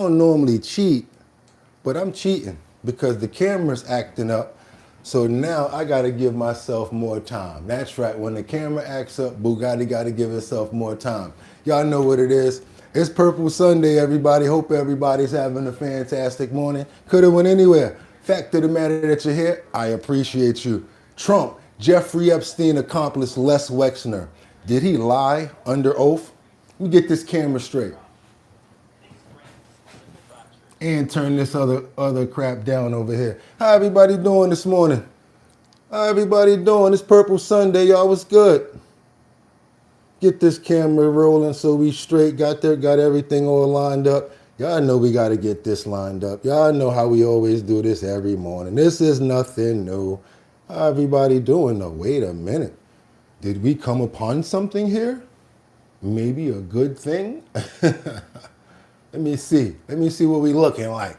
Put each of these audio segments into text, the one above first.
don't normally cheat, but I'm cheating because the camera's acting up. So now I got to give myself more time. That's right. When the camera acts up, Bugatti got to give itself more time. Y'all know what it is. It's Purple Sunday, everybody. Hope everybody's having a fantastic morning. Could have went anywhere. Fact of the matter that you're here, I appreciate you. Trump, Jeffrey Epstein accomplice Les Wexner. Did he lie under oath? Let me get this camera straight. And turn this other crap down over here. How everybody doing this morning? How everybody doing? It's Purple Sunday, y'all. What's good? Get this camera rolling so we straight. Got everything all lined up. Y'all know we got to get this lined up. Y'all know how we always do this every morning. This is nothing new. How everybody doing? Now, wait a minute. Did we come upon something here? Maybe a good thing? Let me see. Let me see what we looking like.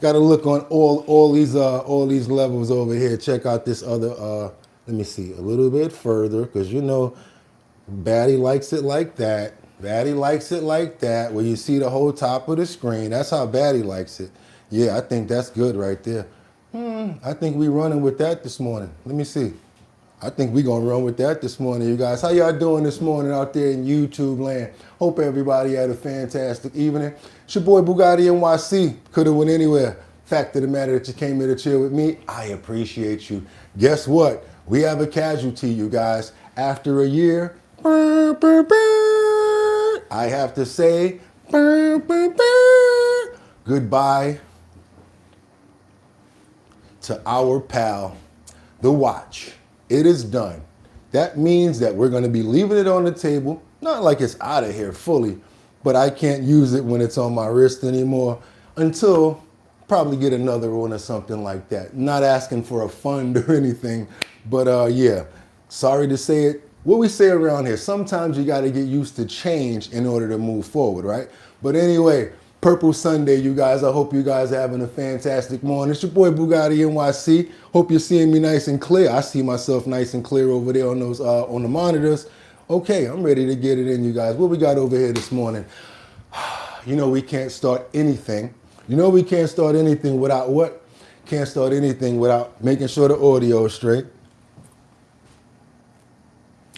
Got to look on all these levels over here. Check out this other. Let me see a little bit further because you know, Baddie likes it like that. Baddie likes it like that. Where you see the whole top of the screen. That's how Baddie likes it. Yeah, I think that's good right there. I think we running with that this morning. Let me see. I think we're going to run with that this morning, you guys. How y'all doing this morning out there in YouTube land? Hope everybody had a fantastic evening. It's your boy BOOGOTTINYC. Could have went anywhere. Fact of the matter that you came here to chill with me, I appreciate you. Guess what? We have a casualty, you guys. After a year, I have to say goodbye to our pal, the watch. It is done. That means that we're going to be leaving it on the table, not like it's out of here fully, but I can't use it when it's on my wrist anymore until probably get another one or something like that. Not asking for a fund or anything, but yeah, sorry to say it. What we say around here, sometimes you got to get used to change in order to move forward, right? But anyway, Purple Sunday, you guys. I hope you guys are having a fantastic morning. It's your boy Bugatti NYC. Hope you're seeing me nice and clear. I see myself nice and clear over there on those on the monitors. Okay, I'm ready to get it in, you guys. What we got over here this morning? You know we can't start anything. You know we can't start anything without what? Can't start anything without making sure the audio is straight.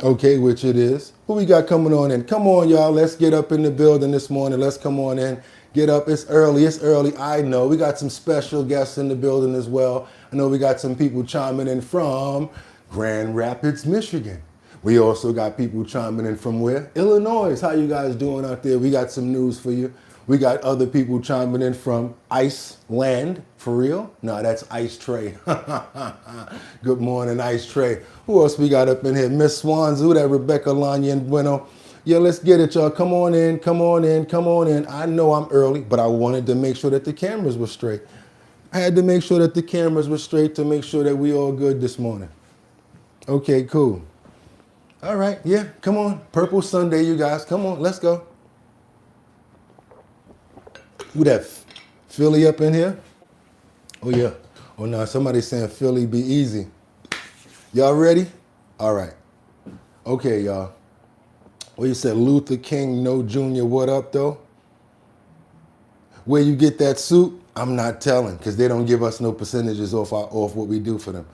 Okay, which it is. What we got coming on in? Come on, y'all. Let's get up in the building this morning. Let's come on in. Get up. It's early. It's early. I know. We got some special guests in the building as well. I know we got some people chiming in from Grand Rapids, Michigan. We also got people chiming in from where? Illinois. How you guys doing out there? We got some news for you. We got other people chiming in from Iceland. For real? No, that's Ice Tray. Good morning, Ice Tray. Who else we got up in here? Miss Swans, who that? Rebecca Lanya and Bueno. Yeah, let's get it, y'all. Come on in, come on in, come on in. I know I'm early, but I wanted to make sure that the cameras were straight. I had to make sure that the cameras were straight to make sure that we all good this morning. Okay, cool. All right, yeah, come on. Purple Sunday, you guys. Come on, let's go. Who that? Philly up in here? Oh, yeah. Oh, no, somebody's saying Philly be easy. Y'all ready? All right. Okay, y'all. Well, you said Luther King, no Jr., what up, though? Where you get that suit, I'm not telling, because they don't give us no percentages off what we do for them.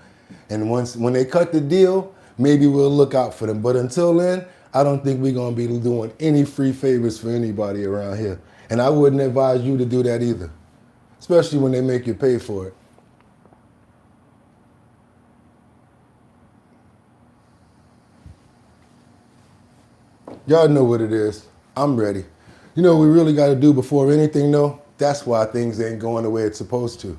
And when they cut the deal, maybe we'll look out for them. But until then, I don't think we're going to be doing any free favors for anybody around here. And I wouldn't advise you to do that either, especially when they make you pay for it. Y'all know what it is. I'm ready. You know what we really got to do before anything, though? That's why things ain't going the way it's supposed to.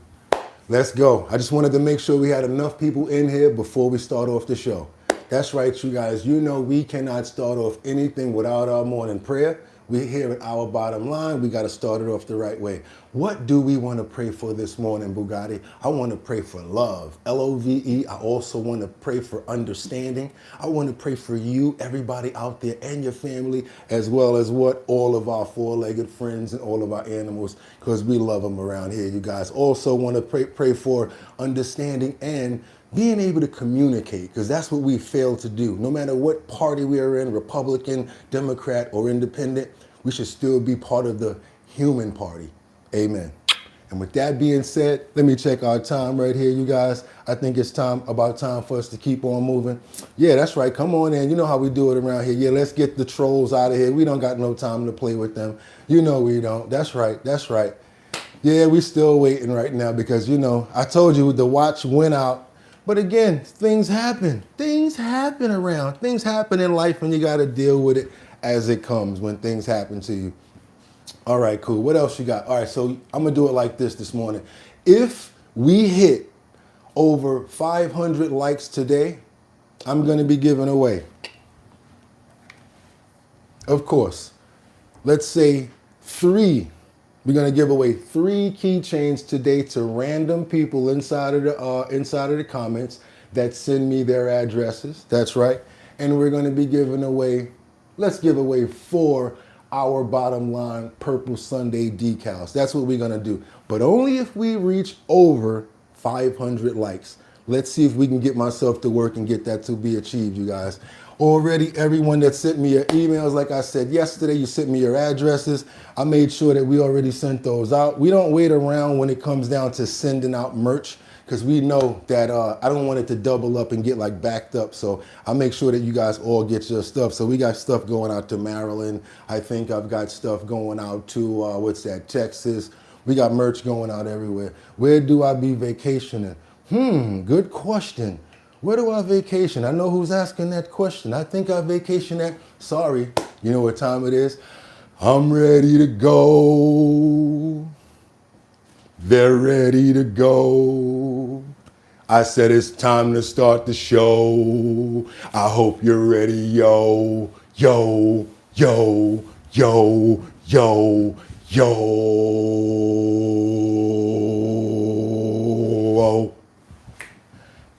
Let's go. I just wanted to make sure we had enough people in here before we start off the show. That's right, you guys. You know we cannot start off anything without our morning prayer. We're here at Our Bottom Line. We got to start it off the right way. What do we want to pray for this morning, Bugatti? I want to pray for love, L-O-V-E. I also want to pray for understanding. I want to pray for you, everybody out there, and your family, as well as what? All of our four-legged friends and all of our animals, because we love them around here, you guys. Also want to pray for understanding and being able to communicate, because that's what we fail to do. No matter what party we are in, Republican, Democrat, or Independent, we should still be part of the human party. Amen. And with that being said, let me check our time right here, you guys. I think it's about time for us to keep on moving. Yeah, that's right. Come on in. You know how we do it around here. Yeah, let's get the trolls out of here. We don't got no time to play with them. You know we don't. That's right. That's right. Yeah, we still waiting right now because, you know, I told you the watch went out. But again, things happen. Things happen around. Things happen in life and you got to deal with it as it comes when things happen to you. All right, cool. What else you got? All right, so I'm going to do it like this morning. If we hit over 500 likes today, I'm going to be giving away, of course, let's say 3. We're going to give away 3 keychains today to random people inside of the comments that send me their addresses. That's right. And we're going to be giving away, let's give away 4 Our Bottom Line Purple Sunday decals. That's what we're going to do. But only if we reach over 500 likes. Let's see if we can get myself to work and get that to be achieved, you guys. Already, everyone that sent me your emails, like I said yesterday, you sent me your addresses. I made sure that we already sent those out. We don't wait around when it comes down to sending out merch because we know that I don't want it to double up and get like backed up. So I make sure that you guys all get your stuff. So we got stuff going out to Maryland. I think I've got stuff going out to, Texas. We got merch going out everywhere. Where do I be vacationing? Good question. Where do I vacation? I know who's asking that question. I think I vacation at, sorry, you know what time it is? I'm ready to go. They're ready to go. I said it's time to start the show. I hope you're ready, yo, yo, yo, yo, yo, yo.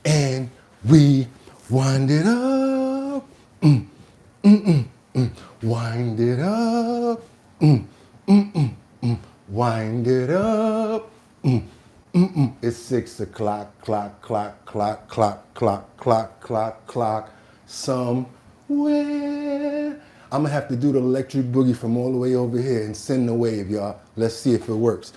And we wind it up, wind it up, wind it up. It's 6 o'clock, clock, clock, clock, clock, clock, clock, clock, clock, somewhere. I'm gonna have to do the electric boogie from all the way over here and send the wave, y'all. Let's see if it works.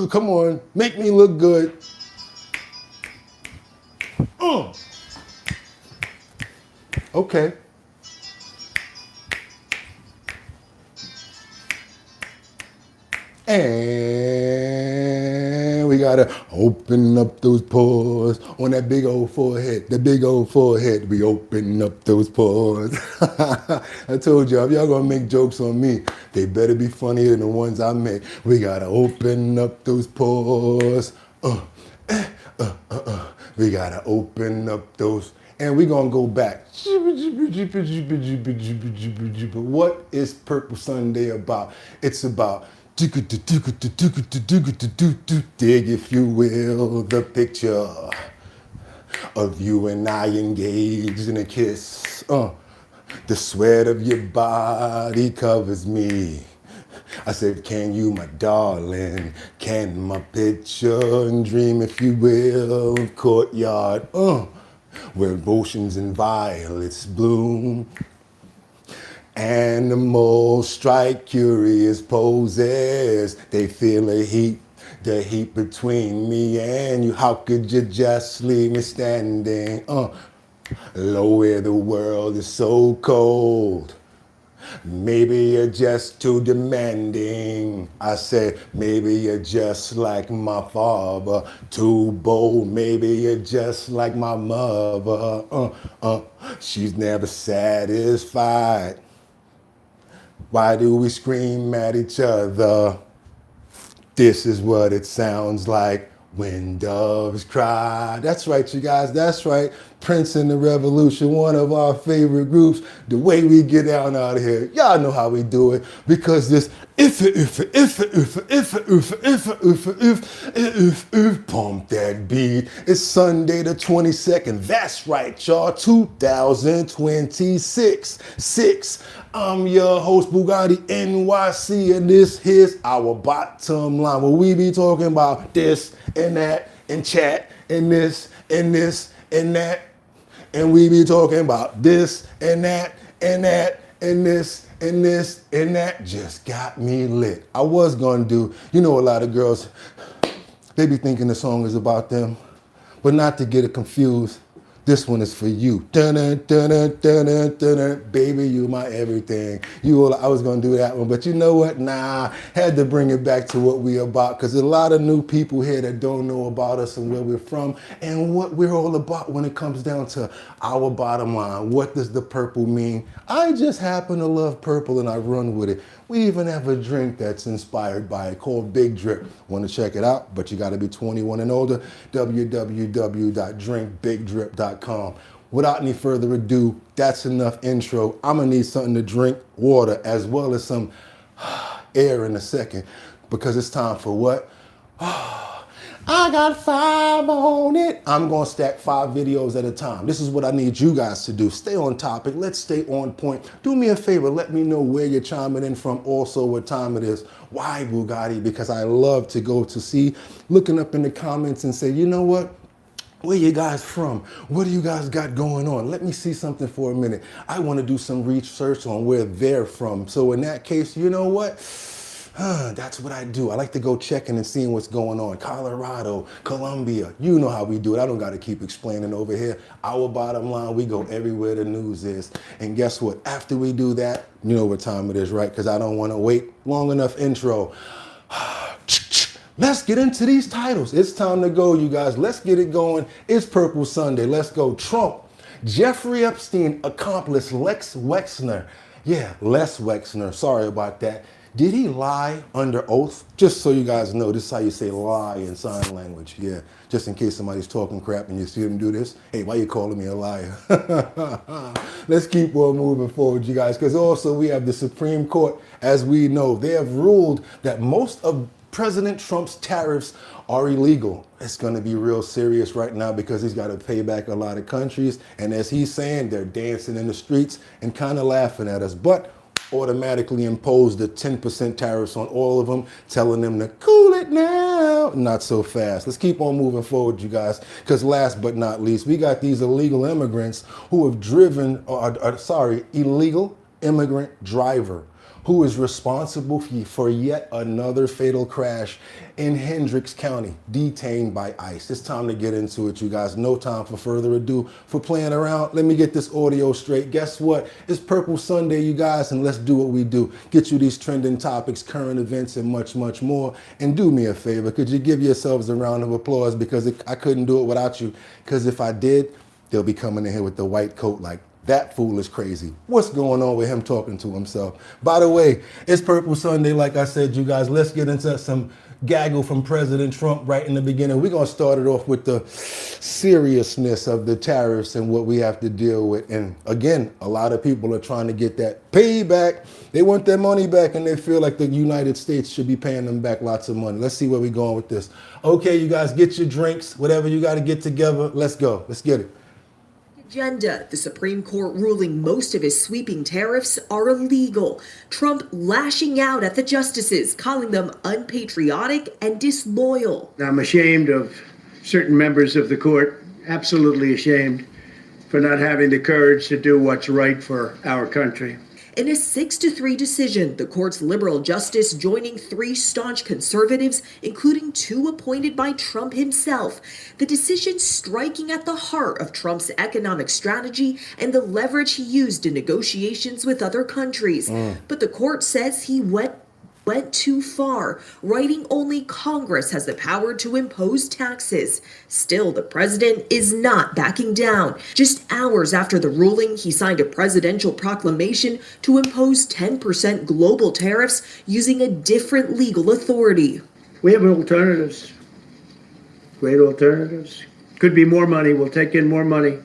Come on, make me look good. Okay. And we gotta open up those pores on that big old forehead. The big old forehead, we open up those pores. I told y'all, if y'all gonna make jokes on me, they better be funnier than the ones I make. We gotta open up those pores. We gotta open up those. And we're gonna go back. What is Purple Sunday about? It's about dig, if you will, the picture of you and I engaged in a kiss. The sweat of your body covers me. I said, can you, my darling, can my picture and dream, if you will, of courtyard, where oceans and violets bloom. Animals strike curious poses. They feel the heat between me and you. How could you just leave me standing? Low where the world is so cold. Maybe you're just too demanding. I said, maybe you're just like my father, too bold. Maybe you're just like my mother. She's never satisfied. Why do we scream at each other? This is what it sounds like when doves cry. That's right, you guys, that's right. Prince and the Revolution, one of our favorite groups. The way we get down out of here, y'all know how we do it. Because this if pump that beat. It's Sunday the 22nd. That's right, y'all, 2026. I'm your host, Bugatti NYC, and this is Our Bottom Line, where we be talking about this and that and chat and this and this and that. And we be talking about this and that and that and this and this and that just got me lit. I was gonna do, you know, a lot of girls, they be thinking the song is about them, but not to get it confused. This one is for you. Dun-dun, dun-dun, dun-dun, dun-dun. Baby, you my everything. I was gonna do that one, but you know what? Nah, had to bring it back to what we about, because there's a lot of new people here that don't know about us and where we're from and what we're all about when it comes down to our bottom line. What does the purple mean? I just happen to love purple and I run with it. We even have a drink that's inspired by it called Big Drip. Want to check it out? But you got to be 21 and older. www.drinkbigdrip.com. Without any further ado, that's enough intro. I'm going to need something to drink, water, as well as some air in a second, because it's time for what? I got 5 on it. I'm going to stack 5 videos at a time. This is what I need you guys to do. Stay on topic. Let's stay on point. Do me a favor. Let me know where you're chiming in from. Also, what time it is. Why Bugatti? Because I love to go to see, looking up in the comments and say, you know what? Where you guys from? What do you guys got going on? Let me see something for a minute. I want to do some research on where they're from. So in that case, you know what? That's what I do. I like to go checking and seeing what's going on. Colorado, Colombia, you know how we do it. I don't got to keep explaining over here. Our bottom line, we go everywhere the news is. And guess what? After we do that, you know what time it is, right? Because I don't want to wait long enough intro. Let's get into these titles. It's time to go, you guys. Let's get it going. It's Purple Sunday. Let's go. Trump, Jeffrey Epstein, accomplice, Les Wexner. Yeah, Les Wexner. Sorry about that. Did he lie under oath? Just so you guys know, this is how you say lie in sign language. Yeah, just in case somebody's talking crap and you see them do this. Hey, why you calling me a liar? Let's keep on moving forward, you guys, because also we have the Supreme Court. As we know, they have ruled that most of President Trump's tariffs are illegal. It's going to be real serious right now because he's got to pay back a lot of countries. And as he's saying, they're dancing in the streets and kind of laughing at us. But automatically imposed the 10% tariffs on all of them, telling them to cool it now. Not so fast. Let's keep on moving forward, you guys, because last but not least, we got these illegal immigrants who have driven, illegal immigrant driver who is responsible for yet another fatal crash in Enriched County, detained by ICE. It's time to get into it, you guys. No time for further ado for playing around. Let me get this audio straight. Guess what? It's Purple Sunday, you guys, and let's do what we do. Get you these trending topics, current events, and much, much more. And do me a favor. Could you give yourselves a round of applause? Because I couldn't do it without you. Because if I did, they'll be coming in here with the white coat like, that fool is crazy. What's going on with him talking to himself? By the way, it's Purple Sunday, like I said, you guys. Let's get into some gaggle from President Trump right in the beginning. We're going to start it off with the seriousness of the tariffs and what we have to deal with. And again, a lot of people are trying to get that payback. They want their money back and they feel like the United States should be paying them back lots of money. Let's see where we're going with this. Okay, you guys, get your drinks, whatever you got to get together. Let's go. Let's get it. Agenda. The Supreme Court ruling most of his sweeping tariffs are illegal. Trump lashing out at the justices, calling them unpatriotic and disloyal. I'm ashamed of certain members of the court, absolutely ashamed, for not having the courage to do what's right for our country. In a 6-3 decision, the court's liberal justice joining 3 staunch conservatives, including 2 appointed by Trump himself. The decision striking at the heart of Trump's economic strategy and the leverage he used in negotiations with other countries. But the court says he went too far, writing only Congress has the power to impose taxes. Still, the president is not backing down. Just hours after the ruling, he signed a presidential proclamation to impose 10% global tariffs using a different legal authority. We have alternatives, great alternatives. Could be more money. We'll take in more money.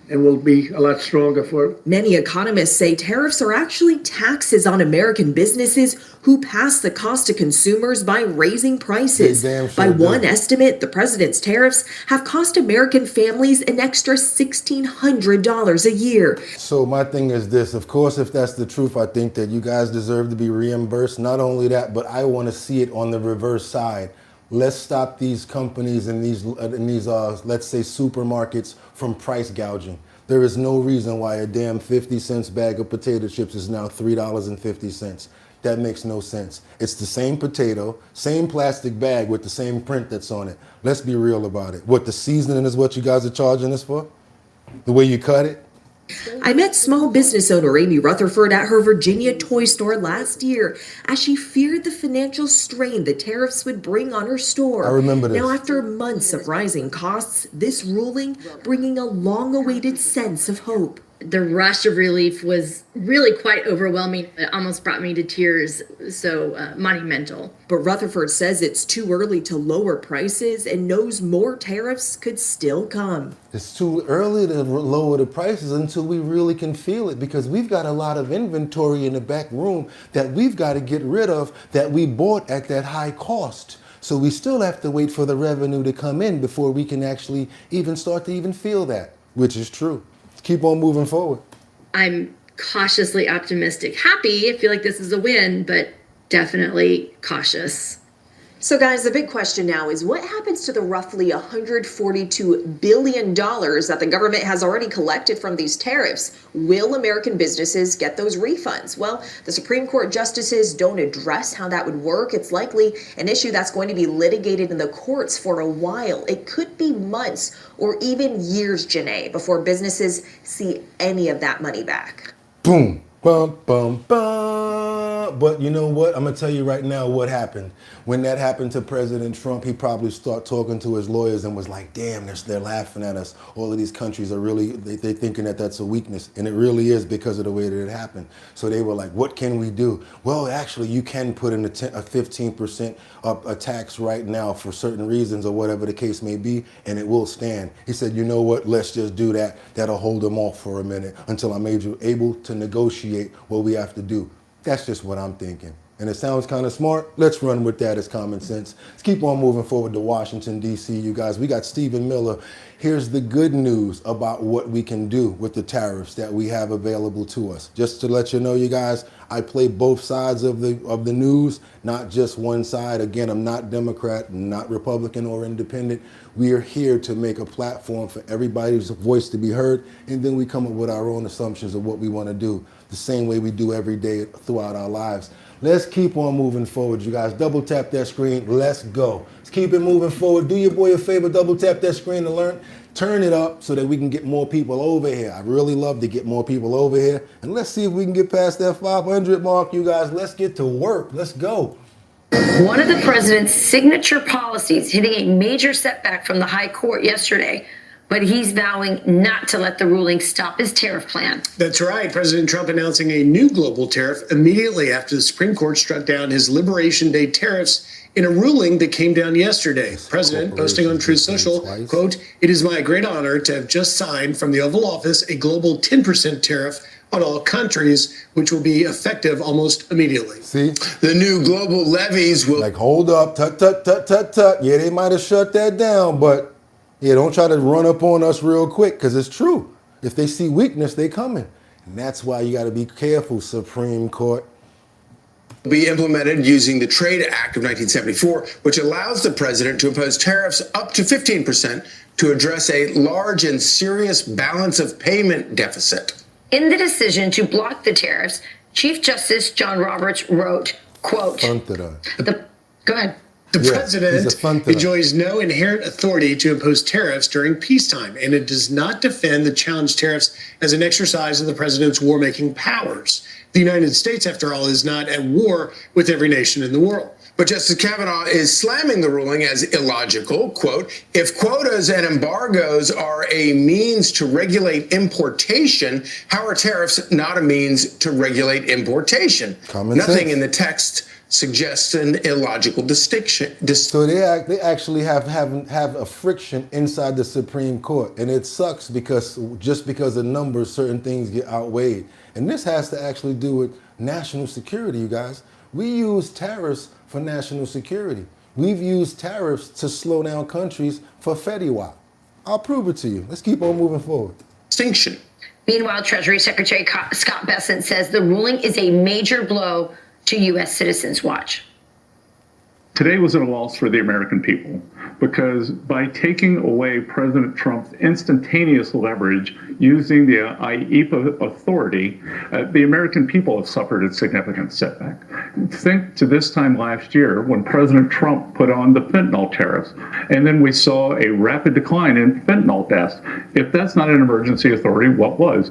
And we'll be a lot stronger for it. Many economists say tariffs are actually taxes on American businesses who pass the cost to consumers by raising prices. By one estimate, the president's tariffs have cost American families an extra $1,600 a year. So my thing is this, of course, if that's the truth, I think that you guys deserve to be reimbursed. Not only that, but I want to see it on the reverse side. Let's stop these companies and these let's say supermarkets from price gouging. There is no reason why a damn 50-cent bag of potato chips is now $3.50. That makes no sense. It's the same potato, same plastic bag with the same print that's on it. Let's be real about it. What, the seasoning is what you guys are charging us for? The way you cut it? I met small business owner Amy Rutherford at her Virginia toy store last year as she feared the financial strain the tariffs would bring on her store. I remember this. Now, after months of rising costs, this ruling bringing a long-awaited sense of hope. The rush of relief was really quite overwhelming. It almost brought me to tears, so monumental. But Rutherford says it's too early to lower prices and knows more tariffs could still come. It's too early to lower the prices until we really can feel it, because we've got a lot of inventory in the back room that we've got to get rid of that we bought at that high cost. So we still have to wait for the revenue to come in before we can actually even start to even feel that, which is true. Keep on moving forward. I'm cautiously optimistic. Happy, I feel like this is a win, but definitely cautious. So guys, the big question now is what happens to the roughly $142 billion that the government has already collected from these tariffs? Will American businesses get those refunds? Well, the Supreme Court justices don't address how that would work. It's likely an issue that's going to be litigated in the courts for a while. It could be months or even years, Janae, before businesses see any of that money back. Boom. Bum, bum, bum. But you know what? I'm going to tell you right now what happened. When that happened to President Trump, he probably started talking to his lawyers and was like, damn, they're laughing at us. All of these countries are really, they're thinking that that's a weakness. And it really is because of the way that it happened. So they were like, what can we do? Well, actually, you can put in a 15% a tax right now for certain reasons or whatever the case may be, and it will stand. He said, you know what? Let's just do that. That'll hold them off for a minute until I'm able to negotiate what we have to do. That's just what I'm thinking. And it sounds kind of smart. Let's run with that as common sense. Let's keep on moving forward to Washington, D.C., you guys. We got Stephen Miller. Here's the good news about what we can do with the tariffs that we have available to us. Just to let you know, you guys, I play both sides of the news, not just one side. Again, I'm not Democrat, not Republican or independent. We are here to make a platform for everybody's voice to be heard, and then we come up with our own assumptions of what we want to do, the same way we do every day throughout our lives. Let's keep on moving forward, you guys. Double tap that screen. Let's go. Let's keep it moving forward. Do your boy a favor. Double tap that screen to learn. Turn it up so that we can get more people over here. I really love to get more people over here. And let's see if we can get past that 500 mark, you guys. Let's get to work. Let's go. One of the president's signature policies hitting a major setback from the high court yesterday, but he's vowing not to let the ruling stop his tariff plan. That's right. President Trump announcing a new global tariff immediately after the Supreme Court struck down his Liberation Day tariffs in a ruling that came down yesterday. President posting on Truth Social, quote, "It is my great honor to have just signed from the Oval Office a global 10% tariff on all countries, which will be effective almost immediately." See? The new global levies will... Like, hold up. Tut, tut, tut, tut, tut. Yeah, they might have shut that down, but yeah, don't try to run up on us real quick, because it's true. If they see weakness, they coming. And that's why you got to be careful, Supreme Court. be implemented using the Trade Act of 1974, which allows the president to impose tariffs up to 15% to address a large and serious balance of payment deficit. In the decision to block the tariffs, Chief Justice John Roberts wrote, quote, go ahead. The president enjoys no inherent authority to impose tariffs during peacetime, and it does not defend the challenged tariffs as an exercise of the president's war-making powers. The United States, after all, is not at war with every nation in the world. But Justice Kavanaugh is slamming the ruling as illogical. Quote, if quotas and embargoes are a means to regulate importation, how are tariffs not a means to regulate importation? Nothing in the text suggests an illogical distinction. So they actually have a friction inside the Supreme Court, and it sucks because just because of numbers, certain things get outweighed. And this has to actually do with national security, you guys. We use tariffs for national security. We've used tariffs to slow down countries for FediWap. I'll prove it to you. Let's keep on moving forward. Distinction. Meanwhile, Treasury Secretary Scott Bessent says the ruling is a major blow to U.S. citizens. Watch. Today was a loss for the American people. because by taking away President Trump's instantaneous leverage using the IEPA authority, the American people have suffered a significant setback. Think to this time last year when President Trump put on the fentanyl tariffs, and then we saw a rapid decline in fentanyl deaths. If that's not an emergency authority, what was?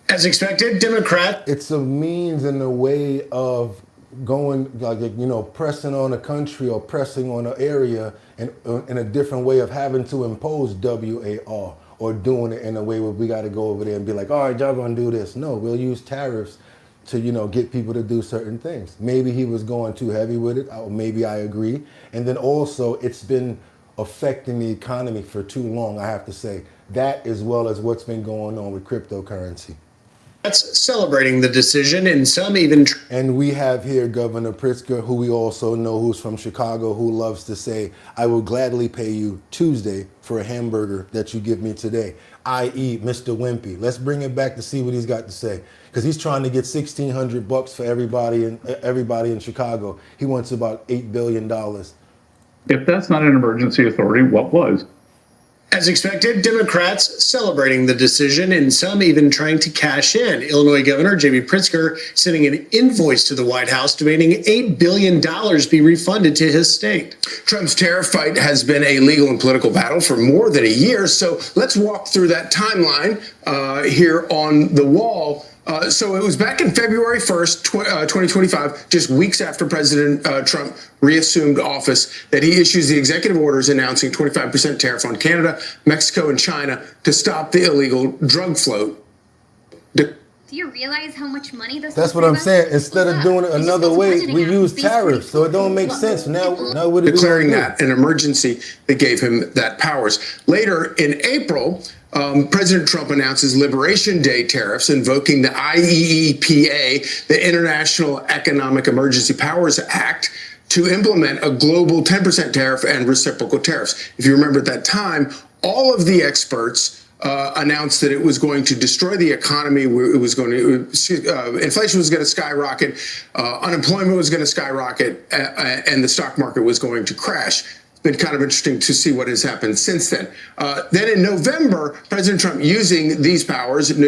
As expected, Democrat. It's a means and a way of going, like, pressing on a country or pressing on an area and in a different way of having to impose WAR, or doing it in a way where we got to go over there and be like, all right, y'all gonna do this. No, we'll use tariffs to, get people to do certain things. Maybe he was going too heavy with it, or maybe I agree. And then also it's been affecting the economy for too long, I have to say. That as well as what's been going on with cryptocurrency. That's celebrating the decision, and some even. And we have here Governor Pritzker, who we also know, who's from Chicago, who loves to say, I will gladly pay you Tuesday for a hamburger that you give me today, i.e. Mr. Wimpy. Let's bring it back to see what he's got to say, because he's trying to get $1,600 for everybody in Chicago. He wants about $8 billion. If that's not an emergency authority, what was? As expected, Democrats celebrating the decision, and some even trying to cash in. Illinois Governor J.B. Pritzker sending an invoice to the White House demanding $8 billion be refunded to his state. Trump's tariff fight has been a legal and political battle for more than a year. So let's walk through that timeline here on the wall. So it was back in February 1st, 2025, just weeks after President Trump reassumed office, that he issues the executive orders announcing 25% tariff on Canada, Mexico, and China to stop the illegal drug flow. Do you realize how much money this? That's what I'm saying. Instead of doing it another way, we use tariffs, so it don't make sense. Now what are declaring we that an emergency that gave him that powers. Later in April, President Trump announces Liberation Day tariffs, invoking the IEEPA, the International Economic Emergency Powers Act, to implement a global 10% tariff and reciprocal tariffs. If you remember at that time, all of the experts announced that it was going to destroy the economy. It was going to, inflation was going to skyrocket, unemployment was going to skyrocket, and the stock market was going to crash. Been kind of interesting to see what has happened since then. Then in November, President Trump, using these powers and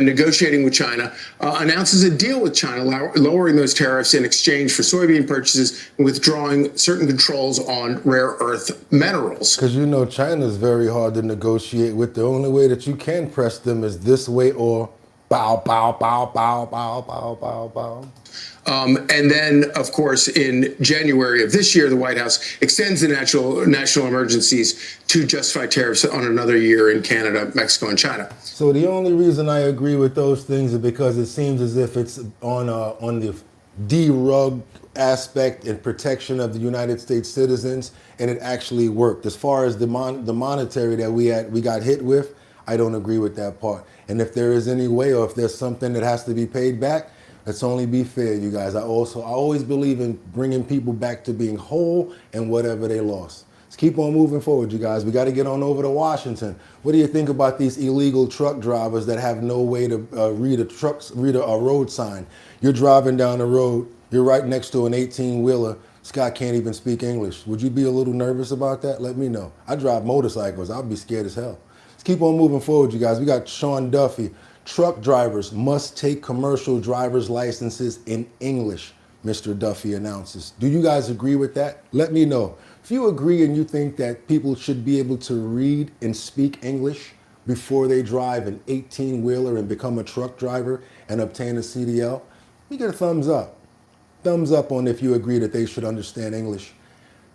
negotiating with China, announces a deal with China, lowering those tariffs in exchange for soybean purchases and withdrawing certain controls on rare earth minerals. Because China's very hard to negotiate with. The only way that you can press them is this way, or bow, bow, bow, bow, bow, bow, bow, bow. And then, of course, in January of this year, the White House extends the national emergencies to justify tariffs on another year in Canada, Mexico, and China. So the only reason I agree with those things is because it seems as if it's on the derug aspect and protection of the United States citizens, and it actually worked. As far as the monetary that we got hit with, I don't agree with that part. And if there is any way, or if there's something that has to be paid back, let's only be fair, you guys. I always believe in bringing people back to being whole and whatever they lost. Let's keep on moving forward, you guys. We got to get on over to Washington. What do you think about these illegal truck drivers that have no way to read a road sign? You're driving down the road. You're right next to an 18-wheeler. This guy can't even speak English. Would you be a little nervous about that? Let me know. I drive motorcycles. I'll be scared as hell. Let's keep on moving forward, you guys. We got Sean Duffy. Truck drivers must take commercial driver's licenses in English, Mr. Duffy announces. Do you guys agree with that? Let me know. If you agree and you think that people should be able to read and speak English before they drive an 18-wheeler and become a truck driver and obtain a CDL, you get a thumbs up. Thumbs up on if you agree that they should understand English.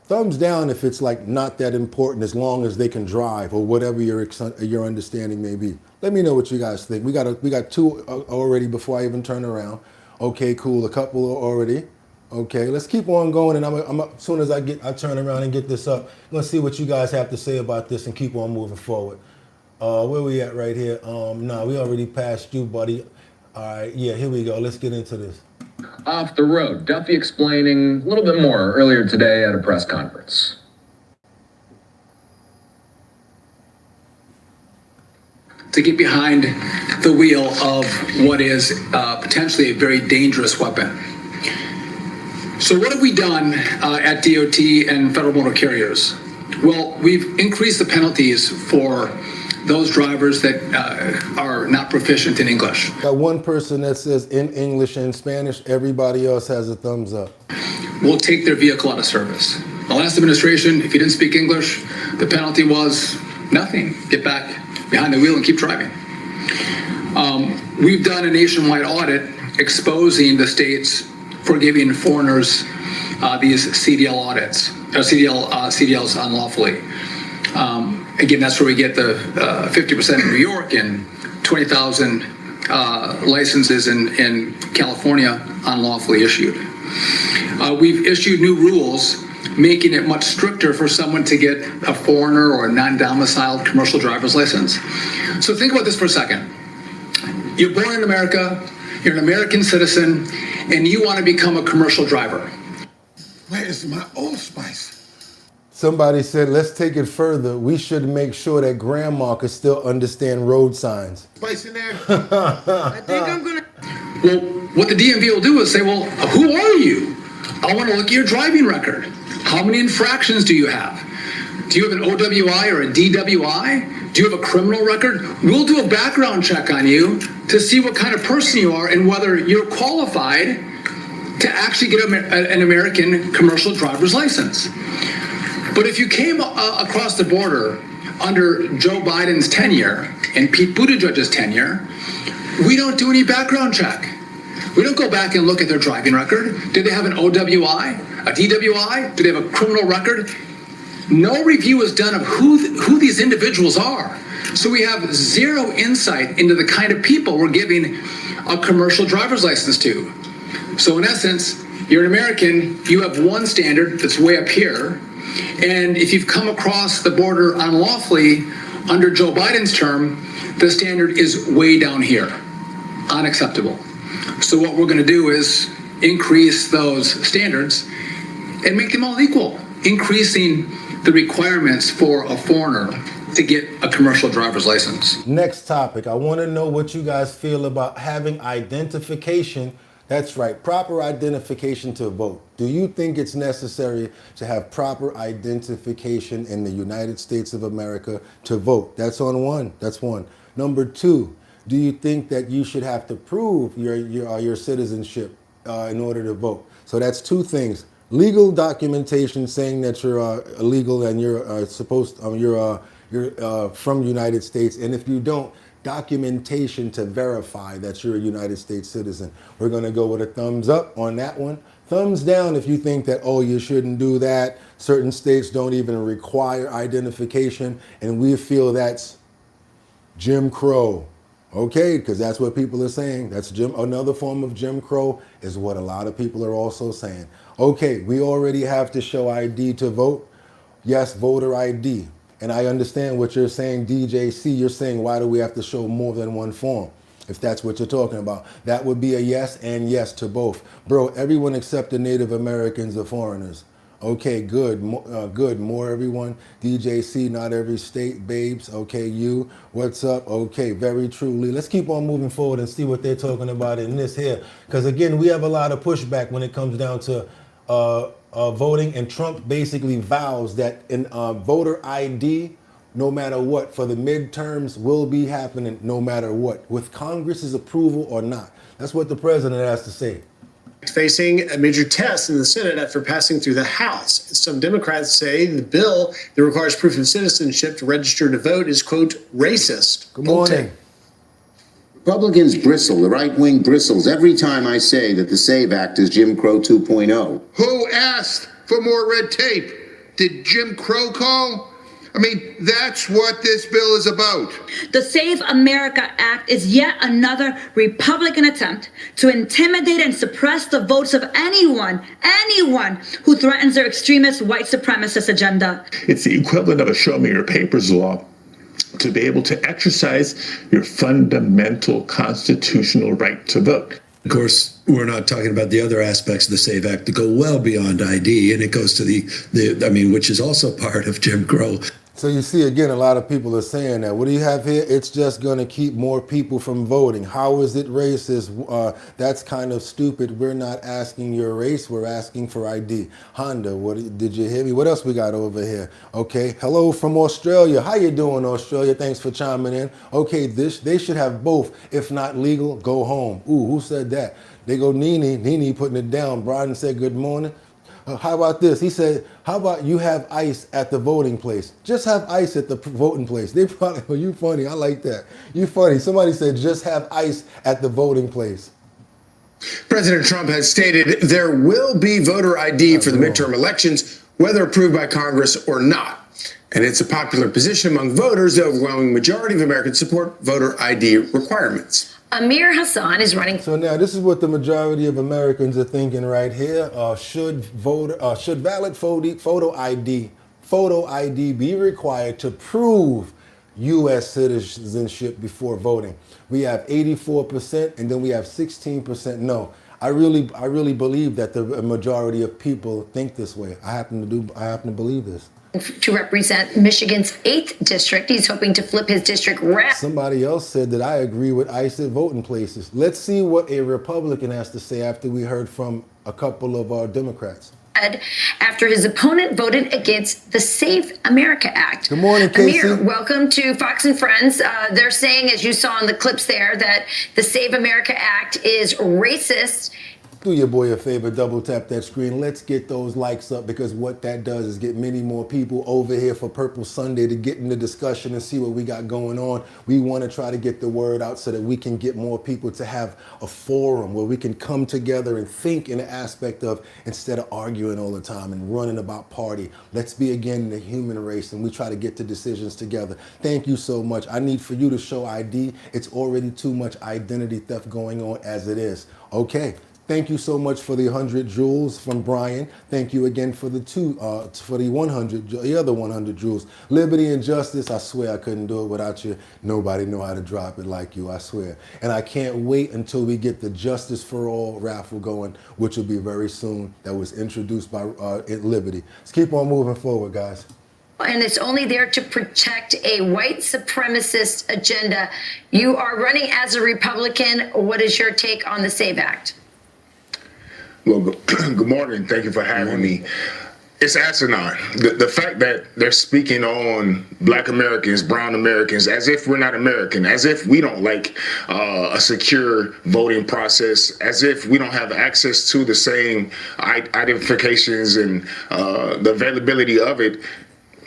Thumbs down if it's like not that important, as long as they can drive, or whatever your understanding may be. Let me know what you guys think. We got two already before I even turn around. Okay, cool. A couple already. Okay, let's keep on going. And as soon as I turn around and get this up, I'm gonna see what you guys have to say about this and keep on moving forward. Where we at right here? No, we already passed you, buddy. All right, yeah, here we go. Let's get into this. Off the road, Duffy explaining a little bit more earlier today at a press conference. To get behind the wheel of what is potentially a very dangerous weapon. So what have we done at DOT and federal motor carriers? Well, we've increased the penalties for those drivers that are not proficient in English. Got one person that says in English and Spanish, everybody else has a thumbs up. We'll take their vehicle out of service. The last administration, if you didn't speak English, the penalty was nothing. Get back behind the wheel and keep driving. We've done a nationwide audit exposing the states for giving foreigners these CDL audits, or CDLs unlawfully. Again, that's where we get the 50% in New York and 20,000 licenses in California unlawfully issued. We've issued new rules making it much stricter for someone to get a foreigner or a non-domiciled commercial driver's license. So think about this for a second. You're born in America, you're an American citizen, and you want to become a commercial driver. Where's my Old Spice? Somebody said, let's take it further. We should make sure that grandma can still understand road signs. Spice in there? I think I'm gonna. Well, what the DMV will do is say, well, who are you? I want to look at your driving record. How many infractions do you have? Do you have an OWI or a DWI? Do you have a criminal record? We'll do a background check on you to see what kind of person you are and whether you're qualified to actually get an American commercial driver's license. But if you came across the border under Joe Biden's tenure and Pete Buttigieg's tenure, we don't do any background check. We don't go back and look at their driving record. Do they have an OWI, a DWI? Do they have a criminal record? No review is done of who these individuals are. So we have zero insight into the kind of people we're giving a commercial driver's license to. So in essence, you're an American, you have one standard that's way up here. And if you've come across the border unlawfully under Joe Biden's term, the standard is way down here, unacceptable. So what we're going to do is increase those standards and make them all equal, increasing the requirements for a foreigner to get a commercial driver's license. Next topic. I want to know what you guys feel about having identification. That's right, proper identification to vote. Do you think it's necessary to have proper identification in the United States of America to vote? That's on one. That's one. Number two, do you think that you should have to prove your citizenship in order to vote? So that's two things. Legal documentation saying that you're illegal and you're from the United States, and if you don't, documentation to verify that you're a United States citizen. We're going to go with a thumbs up on that one. Thumbs down if you think that, oh, you shouldn't do that. Certain states don't even require identification, and we feel that's Jim Crow. Okay, because that's what people are saying. That's another form of Jim Crow is what a lot of people are also saying. Okay, we already have to show ID to vote. Yes, voter ID. And I understand what you're saying, DJC. You're saying, why do we have to show more than one form? If that's what you're talking about. That would be a yes and yes to both. Bro, everyone except the Native Americans are foreigners. Okay, good, more everyone. DJC, not every state, babes. Okay, you, what's up? Okay, very truly. Let's keep on moving forward and see what they're talking about in this here. Because again, we have a lot of pushback when it comes down to voting, and Trump basically vows that in voter ID, no matter what, for the midterms will be happening no matter what, with Congress's approval or not. That's what the president has to say. Facing a major test in the Senate after passing through the House. Some Democrats say the bill that requires proof of citizenship to register to vote is, quote, racist. Good morning. Republicans bristle, the right wing bristles every time I say that the SAVE Act is Jim Crow 2.0. Who asked for more red tape? Did Jim Crow call? I mean, that's what this bill is about. The Save America Act is yet another Republican attempt to intimidate and suppress the votes of anyone who threatens their extremist white supremacist agenda. It's the equivalent of a show me your papers law to be able to exercise your fundamental constitutional right to vote. Of course, we're not talking about the other aspects of the SAVE Act that go well beyond ID, and it goes to which is also part of Jim Crow. So you see, again, a lot of people are saying that. What do you have here? It's just going to keep more people from voting. How is it racist? That's kind of stupid. We're not asking your race. We're asking for ID. Honda, did you hear me? What else we got over here? Okay, hello from Australia. How you doing, Australia? Thanks for chiming in. Okay, they should have both. If not legal, go home. Ooh, who said that? They go Nene putting it down. Brian said good morning. How about this? He said, how about you have ice at the voting place? Just have ice at the voting place. They probably, oh, you funny. I like that. You funny. Somebody said, just have ice at the voting place. President Trump has stated there will be voter ID for the midterm elections, whether approved by Congress or not. And it's a popular position among voters. The overwhelming majority of Americans support voter ID requirements. Amir Hassan is running. So now this is what the majority of Americans are thinking right here. Should valid photo ID be required to prove U.S. citizenship before voting? We have 84%, and then we have 16% no. I really believe that the majority of people think this way. I happen to believe this. To represent Michigan's 8th district. He's hoping to flip his district around. Somebody else said that I agree with ICE at voting places. Let's see what a Republican has to say after we heard from a couple of our Democrats. After his opponent voted against the Save America Act. Good morning, Casey. Amir, welcome to Fox and Friends. They're saying, as you saw in the clips there, that the Save America Act is racist. Do your boy a favor, double tap that screen. Let's get those likes up, because what that does is get many more people over here for Purple Sunday to get in the discussion and see what we got going on. We want to try to get the word out so that we can get more people to have a forum where we can come together and think in the aspect of, instead of arguing all the time and running about party, let's be again the human race and we try to get to decisions together. Thank you so much. I need for you to show ID. It's already too much identity theft going on as it is. Okay. Thank you so much for the 100 joules from Brian. Thank you again for the other 100 joules. Liberty and justice, I swear I couldn't do it without you. Nobody know how to drop it like you, I swear. And I can't wait until we get the Justice for All raffle going, which will be very soon. That was introduced by Liberty. Let's keep on moving forward, guys. And it's only there to protect a white supremacist agenda. You are running as a Republican. What is your take on the SAVE Act? Well, good morning. Thank you for having me. It's asinine. The fact that they're speaking on Black Americans, brown Americans, as if we're not American, as if we don't like a secure voting process, as if we don't have access to the same identifications and the availability of it.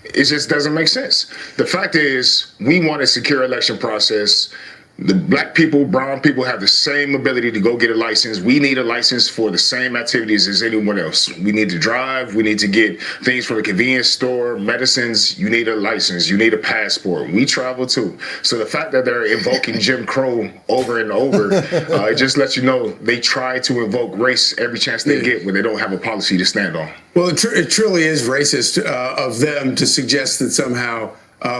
It just doesn't make sense. The fact is, we want a secure election process. The Black people, brown people have the same ability to go get a license. We need a license for the same activities as anyone else. We need to drive. We need to get things from the convenience store, medicines. You need a license. You need a passport. We travel too. So the fact that they're invoking Jim Crow over and over, it just lets you know they try to invoke race every chance they get when they don't have a policy to stand on. Well, it truly is racist of them to suggest that somehow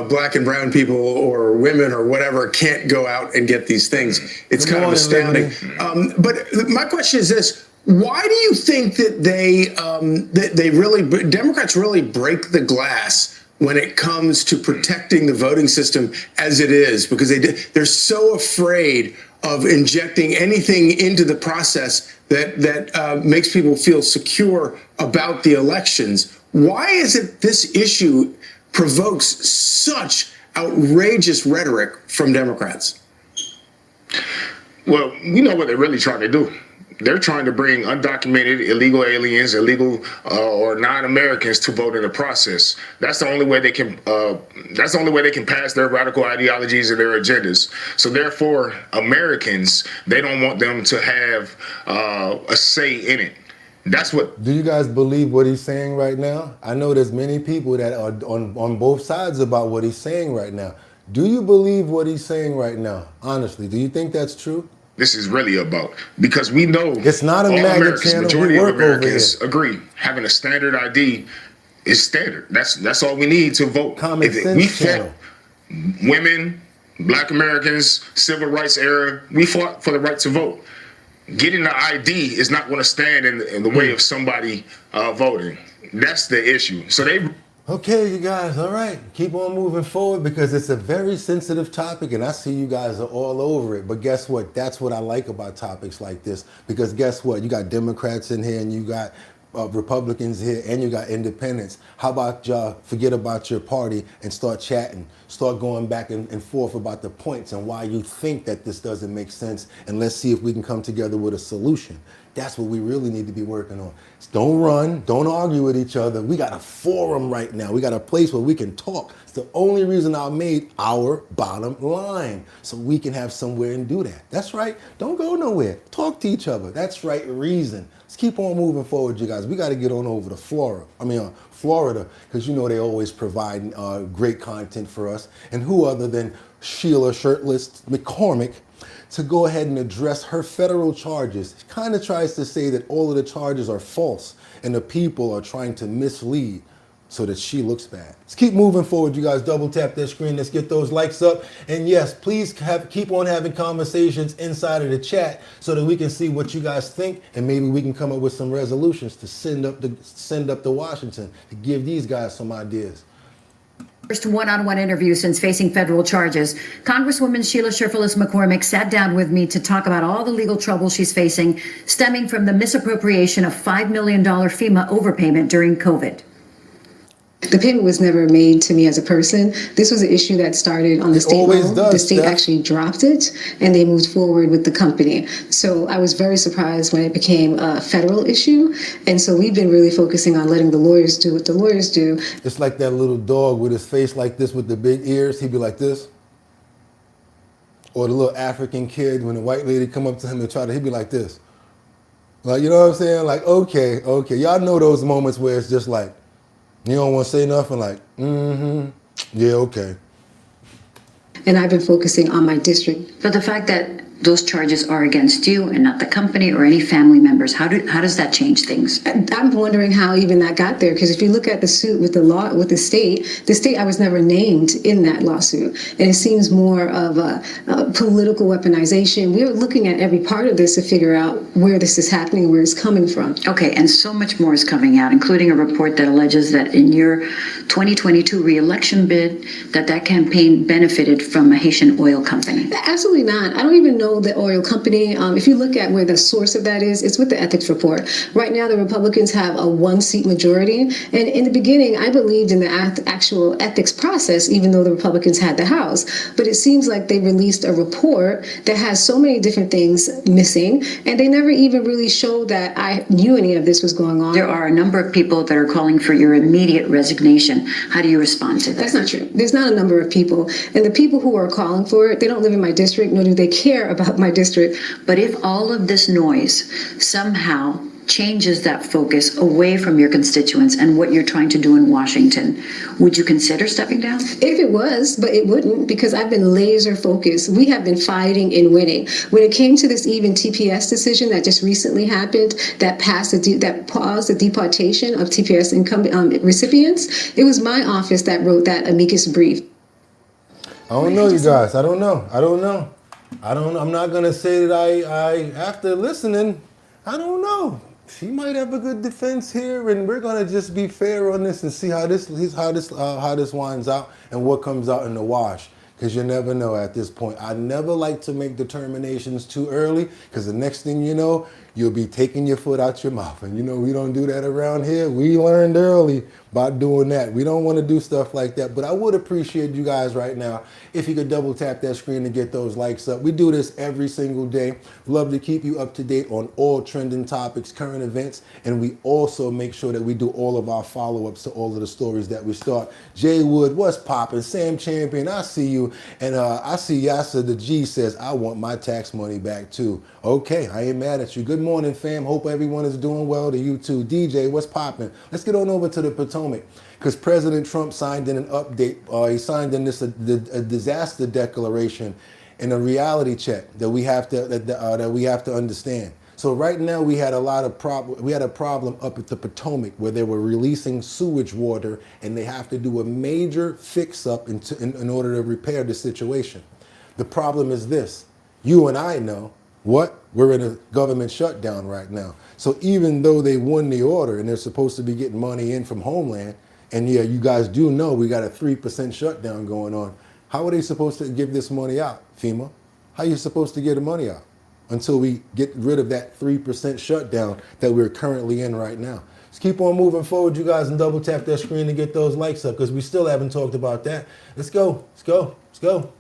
Black and brown people or women or whatever can't go out and get these things. It's kind of astounding. But my question is this: why do you think that Democrats really break the glass when it comes to protecting the voting system as it is? Because they're so afraid of injecting anything into the process that makes people feel secure about the elections. Why is it this issue provokes such outrageous rhetoric from Democrats? Well, you know what they're really trying to do. They're trying to bring undocumented, illegal aliens, illegal or non-Americans to vote in the process. That's the only way they can. That's the only way they can pass their radical ideologies and their agendas. So therefore, Americans, they don't want them to have a say in it. That's what. Do you guys believe what he's saying right now? I know there's many people that are on both sides about what he's saying right now. Do you believe what he's saying right now? Honestly, do you think that's true? This is really about, because we know it's not a all MAGA Americans, channel. majority of Americans agree having a standard ID is standard. That's all we need to vote. Common sense channel. Women, Black Americans, civil rights era, we fought for the right to vote. Getting the ID is not going to stand in the way of somebody voting. That's the issue. So they. Okay, you guys, all right. Keep on moving forward because it's a very sensitive topic and I see you guys are all over it. But guess what? That's what I like about topics like this because guess what? You got Democrats in here and you got Republicans here and you got independents. How about y'all forget about your party and start chatting? Start going back and forth about the points and why you think that this doesn't make sense. And let's see if we can come together with a solution. That's what we really need to be working on. Don't run, don't argue with each other. We got a forum right now. We got a place where we can talk. It's the only reason I made our bottom line, so we can have somewhere and do that. That's right. Don't go nowhere. Talk to each other. That's right reason. Let's keep on moving forward, you guys. We got to get on over to Florida, because you know they always provide great content for us. And who other than Sheila Shirtless McCormick to go ahead and address her federal charges. She kind of tries to say that all of the charges are false and the people are trying to mislead so that she looks bad. Let's keep moving forward, you guys. Double tap that screen. Let's get those likes up. And yes, please keep on having conversations inside of the chat so that we can see what you guys think and maybe we can come up with some resolutions to send up to Washington to give these guys some ideas. First one-on-one interview since facing federal charges. Congresswoman Sheila Shirtless McCormick sat down with me to talk about all the legal trouble she's facing stemming from the misappropriation of $5 million FEMA overpayment during COVID. The payment was never made to me as a person. This was an issue that started on the state level. The state actually dropped it and they moved forward with the company. So I was very surprised when it became a federal issue. And so we've been really focusing on letting the lawyers do what the lawyers do. It's like that little dog with his face like this with the big ears. He'd be like this. Or the little African kid when the white lady come up to him and he'd be like this. Like, you know what I'm saying? Like, okay. Y'all know those moments where it's just like, you don't want to say nothing like, yeah, okay. And I've been focusing on my district. But the fact that those charges are against you and not the company or any family members, how does that change things? I'm wondering how even that got there, because if you look at the suit with the state, I was never named in that lawsuit. And it seems more of a political weaponization. We're looking at every part of this to figure out where this is happening, where it's coming from. Okay, and so much more is coming out, including a report that alleges that in your 2022 re-election bid, that campaign benefited from a Haitian oil company. Absolutely not. I don't even know the oil company. If you look at where the source of that is, it's with the ethics report. Right now, the Republicans have a 1-seat majority. And in the beginning, I believed in the actual ethics process, even though the Republicans had the House. But it seems like they released a report that has so many different things missing. And they never even really showed that I knew any of this was going on. There are a number of people that are calling for your immediate resignation. How do you respond to that? That's not true. There's not a number of people. And the people who are calling for it, they don't live in my district, nor do they care about my district. But if all of this noise somehow changes that focus away from your constituents and what you're trying to do in Washington, would you consider stepping down? If it was, but it wouldn't, because I've been laser focused. We have been fighting and winning. When it came to this even TPS decision that just recently happened, that paused the deportation of TPS income recipients, it was my office that wrote that amicus brief. I don't know, you guys. I don't know. I'm not going to say that I, after listening, I don't know. She might have a good defense here, and we're going to just be fair on this and see how this winds out and what comes out in the wash. Because you never know at this point. I never like to make determinations too early, because the next thing you know, you'll be taking your foot out your mouth. And you know, we don't do that around here. We learned early about doing that. We don't want to do stuff like that. But I would appreciate you guys right now if you could double tap that screen to get those likes up. We do this every single day. Love to keep you up to date on all trending topics, current events, and we also make sure that we do all of our follow-ups to all of the stories that we start. Jay Wood, what's poppin'? Sam Champion, I see you. And I see Yasa the G says, I want my tax money back too. Okay, I ain't mad at you. Good morning, fam. Hope everyone is doing well. To you too. DJ, what's poppin'? Let's get on over to the Potomac, because President Trump signed in an update. He signed in a disaster declaration and a reality check that we have to understand. So right now we had a problem up at the Potomac where they were releasing sewage water, and they have to do a major fix-up in order to repair the situation. The problem is this: you and I know we're in a government shutdown right now. So even though they won the order and they're supposed to be getting money in from Homeland, And yeah, you guys do know we got a 3% shutdown going on. How are they supposed to give this money out, FEMA? How are you supposed to get the money out until we get rid of that 3% shutdown that we're currently in right now? Let's keep on moving forward, you guys, and double tap that screen to get those likes up because we still haven't talked about that. Let's go, let's go, let's go.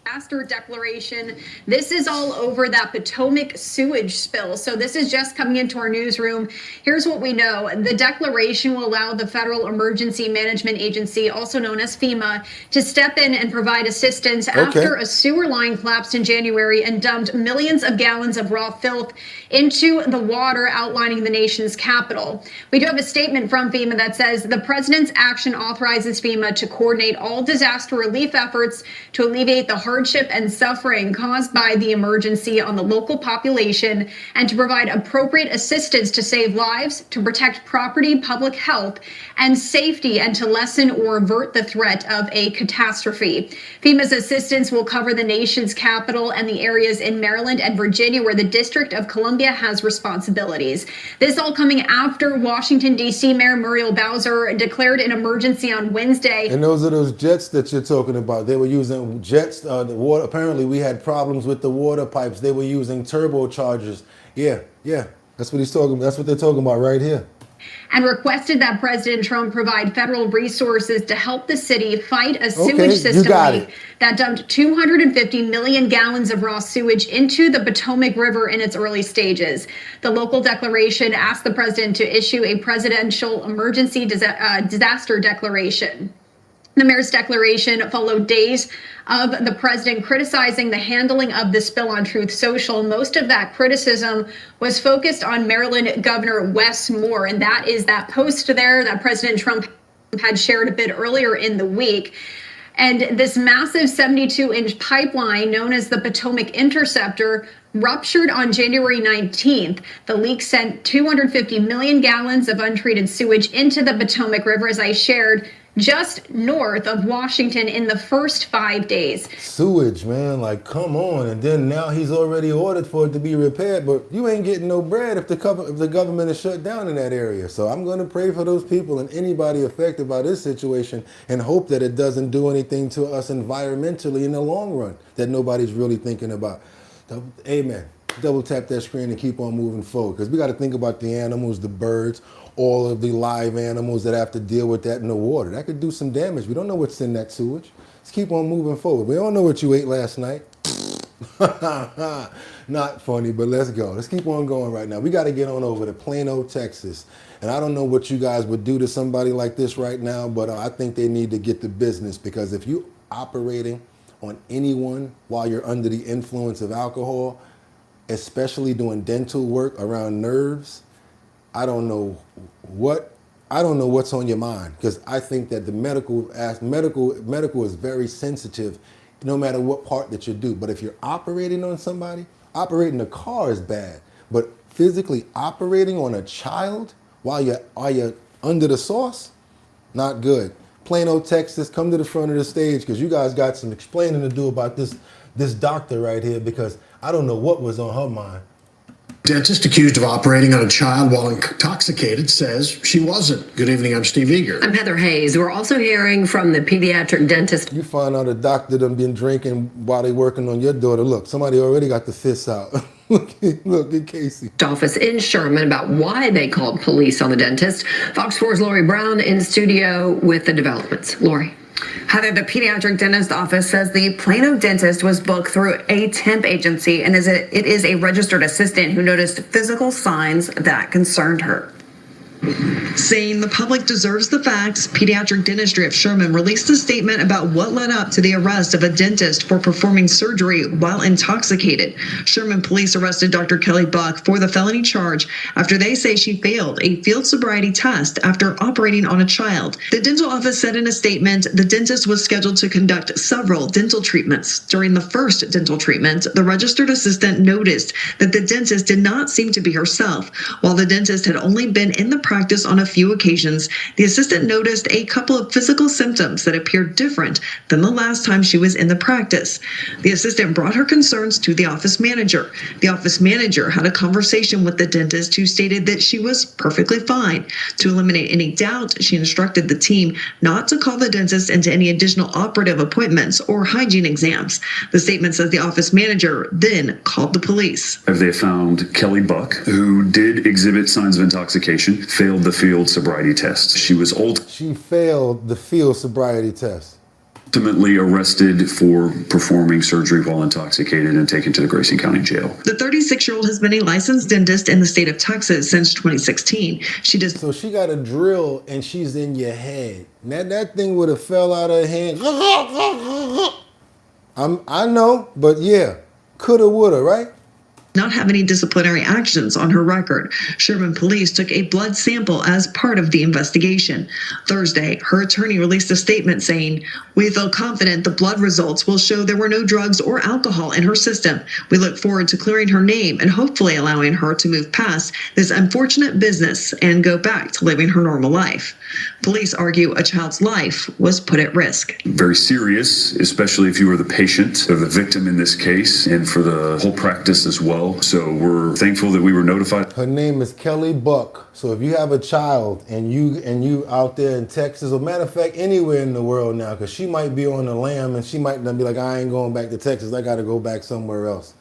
Disaster declaration. This is all over that Potomac sewage spill. So this is just coming into our newsroom. Here's what we know. The declaration will allow the Federal Emergency Management Agency, also known as FEMA, to step in and provide assistance after a sewer line collapsed in January and dumped millions of gallons of raw filth into the water, outlining the nation's capital. We do have a statement from FEMA that says the president's action authorizes FEMA to coordinate all disaster relief efforts to alleviate the hardship and suffering caused by the emergency on the local population and to provide appropriate assistance to save lives, to protect property, public health, and safety, and to lessen or avert the threat of a catastrophe. FEMA's assistance will cover the nation's capital and the areas in Maryland and Virginia where the District of Columbia has responsibilities. This all coming after Washington, D.C. Mayor Muriel Bowser declared an emergency on Wednesday. And those are those jets that you're talking about. They were using jets. The water. Apparently, we had problems with the water pipes. They were using turbochargers. Yeah. That's what he's talking about. That's what they're talking about right here. And requested that President Trump provide federal resources to help the city fight a sewage system leak that dumped 250 million gallons of raw sewage into the Potomac River in its early stages. The local declaration asked the president to issue a presidential emergency disaster declaration. The mayor's declaration followed days of the president criticizing the handling of the spill on Truth Social. Most of that criticism was focused on Maryland Governor Wes Moore, and that is that post there that President Trump had shared a bit earlier in the week. And this massive 72-inch pipeline known as the Potomac Interceptor ruptured on January 19th. The leak sent 250 million gallons of untreated sewage into the Potomac River, as I shared, just north of Washington in the first 5 days. Sewage, man, like, come on. And then now he's already ordered for it to be repaired, but you ain't getting no bread if the government is shut down in that area. So I'm going to pray for those people and anybody affected by this situation and hope that it doesn't do anything to us environmentally in the long run that nobody's really thinking about. Amen. Double tap that screen and keep on moving forward because we got to think about the animals, the birds, all of the live animals that have to deal with that in the water. That could do some damage. We don't know what's in that sewage. Let's keep on moving forward. We don't know what you ate last night. Not funny, but let's go. Let's keep on going right now. We got to get on over to Plano, Texas. And I don't know what you guys would do to somebody like this right now, but I think they need to get to business because if you operating on anyone while you're under the influence of alcohol, especially doing dental work around nerves, I don't know what's on your mind because I think that the medical is very sensitive no matter what part that you do. But if you're operating on somebody, operating a car is bad, but physically operating on a child while you're under the sauce, not good. Plano, Texas, come to the front of the stage because you guys got some explaining to do about this doctor right here because I don't know what was on her mind. Dentist accused of operating on a child while intoxicated says she wasn't. Good evening, I'm Steve Eager. I'm Heather Hayes. We're also hearing from the pediatric dentist. You find out a doctor done been drinking while they working on your daughter. Look, somebody already got the fists out. Look at Casey. Office in Sherman about why they called police on the dentist. Fox 4's Lori Brown in studio with the developments. Lori. Heather, the pediatric dentist office says the Plano dentist was booked through a temp agency and it is a registered assistant who noticed physical signs that concerned her. Saying the public deserves the facts, Pediatric Dentistry of Sherman released a statement about what led up to the arrest of a dentist for performing surgery while intoxicated. Sherman police arrested Dr. Kelly Buck for the felony charge after they say she failed a field sobriety test after operating on a child. The dental office said in a statement the dentist was scheduled to conduct several dental treatments. During the first dental treatment, the registered assistant noticed that the dentist did not seem to be herself. While the dentist had only been in the practice on a few occasions, the assistant noticed a couple of physical symptoms that appeared different than the last time she was in the practice. The assistant brought her concerns to the office manager. The office manager had a conversation with the dentist who stated that she was perfectly fine. To eliminate any doubt, she instructed the team not to call the dentist into any additional operative appointments or hygiene exams. The statement says the office manager then called the police. They found Kelly Buck, who did exhibit signs of intoxication, failed the field sobriety test. She was She failed the field sobriety test. ultimately arrested for performing surgery while intoxicated and taken to the Grayson County Jail. The 36-year-old has been a licensed dentist in the state of Texas since 2016. So she got a drill and she's in your head. Now that thing would have fell out of her hand. I know, but yeah, coulda, woulda, right? Not have any disciplinary actions on her record. Sherman police took a blood sample as part of the investigation. Thursday, her attorney released a statement saying, "We feel confident the blood results will show there were no drugs or alcohol in her system. We look forward to clearing her name and hopefully allowing her to move past this unfortunate business and go back to living her normal life." Police argue a child's life was put at risk. Very serious, especially if you were the patient or the victim in this case, and for the whole practice as well. So we're thankful that we were notified. Her name is Kelly Buck. So if you have a child and you out there in Texas, or matter of fact, anywhere in the world now, because she might be on the lam and she might not be like, I ain't going back to Texas. I got to go back somewhere else.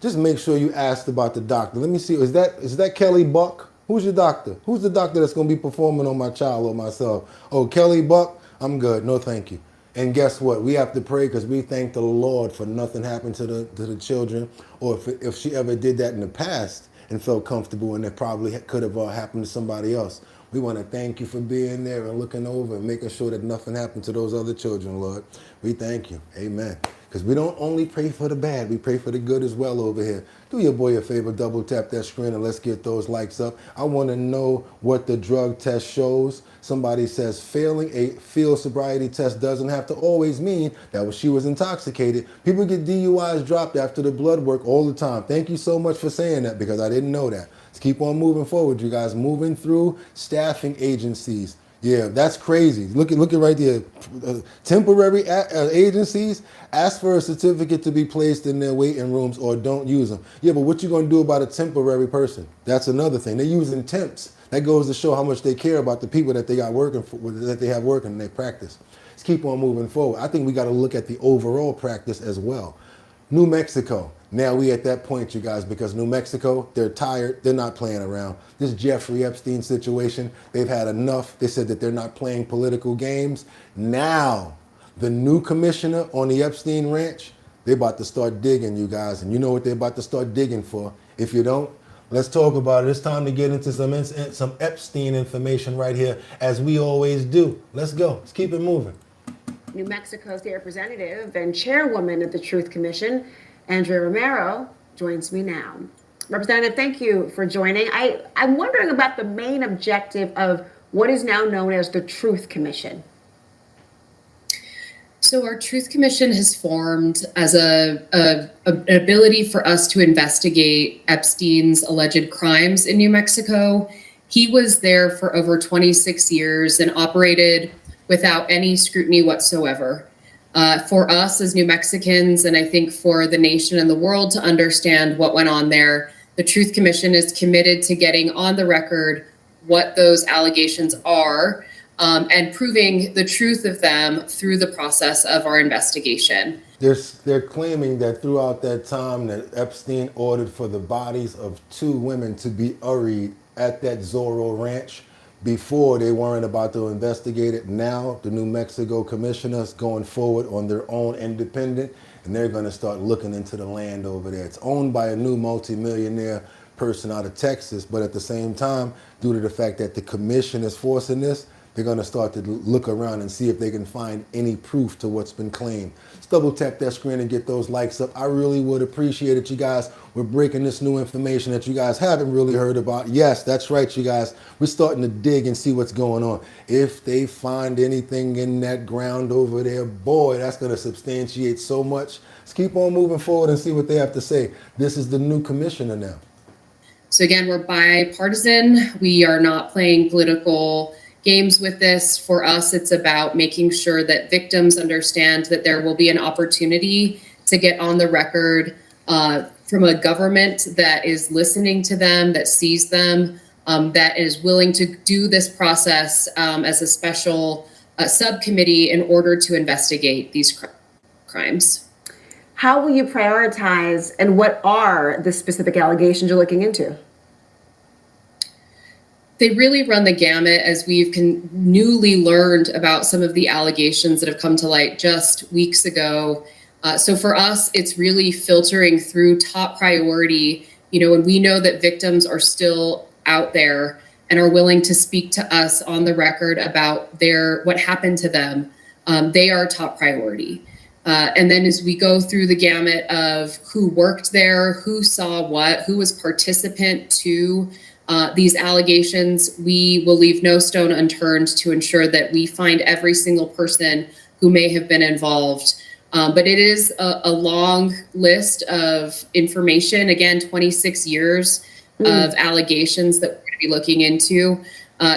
Just make sure you asked about the doctor. Let me see. Is that Kelly Buck? Who's your doctor? Who's the doctor that's going to be performing on my child or myself? Oh, Kelly Buck? I'm good. No, thank you. And guess what? We have to pray because we thank the Lord for nothing happened to the children, or if she ever did that in the past and felt comfortable, and it probably could have happened to somebody else. We want to thank you for being there and looking over and making sure that nothing happened to those other children, Lord. We thank you. Amen. Because we don't only pray for the bad, we pray for the good as well over here. Do your boy a favor, double tap that screen and let's get those likes up. I want to know what the drug test shows. Somebody says failing a field sobriety test doesn't have to always mean that she was intoxicated. People get DUIs dropped after the blood work all the time. Thank you so much for saying that, because I didn't know that. Let's keep on moving forward, you guys. Moving through staffing agencies. Yeah, that's crazy. Look at right there. Temporary agencies ask for a certificate to be placed in their waiting rooms or don't use them. Yeah, but what you going to do about a temporary person? That's another thing. They're using temps. That goes to show how much they care about the people that they got working for, that they have working in their practice. Let's keep on moving forward. I think we got to look at the overall practice as well. New Mexico. Now we at that point, you guys, because New Mexico, they're tired. They're not playing around. This Jeffrey Epstein situation, they've had enough. They said that they're not playing political games. Now, the new commissioner on the Epstein ranch, they're about to start digging, you guys. And you know what they're about to start digging for. If you don't, let's talk about it. It's time to get into some Epstein information right here, as we always do. Let's go. Let's keep it moving. New Mexico State Representative and Chairwoman of the Truth Commission, Andrea Romero, joins me now. Representative, thank you for joining. I'm wondering about the main objective of what is now known as the Truth Commission. So our Truth Commission has formed as an ability for us to investigate Epstein's alleged crimes in New Mexico. He was there for over 26 years and operated without any scrutiny whatsoever. For us as New Mexicans, and I think for the nation and the world to understand what went on there, the Truth Commission is committed to getting on the record what those allegations are and proving the truth of them through the process of our investigation. They're claiming that throughout that time that Epstein ordered for the bodies of 2 women to be buried at that Zorro Ranch. Before, they weren't about to investigate it. Now, the New Mexico commissioners going forward on their own independent, and they're going to start looking into the land over there. It's owned by a new multimillionaire person out of Texas, but at the same time, due to the fact that the commission is forcing this, they're going to start to look around and see if they can find any proof to what's been claimed. Let's double tap that screen and get those likes up. I really would appreciate it, you guys. We're breaking this new information that you guys haven't really heard about. Yes, that's right, you guys. We're starting to dig and see what's going on. If they find anything in that ground over there, boy, that's going to substantiate so much. Let's keep on moving forward and see what they have to say. This is the new commissioner now. So again, we're bipartisan. We are not playing political games with this. For us, it's about making sure that victims understand that there will be an opportunity to get on the record from a government that is listening to them, that sees them, that is willing to do this process as a special subcommittee in order to investigate these crimes. How will you prioritize, and what are the specific allegations you're looking into? They really run the gamut, as we've newly learned about some of the allegations that have come to light just weeks ago. So for us, it's really filtering through top priority, and we know that victims are still out there and are willing to speak to us on the record about what happened to them. They are top priority. And then as we go through the gamut of who worked there, who saw what, who was participant to these allegations, we will leave no stone unturned to ensure that we find every single person who may have been involved. But it is a long list of information. Again, 26 years of allegations that we're going to be looking into.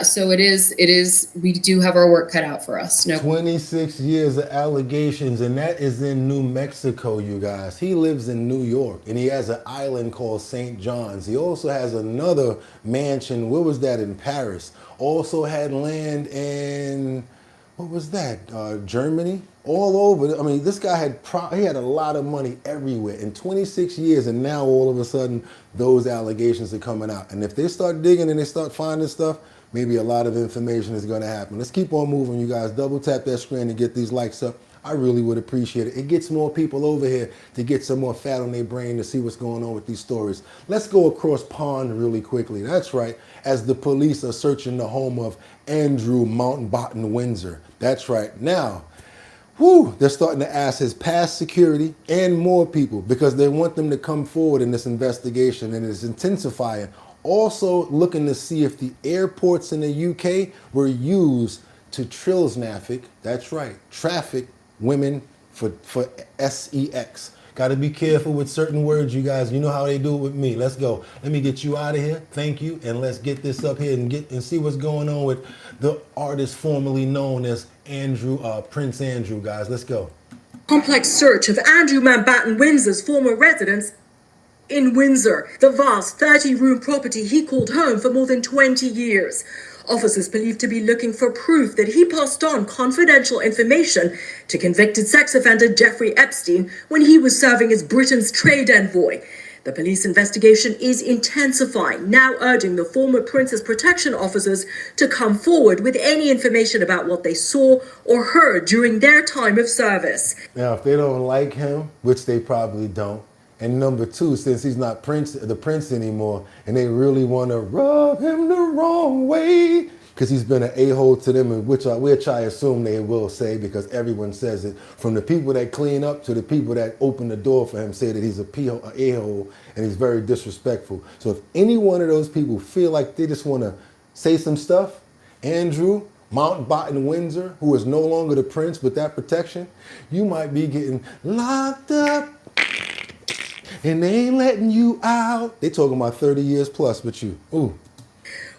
So it is, we do have our work cut out for us. 26 years of allegations, and that is in New Mexico, you guys. He lives in New York, and he has an island called St. John's. He also has another mansion, where was that, in Paris? Also had land in, what was that, Germany? All over. I mean, this guy he had a lot of money everywhere in 26 years, and now all of a sudden, those allegations are coming out. And if they start digging and they start finding stuff, maybe a lot of information is going to happen. Let's keep on moving, you guys. Double tap that screen and get these likes up. I really would appreciate it. It gets more people over here to get some more fat on their brain to see what's going on with these stories. Let's go across pond really quickly. That's right. As the police are searching the home of Andrew Mountbatten Windsor. That's right. Now, they're starting to ask his past security and more people because they want them to come forward in this investigation, and it's intensifying. Also looking to see if the airports in the UK were used to traffic women for sex. Got to be careful with certain words, you guys. You know how they do it with me. Let's go. Let me get you out of here. Thank you. And let's get this up here and see what's going on with the artist formerly known as Prince Andrew, guys. Let's go. Complex search of Andrew Mountbatten Windsor's former residence in Windsor, the vast 30-room property he called home for more than 20 years. Officers believed to be looking for proof that he passed on confidential information to convicted sex offender Jeffrey Epstein when he was serving as Britain's trade envoy. The police investigation is intensifying, now urging the former Prince's protection officers to come forward with any information about what they saw or heard during their time of service. Now, if they don't like him, which they probably don't, and number two, since he's not the prince anymore, and they really want to rub him the wrong way, because he's been an a-hole to them, which I assume they will say, because everyone says it, from the people that clean up to the people that open the door for him, say that he's a a-hole and he's very disrespectful. So if any one of those people feel like they just want to say some stuff, Andrew Mountbatten Windsor, who is no longer the prince but that protection, you might be getting locked up. And they ain't letting you out. They talking about 30 years plus with you. Ooh.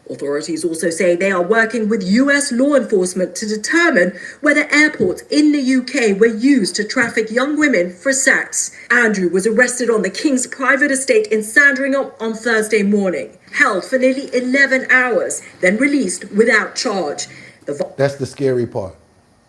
Authorities also say they are working with US law enforcement to determine whether airports in the UK were used to traffic young women for sex. Andrew was arrested on the King's private estate in Sandringham on Thursday morning, held for nearly 11 hours, then released without charge. That's the scary part.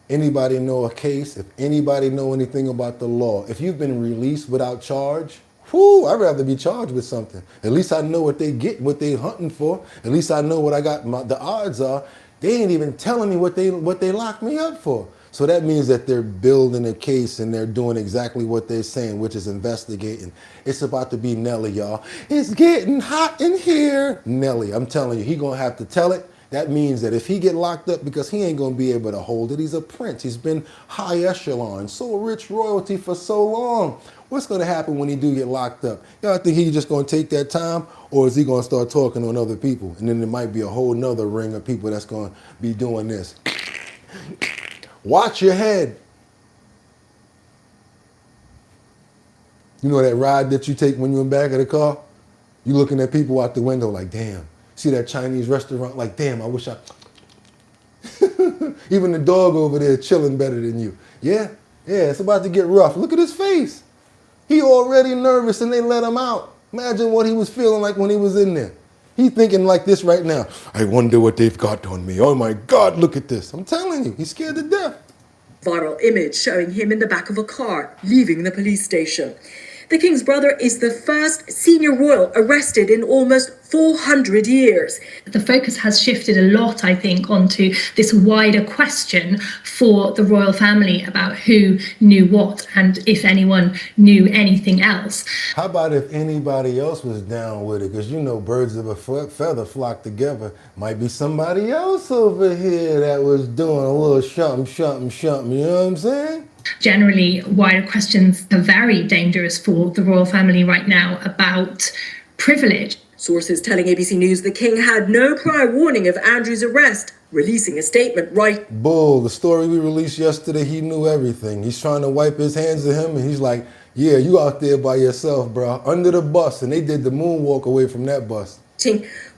Anybody know a case? If anybody know anything about the law, if you've been released without charge, I'd rather be charged with something. At least I know what they get, what they hunting for. At least I know what I got. The odds are they ain't even telling me what they locked me up for. So that means that they're building a case and they're doing exactly what they're saying, which is investigating. It's about to be Nelly, y'all. It's getting hot in here. Nelly, I'm telling you, he gonna have to tell it. That means that if he get locked up, because he ain't gonna be able to hold it, he's a prince. He's been high echelon, so rich royalty for so long. What's gonna happen when he do get locked up? Y'all think he's just gonna take that time, or is he gonna start talking on other people? And then there might be a whole nother ring of people that's gonna be doing this. Watch your head. You know that ride that you take when you're in the back of the car? You looking at people out the window like, damn. See that Chinese restaurant like, damn, I wish I... Even the dog over there chilling better than you. Yeah, it's about to get rough. Look at his face. He already nervous and they let him out. Imagine what he was feeling like when he was in there. He thinking like this right now. I wonder what they've got on me. Oh my God, look at this. I'm telling you, he's scared to death. Viral image showing him in the back of a car, leaving the police station. The king's brother is the first senior royal arrested in almost 400 years. The focus has shifted a lot, I think, onto this wider question for the royal family about who knew what and if anyone knew anything else. How about if anybody else was down with it? Because you know birds of a feather flock together. Might be somebody else over here that was doing a little something, you know what I'm saying? Generally, wider questions are very dangerous for the royal family right now about privilege. Sources telling ABC News the king had no prior warning of Andrew's arrest, releasing a statement right. Bull, the story we released yesterday, he knew everything. He's trying to wipe his hands of him and he's like, yeah, you out there by yourself, bro, under the bus. And they did the moonwalk away from that bus.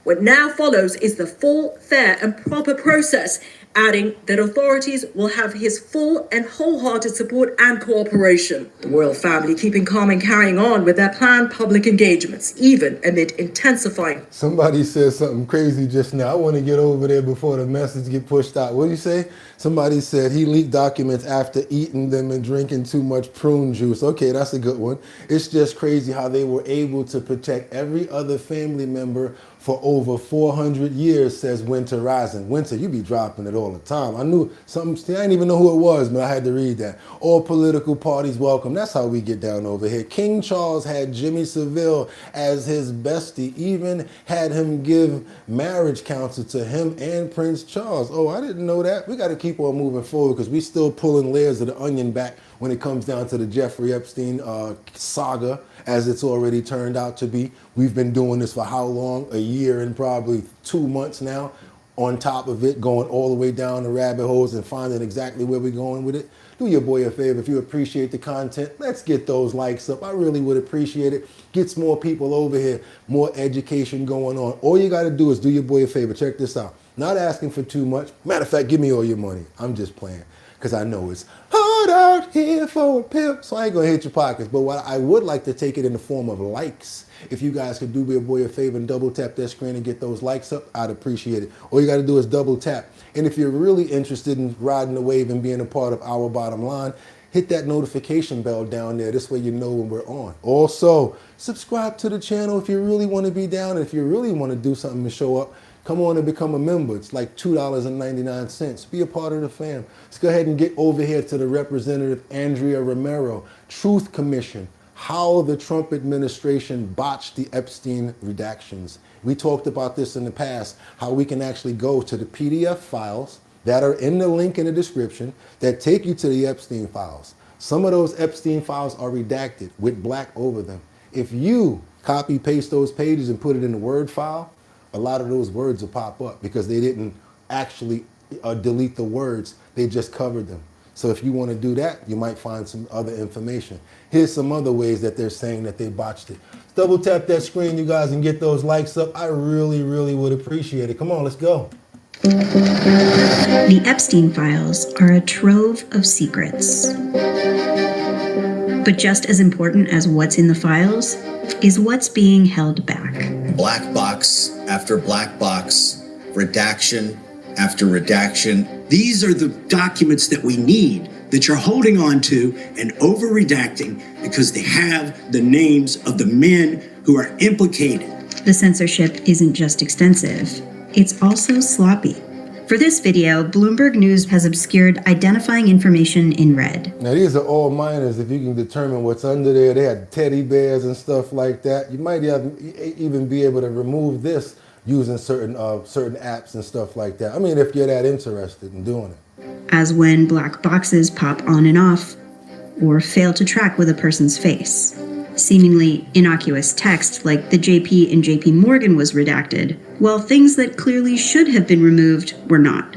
What now follows is the full, fair and proper process, adding that authorities will have his full and wholehearted support and cooperation. The royal family keeping calm and carrying on with their planned public engagements, even amid intensifying. Somebody said something crazy just now. I want to get over there before the message get pushed out. What do you say? Somebody said he leaked documents after eating them and drinking too much prune juice. Okay, that's a good one. It's just crazy how they were able to protect every other family member for over 400 years, says Winter Rising. Winter, you be dropping it all the time. I knew something, I didn't even know who it was, but I had to read that. All political parties welcome. That's how we get down over here. King Charles had Jimmy Savile as his bestie, even had him give marriage counsel to him and Prince Charles. Oh, I didn't know that. We got to keep on moving forward because we still pulling layers of the onion back when it comes down to the Jeffrey Epstein saga, as it's already turned out to be. We've been doing this for how long? A year and probably 2 months now. On top of it, going all the way down the rabbit holes and finding exactly where we're going with it. Do your boy a favor. If you appreciate the content, let's get those likes up. I really would appreciate it. Gets more people over here, more education going on. All you got to do is do your boy a favor. Check this out. Not asking for too much. Matter of fact, give me all your money. I'm just playing because I know it's hard out here for a pimp. So I ain't going to hit your pockets. But what I would like to take it in the form of likes. If you guys could do me a boy a favor and double tap that screen and get those likes up, I'd appreciate it. All you got to do is double tap. And if you're really interested in riding the wave and being a part of Our Bottom Line, hit that notification bell down there. This way you know when we're on. Also, subscribe to the channel if you really want to be down. And if you really want to do something to show up, come on and become a member. It's like $2.99. Be a part of the fam. Let's go ahead and get over here to the Representative Andrea Romero, Truth Commission. How the Trump administration botched the Epstein redactions. We talked about this in the past, how we can actually go to the PDF files that are in the link in the description that take you to the Epstein files. Some of those Epstein files are redacted with black over them. If you copy paste those pages and put it in the Word file, a lot of those words will pop up because they didn't actually delete the words, they just covered them. So if you want to do that, you might find some other information. Here's some other ways that they're saying that they botched it. Double tap that screen, you guys, and get those likes up. I really, really would appreciate it. Come on, let's go. The Epstein files are a trove of secrets. But just as important as what's in the files is what's being held back. Black box after black box, redaction after redaction. These are the documents that we need that you're holding on to and over-redacting because they have the names of the men who are implicated. The censorship isn't just extensive, it's also sloppy. For this video, Bloomberg News has obscured identifying information in red. Now these are all minors. If you can determine what's under there, they had teddy bears and stuff like that. You might even be able to remove this using certain apps and stuff like that. I mean, if you're that interested in doing it. As when black boxes pop on and off, or fail to track with a person's face. Seemingly innocuous text like the JP and JP Morgan was redacted, while things that clearly should have been removed were not,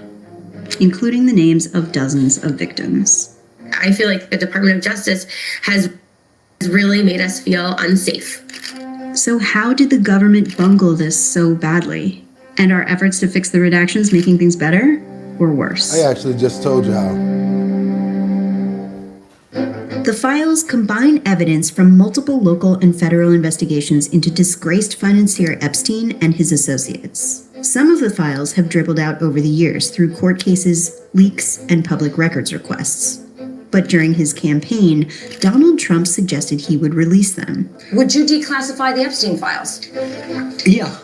including the names of dozens of victims. I feel like the Department of Justice has really made us feel unsafe. So how did the government bungle this so badly? And are efforts to fix the redactions making things better or worse? I actually just told you how. The files combine evidence from multiple local and federal investigations into disgraced financier Epstein and his associates. Some of the files have dribbled out over the years through court cases, leaks, and public records requests. But during his campaign, Donald Trump suggested he would release them. Would you declassify the Epstein files? Yeah,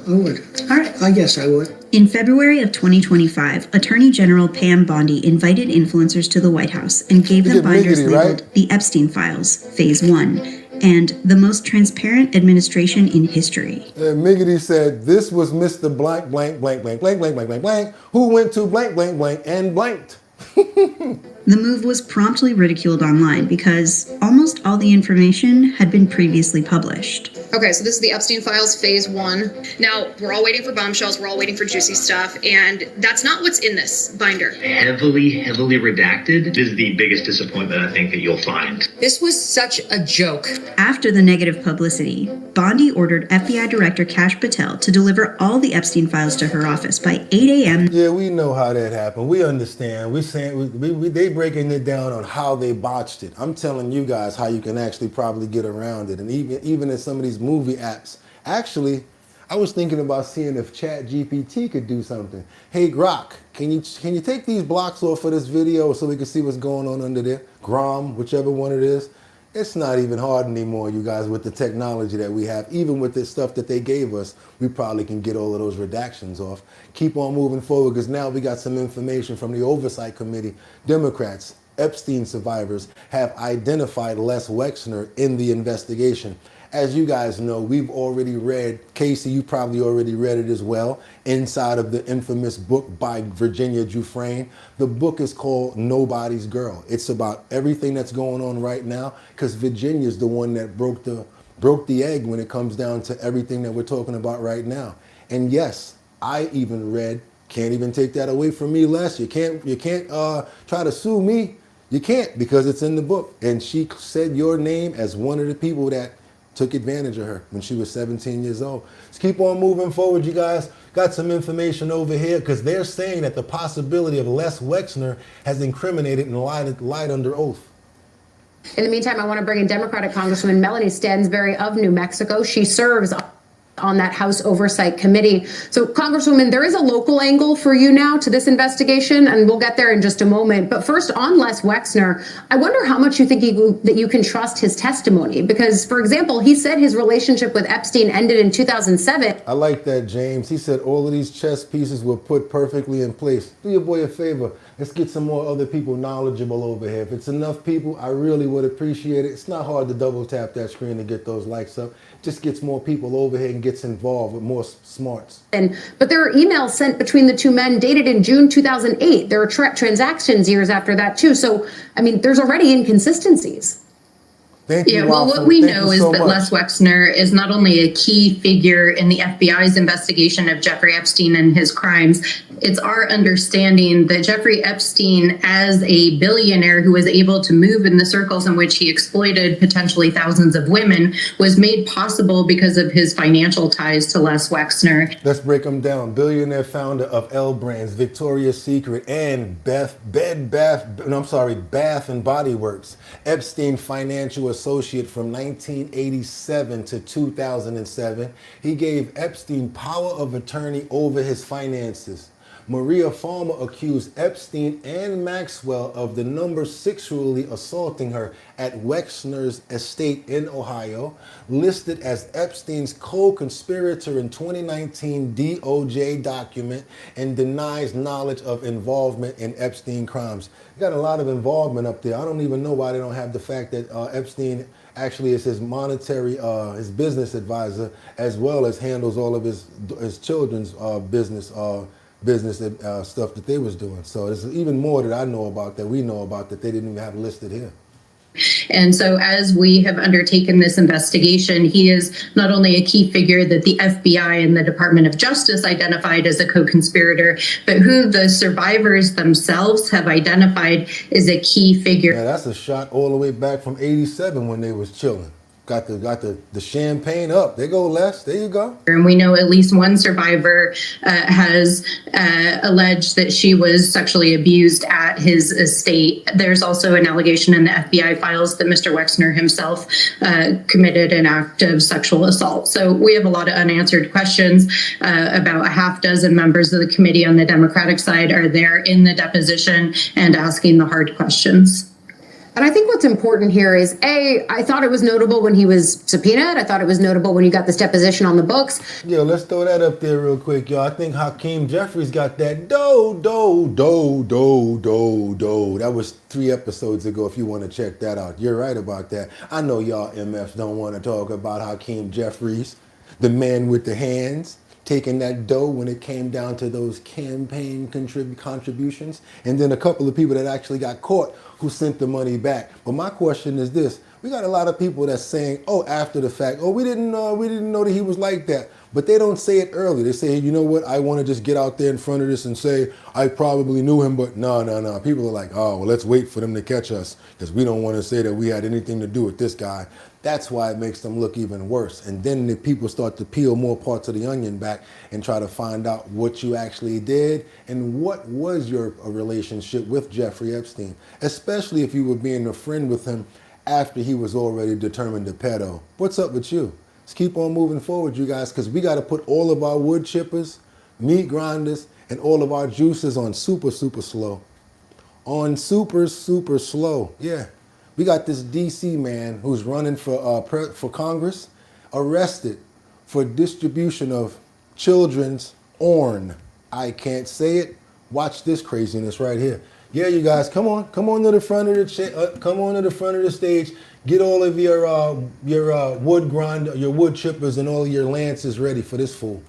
I would. All right. I guess I would. In February of 2025, Attorney General Pam Bondi invited influencers to the White House and gave them binders labeled The Epstein Files, Phase 1, and the most transparent administration in history. Miggity said, this was Mr. Blank, blank, blank, blank, blank, blank, blank, blank, blank, who went to blank, blank, blank, and blanked. The move was promptly ridiculed online because almost all the information had been previously published. Okay, so this is the Epstein Files Phase 1. Now, we're all waiting for bombshells, we're all waiting for juicy stuff, and that's not what's in this binder. Heavily redacted is the biggest disappointment I think that you'll find. This was such a joke. After the negative publicity, Bondi ordered FBI Director Kash Patel to deliver all the Epstein files to her office by 8 a.m. Yeah, we know how that happened. We understand. We're saying they breaking it down on how they botched it. I'm telling you guys how you can actually probably get around it. And even in some of these movie apps, actually, I was thinking about seeing if ChatGPT could do something. Hey, Grok, can you take these blocks off of this video so we can see what's going on under there? Grom, whichever one it is. It's not even hard anymore, you guys, with the technology that we have. Even with the stuff that they gave us, we probably can get all of those redactions off. Keep on moving forward, because now we got some information from the Oversight Committee. Democrats, Epstein survivors, have identified Les Wexner in the investigation. As you guys know, we've already read, Casey, you probably already read it as well, inside of the infamous book by Virginia Giuffre. The book is called Nobody's Girl. It's about everything that's going on right now, because Virginia's the one that broke the egg when it comes down to everything that we're talking about right now. And yes, I even read, can't even take that away from me, Les. You can't try to sue me. You can't, because it's in the book. And she said your name as one of the people that took advantage of her when she was 17 years old. Let's keep on moving forward, you guys. Got some information over here, because they're saying that the possibility of Les Wexner has incriminated and lied under oath. In the meantime, I want to bring in Democratic Congresswoman Melanie Stansbury of New Mexico. She serves on that House Oversight Committee. So, Congresswoman, there is a local angle for you now to this investigation, and we'll get there in just a moment. But first, on Les Wexner, I wonder how much you think that you can trust his testimony. Because, for example, he said his relationship with Epstein ended in 2007. I like that, James. He said all of these chess pieces were put perfectly in place. Do your boy a favor. Let's get some more other people knowledgeable over here. If it's enough people, I really would appreciate it. It's not hard to double tap that screen to get those likes up. Just gets more people over here and gets involved with more smarts. But there are emails sent between the two men dated in June 2008. There are transactions years after that, too. So, I mean, there's already inconsistencies. Thank you, well, what we know is that Les Wexner is not only a key figure in the FBI's investigation of Jeffrey Epstein and his crimes. It's our understanding that Jeffrey Epstein, as a billionaire who was able to move in the circles in which he exploited potentially thousands of women, was made possible because of his financial ties to Les Wexner. Let's break them down. Billionaire founder of L Brands, Victoria's Secret, and Bath and Body Works. Epstein financial associate from 1987 to 2007. He gave Epstein power of attorney over his finances. Maria Farmer accused Epstein and Maxwell of the number sexually assaulting her at Wexner's estate in Ohio, listed as Epstein's co-conspirator in 2019 DOJ document, and denies knowledge of involvement in Epstein crimes. Got a lot of involvement up there. I don't even know why they don't have the fact that Epstein actually is his his business advisor, as well as handles all of his children's business stuff that they was doing. So there's even more that I know about, that we know about, that they didn't even have listed here. And so as we have undertaken this investigation, he is not only a key figure that the FBI and the Department of Justice identified as a co-conspirator, but who the survivors themselves have identified as a key figure. Yeah, that's a shot all the way back from 87 when they was chilling. Got the champagne up. There go Les. There you go. And we know at least one survivor has alleged that she was sexually abused at his estate. There's also an allegation in the FBI files that Mr. Wexner himself committed an act of sexual assault. So we have a lot of unanswered questions. About a half dozen members of the committee on the Democratic side are there in the deposition and asking the hard questions. And I think what's important here is, I thought it was notable when he was subpoenaed. I thought it was notable when you got this deposition on the books. Yo, let's throw that up there real quick, y'all. I think Hakeem Jeffries got that That was 3 episodes ago if you want to check that out. You're right about that. I know y'all MFs don't want to talk about Hakeem Jeffries, the man with the hands, taking that dough when it came down to those campaign contributions. And then a couple of people that actually got caught who sent the money back. But my question is this. We got a lot of people that's saying, after the fact, we didn't know that he was like that. But they don't say it early. They say, you know what, I want to just get out there in front of this and say, I probably knew him, but no. People are like, let's wait for them to catch us because we don't want to say that we had anything to do with this guy. That's why it makes them look even worse. And then the people start to peel more parts of the onion back and try to find out what you actually did and what was your relationship with Jeffrey Epstein, especially if you were being a friend with him after he was already determined a pedo. What's up with you? Let's keep on moving forward, you guys, because we got to put all of our wood chippers, meat grinders, and all of our juices on super slow. On super slow, yeah. We got this DC man who's running for Congress, arrested for distribution of children's porn. I can't say it. Watch this craziness right here. Yeah, you guys, come on to the front of the stage. Get all of your wood grinder, your wood chippers, and all your lances ready for this fool.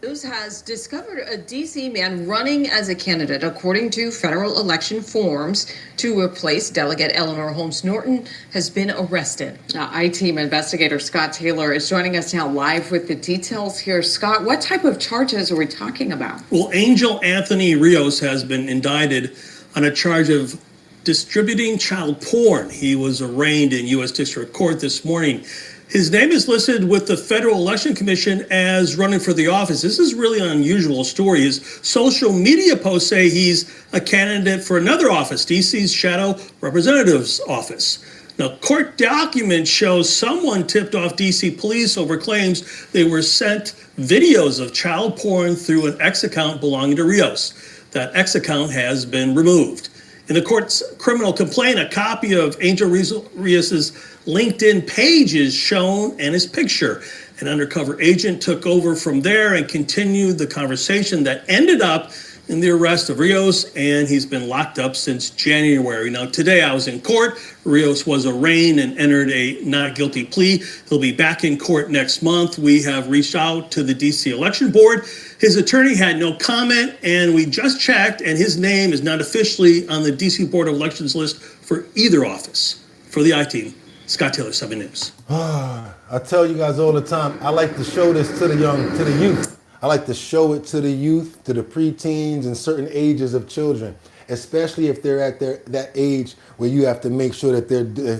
News has discovered a D.C. man running as a candidate, according to federal election forms, to replace Delegate Eleanor Holmes Norton, has been arrested. Now, I-Team investigator Scott Taylor is joining us now live with the details here. Scott, what type of charges are we talking about? Well, Angel Anthony Rios has been indicted on a charge of distributing child porn. He was arraigned in U.S. District Court this morning. His name is listed with the Federal Election Commission as running for the office. This is really an unusual story. His social media posts say he's a candidate for another office, DC's Shadow Representative's office. Now, court documents show someone tipped off DC police over claims they were sent videos of child porn through an X account belonging to Rios. That X account has been removed. In the court's criminal complaint, a copy of Angel Rios's LinkedIn page is shown and his picture. An undercover agent took over from there and continued the conversation that ended up in the arrest of Rios, and he's been locked up since January. Now, today I was in court. Rios was arraigned and entered a not guilty plea. He'll be back in court next month. We have reached out to the DC Election Board. His attorney had no comment, and we just checked, and his name is not officially on the DC Board of Elections list for either office. For the I-Team, Scott Taylor, 7 News. I tell you guys all the time, I like to show this to the youth. I like to show it to the youth, to the preteens and certain ages of children, especially if they're at that age where you have to make sure that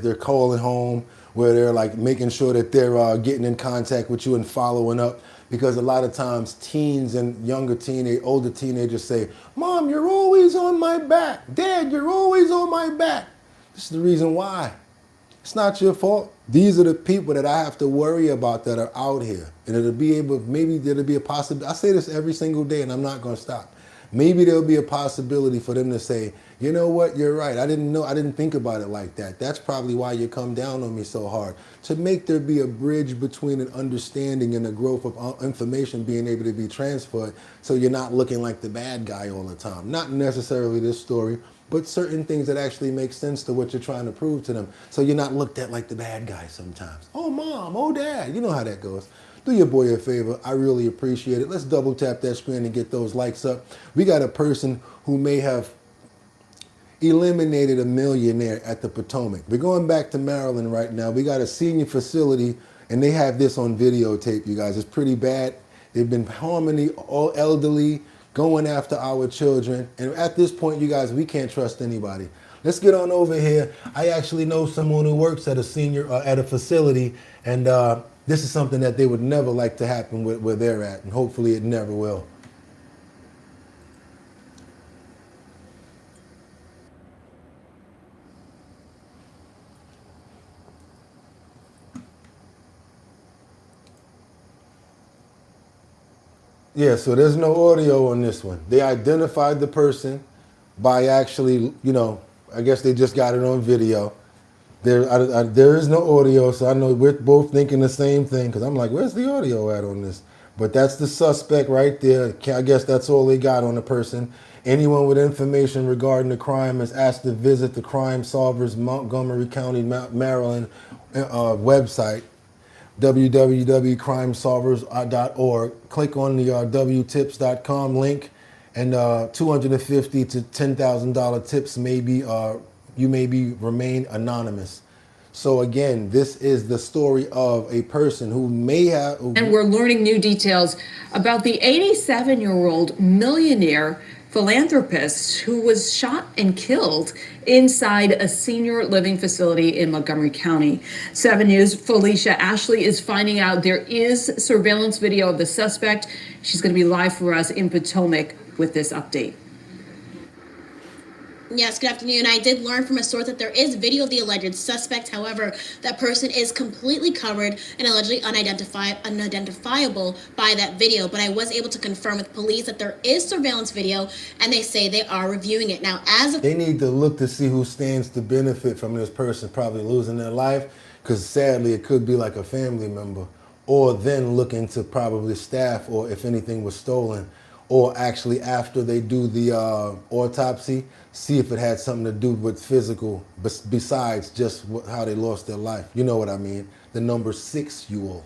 they're calling home, where they're like making sure that they're getting in contact with you and following up. Because a lot of times teens and older teenagers say, Mom, you're always on my back. Dad, you're always on my back. This is the reason why. It's not your fault. These are the people that I have to worry about that are out here. And maybe there'll be a possibility. I say this every single day and I'm not going to stop. Maybe there'll be a possibility for them to say, you know what, you're right. I didn't think about it like that. That's probably why you come down on me so hard. To make there be a bridge between an understanding and the growth of information being able to be transferred so you're not looking like the bad guy all the time. Not necessarily this story, but certain things that actually make sense to what you're trying to prove to them. So you're not looked at like the bad guy sometimes. Oh, Mom, oh, Dad, you know how that goes. Do your boy a favor. I really appreciate it. Let's double tap that screen and get those likes up. We got a person who may have eliminated a millionaire at the Potomac. We're going back to Maryland right now. We got a senior facility and they have this on videotape, you guys. It's pretty bad. They've been harming the all elderly, going after our children. And at this point, you guys, we can't trust anybody. let's get on over here. I actually know someone who works at a facility, and this is something that they would never like to happen where they're at, and hopefully it never will. Yeah, so there's no audio on this one. They identified the person by actually, I guess they just got it on video. There is no audio, so I know we're both thinking the same thing, because I'm like, where's the audio at on this? But that's the suspect right there. I guess that's all they got on the person. Anyone with information regarding the crime is asked to visit the Crime Solvers Montgomery County, Maryland website, www.crimesolvers.org. Click on the wtips.com link, and $250 to $10,000 tips you may remain anonymous. So again, this is the story of a person who may have... And we're learning new details about the 87-year-old millionaire philanthropist who was shot and killed inside a senior living facility in Montgomery County. 7 News' Felicia Ashley is finding out there is surveillance video of the suspect. She's going to be live for us in Potomac with this update. Yes, good afternoon. I did learn from a source that there is video of the alleged suspect. However, that person is completely covered and allegedly unidentifiable by that video. But I was able to confirm with police that there is surveillance video, and they say they are reviewing it. Now, they need to look to see who stands to benefit from this person probably losing their life, because sadly it could be like a family member, or then look into probably staff, or if anything was stolen, or actually after they do the autopsy, see if it had something to do with physical, besides just how they lost their life. You know what I mean? The number 6 you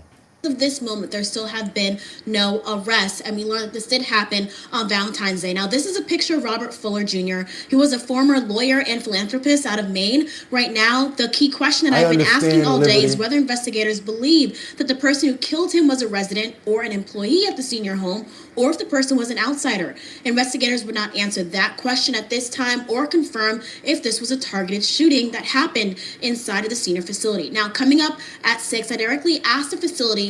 of this moment, there still have been no arrests, and we learned that this did happen on Valentine's Day. Now, this is a picture of Robert Fuller Jr., who was a former lawyer and philanthropist out of Maine. Right now, the key question that I've been asking all day is whether investigators believe that the person who killed him was a resident or an employee at the senior home, or if the person was an outsider. Investigators would not answer that question at this time or confirm if this was a targeted shooting that happened inside of the senior facility. Now, coming up at 6, I directly asked the facility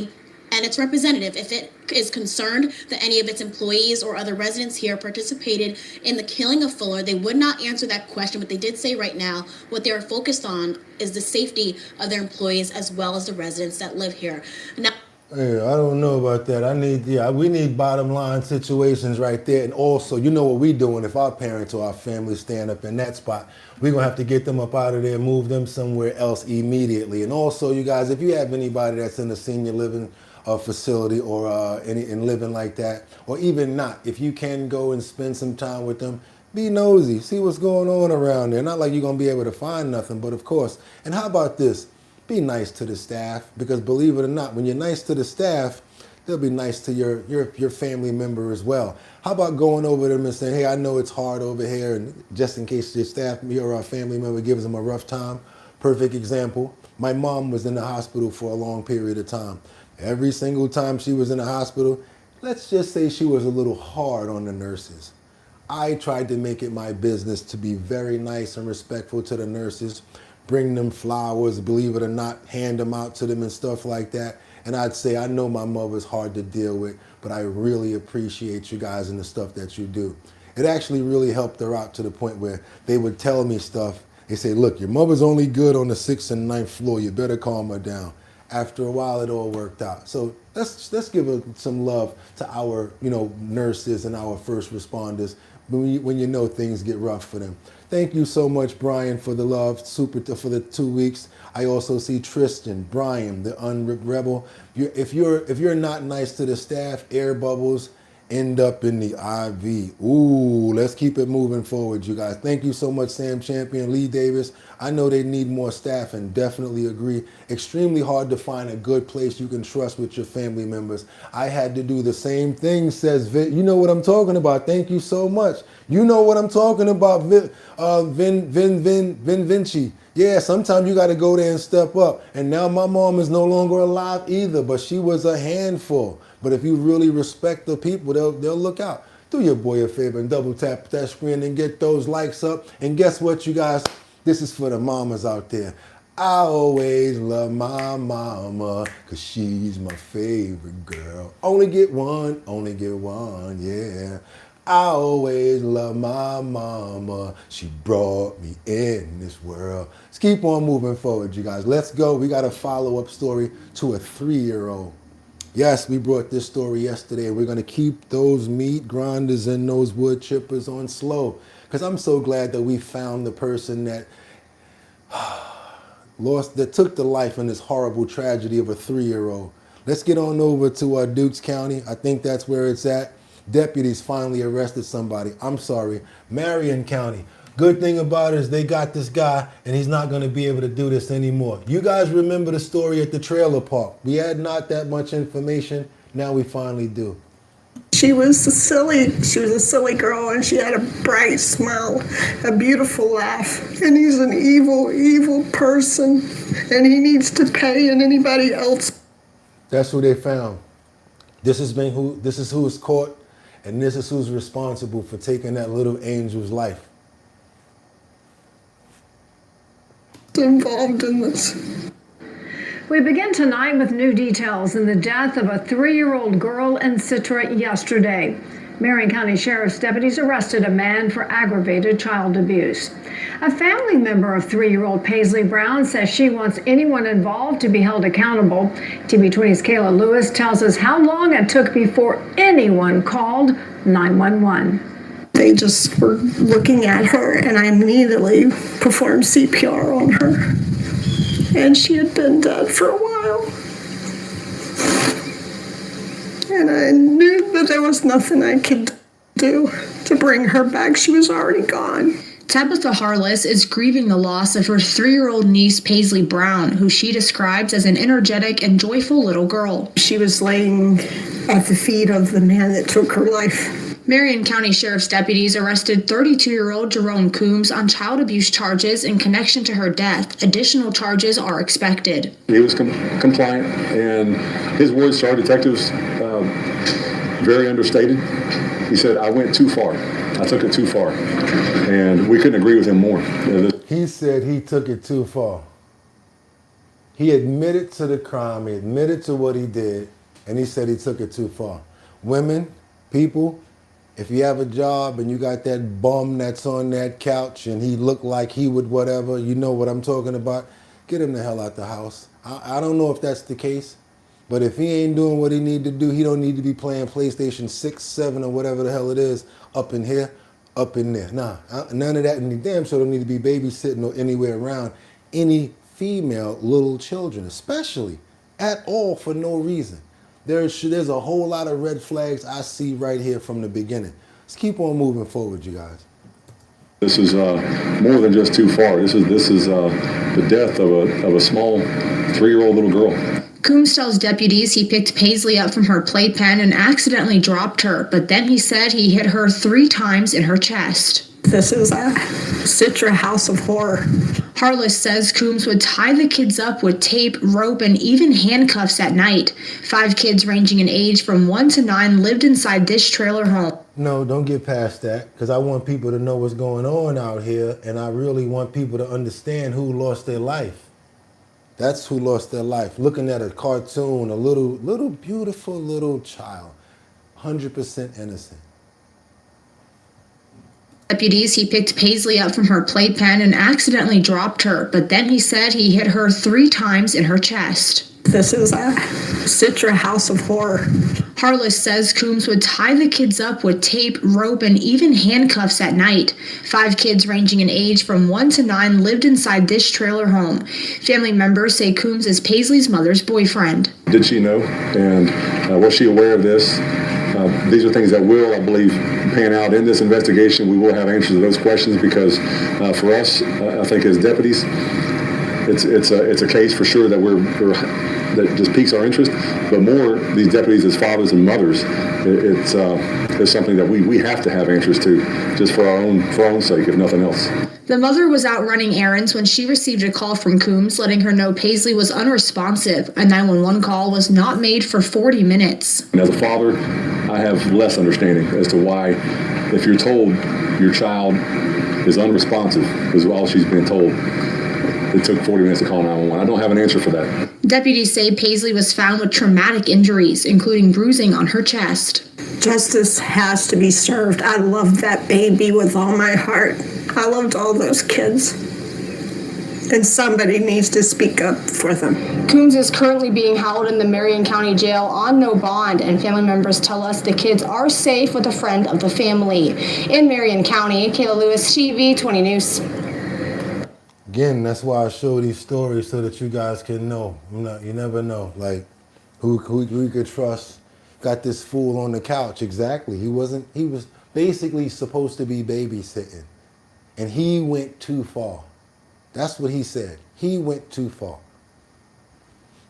and its representative if it is concerned that any of its employees or other residents here participated in the killing of Fuller. They would not answer that question, but they did say right now what they are focused on is the safety of their employees as well as the residents that live here. Now, yeah, I don't know about that. We need bottom line situations right there. And also, you know what we doing if our parents or our family stand up in that spot, we're going to have to get them up out of there, move them somewhere else immediately. And also, you guys, if you have anybody that's in a senior living facility or in living like that, or even not, if you can go and spend some time with them, be nosy, see what's going on around there. Not like you're going to be able to find nothing, but of course. And how about this? Be nice to the staff, because believe it or not, when you're nice to the staff, they'll be nice to your family member as well. How about going over them and saying, hey, I know it's hard over here, and just in case your staff or our family member gives them a rough time. Perfect example. My mom was in the hospital for a long period of time. Every single time she was in the hospital, let's just say she was a little hard on the nurses. I tried to make it my business to be very nice and respectful to the nurses, bring them flowers, believe it or not, hand them out to them and stuff like that. And I'd say, I know my mother's hard to deal with, but I really appreciate you guys and the stuff that you do. It actually really helped her out to the point where they would tell me stuff. They say, look, your mother's only good on the 6th and 9th floor. You better calm her down. After a while, it all worked out. So let's give some love to our nurses and our first responders when you know things get rough for them. Thank you so much, Brian, for the love, for the 2 weeks. I also see Tristan, Brian, the Unrebel. If you're not nice to the staff, air bubbles end up in the IV. Ooh, let's keep it moving forward, you guys. Thank you so much, Sam Champion, Lee Davis. I know they need more staff and definitely agree. Extremely hard to find a good place you can trust with your family members. I had to do the same thing, says Vin. You know what I'm talking about. Thank you so much. You know what I'm talking about, Vin Vinci. Yeah, sometimes you got to go there and step up. And now my mom is no longer alive either, but she was a handful. But if you really respect the people, they'll look out. Do your boy a favor and double tap that screen and get those likes up. And guess what, you guys? This is for the mamas out there. I always love my mama, cause she's my favorite girl. Only get one, yeah. I always love my mama. She brought me in this world. Let's keep on moving forward, you guys. Let's go. We got a follow-up story to a 3-year-old. Yes, we brought this story yesterday. We're going to keep those meat grinders and those wood chippers on slow. Because I'm so glad that we found the person that that took the life in this horrible tragedy of a 3-year-old. Let's get on over to Dukes County. I think that's where it's at. Deputies finally arrested somebody. I'm sorry, Marion County. Good thing about it is they got this guy and he's not going to be able to do this anymore. You guys remember the story at the trailer park. We had not that much information. Now we finally do. She was a silly girl, and she had a bright smile, a beautiful laugh. And he's an evil, evil person, and he needs to pay, and anybody else. That's who they found. This is who's caught, and this is who's responsible for taking that little angel's life. Involved in this. We begin tonight with new details in the death of a 3-year-old girl in Citra yesterday. Marion County Sheriff's deputies arrested a man for aggravated child abuse. A family member of 3-year-old Paisley Brown says she wants anyone involved to be held accountable. TV20's Kayla Lewis tells us how long it took before anyone called 911. They just were looking at her, and I immediately performed CPR on her. And she had been dead for a while. And I knew that there was nothing I could do to bring her back. She was already gone. Tabitha Harless is grieving the loss of her 3-year-old niece, Paisley Brown, who she describes as an energetic and joyful little girl. She was laying at the feet of the man that took her life. Marion County Sheriff's deputies arrested 32-year-old Jerome Coombs on child abuse charges in connection to her death. Additional charges are expected. He was compliant, and his words to our detectives, very understated. He said, I went too far. I took it too far. And we couldn't agree with him more. He said he took it too far. He admitted to the crime, he admitted to what he did, and he said he took it too far. Women, people, if you have a job and you got that bum that's on that couch and he looked like he would whatever, you know what I'm talking about, get him the hell out the house. I don't know if that's the case, but if he ain't doing what he need to do, he don't need to be playing PlayStation 6, 7, or whatever the hell it is up in here, up in there. Nah, none of that, and he damn sure don't need to be babysitting or anywhere around any female little children, especially at all for no reason. There's a whole lot of red flags I see right here from the beginning. Let's keep on moving forward, you guys. This is more than just too far. This is the death of a small 3-year-old little girl. Coombs tells deputies he picked Paisley up from her playpen and accidentally dropped her, but then he said he hit her 3 times in her chest. This is a Citra house of horror. Harless says Coombs would tie the kids up with tape, rope, and even handcuffs at night. 5 kids ranging in age from 1 to 9 lived inside this trailer home. No, don't get past that, because I want people to know what's going on out here, and I really want people to understand who lost their life. That's who lost their life. Looking at a cartoon, a little beautiful little child, 100% innocent. Deputies, he picked Paisley up from her playpen and accidentally dropped her, but then he said he hit her 3 times in her chest. This is a Citra house of horror. Harless says Coombs would tie the kids up with tape, rope, and even handcuffs at night. 5 kids ranging in age from 1 to 9 lived inside this trailer home. Family members say Coombs is Paisley's mother's boyfriend. Did she know? And was she aware of this? These are things that will, I believe, pan out in this investigation. We will have answers to those questions because for us, I think as deputies, it's a case for sure that that just piques our interest. But more, these deputies as fathers and mothers, it's something that we have to have answers to, just for our own sake, if nothing else. The mother was out running errands when she received a call from Coombs letting her know Paisley was unresponsive. A 911 call was not made for 40 minutes. And as a father, I have less understanding as to why, if you're told your child is unresponsive, is all she's been told. It took 40 minutes to call 911. I don't have an answer for that. Deputies say Paisley was found with traumatic injuries, including bruising on her chest. Justice has to be served. I love that baby with all my heart. I loved all those kids. And somebody needs to speak up for them. Coombs is currently being held in the Marion County Jail on no bond, and family members tell us the kids are safe with a friend of the family. In Marion County, Kayla Lewis, TV 20 News. Again, that's why I show these stories so that you guys can know. You never know, like who you could trust. Got this fool on the couch. Exactly. He was basically supposed to be babysitting, and he went too far. That's what he said. He went too far.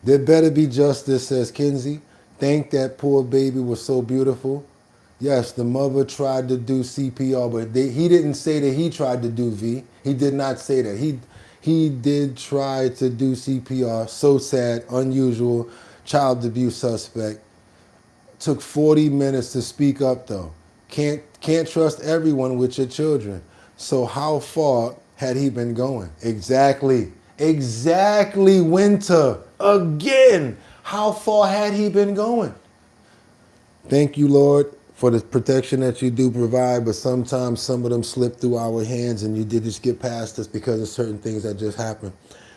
There better be justice, says Kinsey. Think that poor baby was so beautiful. Yes, the mother tried to do CPR, but he didn't say that he tried to do V. He did not say that. He did try to do CPR. So sad, unusual, child abuse suspect. Took 40 minutes to speak up though. Can't trust everyone with your children. So how far had he been going? Exactly, Winter. Again, how far had he been going? Thank you, Lord, for the protection that you do provide, but sometimes some of them slip through our hands and you did just get past us because of certain things that just happened.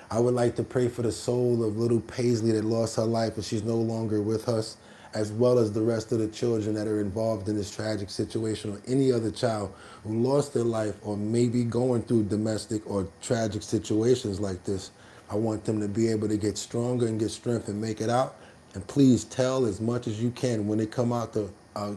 I would like to pray for the soul of little Paisley that lost her life and she's no longer with us, as well as the rest of the children that are involved in this tragic situation, or any other child who lost their life or maybe going through domestic or tragic situations like this. I want them to be able to get stronger and get strength and make it out. And please tell as much as you can when they come out to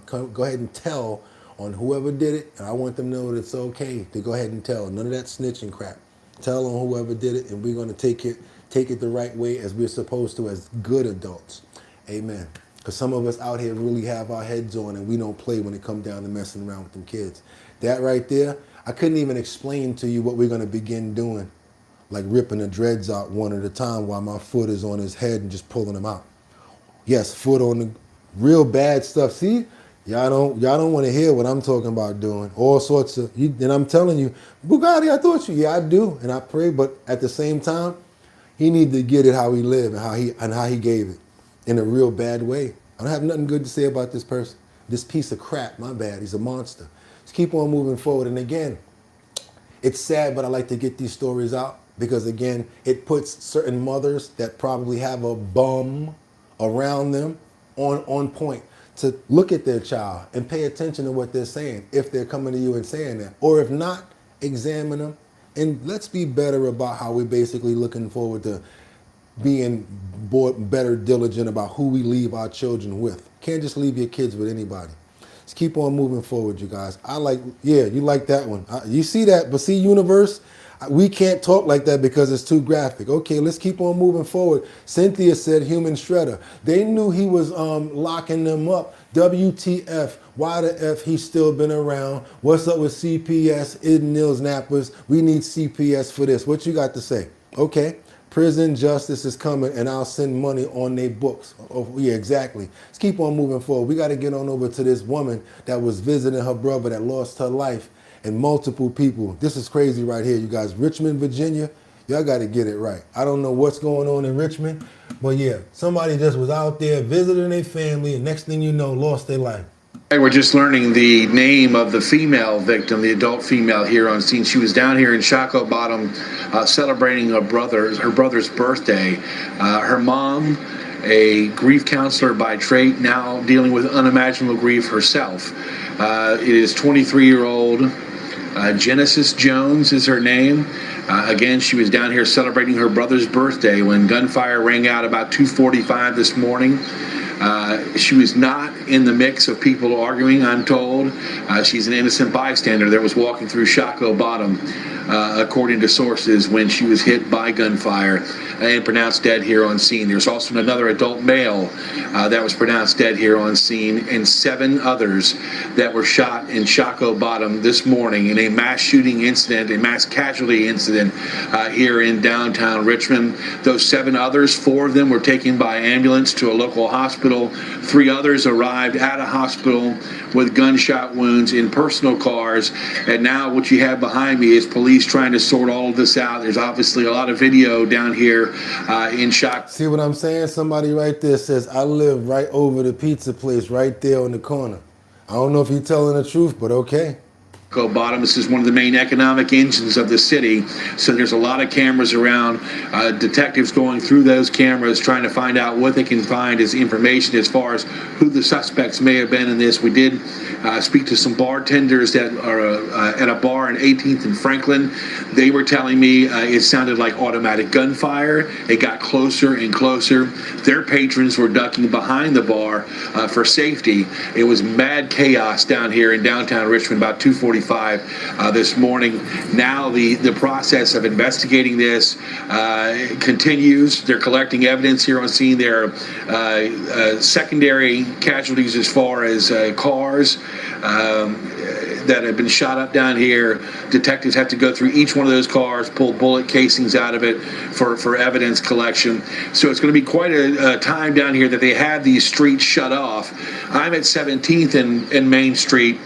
go ahead and tell on whoever did it. And I want them to know that it's okay to go ahead and tell. None of that snitching crap. Tell on whoever did it, and we're going to take it the right way as we're supposed to as good adults. Amen. Because some of us out here really have our heads on and we don't play when it comes down to messing around with them kids. That right there, I couldn't even explain to you what we're going to begin doing. Like ripping the dreads out one at a time while my foot is on his head and just pulling them out. Yes, foot on the real bad stuff. See, y'all don't want to hear what I'm talking about doing. All sorts of, and I'm telling you, Bugatti, I thought you. Yeah, I do, and I pray. But at the same time, he need to get it how he lived and how he gave it in a real bad way. I don't have nothing good to say about this person. This piece of crap, my bad. He's a monster. Let's keep on moving forward. And again, it's sad, but I like to get these stories out because again, it puts certain mothers that probably have a bum around them on point to look at their child and pay attention to what they're saying if they're coming to you and saying that. Or if not, examine them. And let's be better about how we're basically looking forward to being better diligent about who we leave our children with. Can't just leave your kids with anybody. Let's keep on moving forward, you guys. You like that one. You see that, but see, universe, we can't talk like that because it's too graphic. Okay, let's keep on moving forward. Cynthia said human shredder. They knew he was locking them up. WTF, why the F he's still been around? What's up with CPS, Id Nils Nappers? We need CPS for this. What you got to say? Okay. Prison justice is coming and I'll send money on their books. Oh, yeah, exactly. Let's keep on moving forward. We got to get on over to this woman that was visiting her brother that lost her life and multiple people. This is crazy right here, you guys. Richmond, Virginia, y'all got to get it right. I don't know what's going on in Richmond, but yeah, somebody just was out there visiting their family and next thing you know, lost their life. We're just learning the name of the female victim, the adult female here on scene. She was down here in Shockoe Bottom celebrating her brother's birthday. Her mom, a grief counselor by trade, now dealing with unimaginable grief herself. It is 23-year-old Genesis Jones is her name. Again, she was down here celebrating her brother's birthday when gunfire rang out about 2:45 this morning. She was not in the mix of people arguing, I'm told. She's an innocent bystander that was walking through Shockoe Bottom. according to sources, when she was hit by gunfire and pronounced dead here on scene. There's also another adult male that was pronounced dead here on scene, and 7 others that were shot in Shockoe Bottom this morning in a mass shooting incident, a mass casualty incident here in downtown Richmond. Those 7 others, 4 of them were taken by ambulance to a local hospital. 3 others arrived at a hospital with gunshot wounds in personal cars. And now what you have behind me is police trying to sort all of this out. There's obviously a lot of video down here in Shock. See what I'm saying? Somebody right there says, I live right over the pizza place right there on the corner. I don't know if you're telling the truth, but okay. Bottom. This is one of the main economic engines of the city, so there's a lot of cameras around. Detectives going through those cameras trying to find out what they can find as information as far as who the suspects may have been in this. We did speak to some bartenders that are at a bar in 18th and Franklin. They were telling me it sounded like automatic gunfire. It got closer and closer. Their patrons were ducking behind the bar for safety. It was mad chaos down here in downtown Richmond about 2:45 this morning. Now the process of investigating this continues. They're collecting evidence here on scene. There are secondary casualties as far as cars that have been shot up down here. Detectives have to go through each one of those cars, pull bullet casings out of it for evidence collection. So it's going to be quite a time down here that they have these streets shut off. I'm at 17th and Main Street.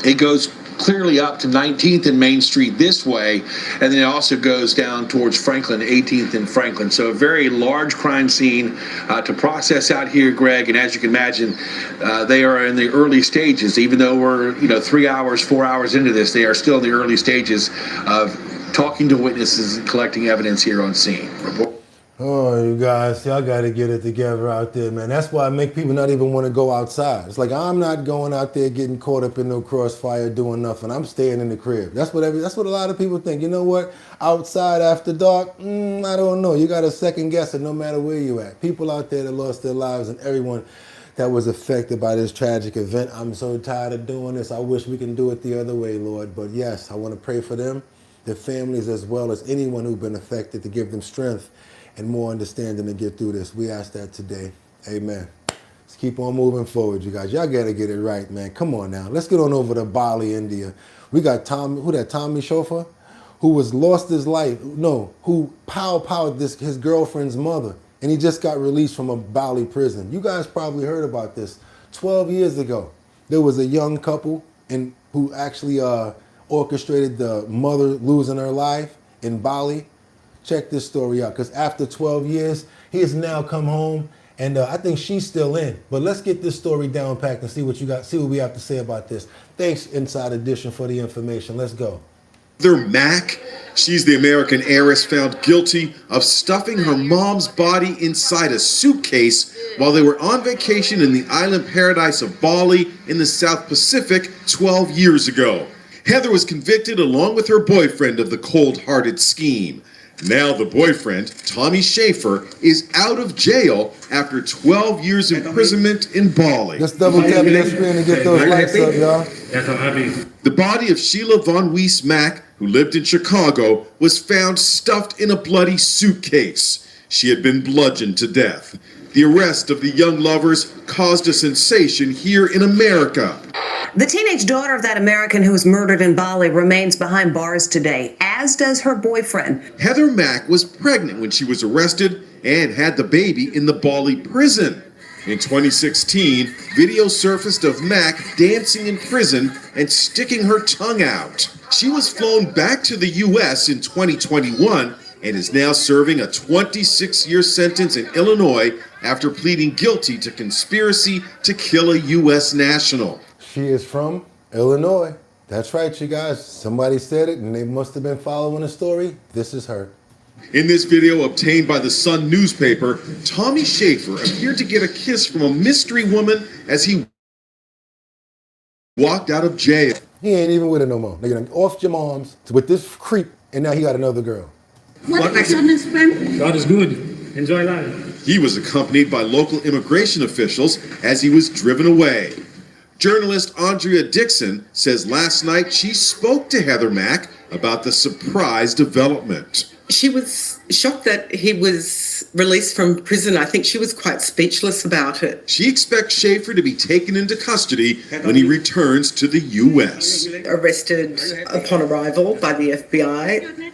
It goes clearly up to 19th and Main Street this way, and then it also goes down towards Franklin, 18th and Franklin. So a very large crime scene to process out here, Greg, and as you can imagine, they are in the early stages. Even though we're 3 hours, 4 hours into this, they are still in the early stages of talking to witnesses and collecting evidence here on scene. Oh, you guys, y'all got to get it together out there, man. That's why I make people not even want to go outside. It's like, I'm not going out there getting caught up in no crossfire doing nothing. I'm staying in the crib. That's what a lot of people think. You know what? Outside after dark, I don't know. You got to second guess it no matter where you at. People out there that lost their lives and everyone that was affected by this tragic event. I'm so tired of doing this. I wish we can do it the other way, Lord. But yes, I want to pray for them, their families, as well as anyone who's been affected, to give them strength and more understanding to get through this. We ask that today. Amen. Let's keep on moving forward, you guys. Y'all got to get it right, man. Come on now. Let's get on over to Bali, India. We got Tommy Chauffeur, who was lost his life. No, who powed his girlfriend's mother. And he just got released from a Bali prison. You guys probably heard about this. 12 years ago, there was a young couple who actually orchestrated the mother losing her life in Bali. Check this story out, because after 12 years, he has now come home, and I think she's still in. But let's get this story down packed and see what we have to say about this. Thanks, Inside Edition, for the information. Let's go. Heather Mack, she's the American heiress found guilty of stuffing her mom's body inside a suitcase while they were on vacation in the island paradise of Bali in the South Pacific 12 years ago. Heather was convicted along with her boyfriend of the cold-hearted scheme. Now the boyfriend, Tommy Schaefer, is out of jail after 12 years imprisonment in Bali. Let's double tap that screen and get those lights up, y'all. The body of Sheila Von Weiss Mack, who lived in Chicago, was found stuffed in a bloody suitcase. She had been bludgeoned to death. The arrest of the young lovers caused a sensation here in America. The teenage daughter of that American who was murdered in Bali remains behind bars today, as does her boyfriend. Heather Mack was pregnant when she was arrested and had the baby in the Bali prison. In 2016, video surfaced of Mack dancing in prison and sticking her tongue out. She was flown back to the U.S. in 2021 and is now serving a 26-year sentence in Illinois after pleading guilty to conspiracy to kill a U.S. national. She is from Illinois. That's right, you guys. Somebody said it, and they must have been following the story. This is her. In this video obtained by the Sun newspaper, Tommy Schaefer appeared to get a kiss from a mystery woman as he walked out of jail. He ain't even with her no more. They're gonna off your moms with this creep, and now he got another girl. God is good. Enjoy life. He was accompanied by local immigration officials as he was driven away. Journalist Andrea Dixon says last night she spoke to Heather Mack about the surprise development. She was shocked that he was released from prison. I think she was quite speechless about it. She expects Schaefer to be taken into custody when he returns to the U.S. Arrested upon arrival by the FBI.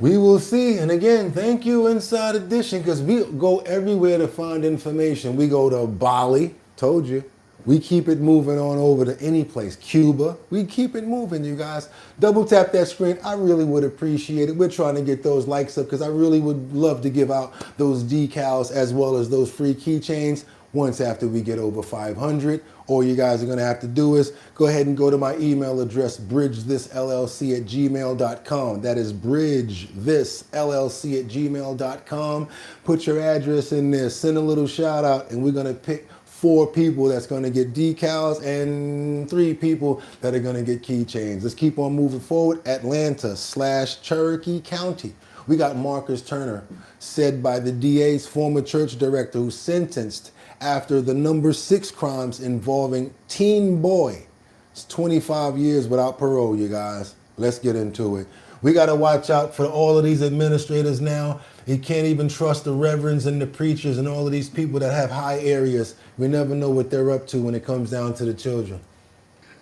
We will see. And again, thank you, Inside Edition, because we go everywhere to find information. We go to Bali, told you. We keep it moving on over to any place. Cuba, we keep it moving, you guys. Double tap that screen. I really would appreciate it. We're trying to get those likes up because I really would love to give out those decals as well as those free keychains once after we get over 500. All you guys are going to have to do is go ahead and go to my email address, bridgethisllc@gmail.com. That is bridgethisllc@gmail.com. Put your address in there, send a little shout out, and we're going to pick 4 people that's going to get decals and 3 people that are going to get keychains. Let's keep on moving forward. Atlanta/Cherokee County. We got Marcus Turner, said by the DA's former church director, who sentenced after the number 6 crimes involving teen boy. It's 25 years without parole, you guys. Let's get into it. We got to watch out for all of these administrators now. You can't even trust the reverends and the preachers and all of these people that have high areas. We never know what they're up to when it comes down to the children.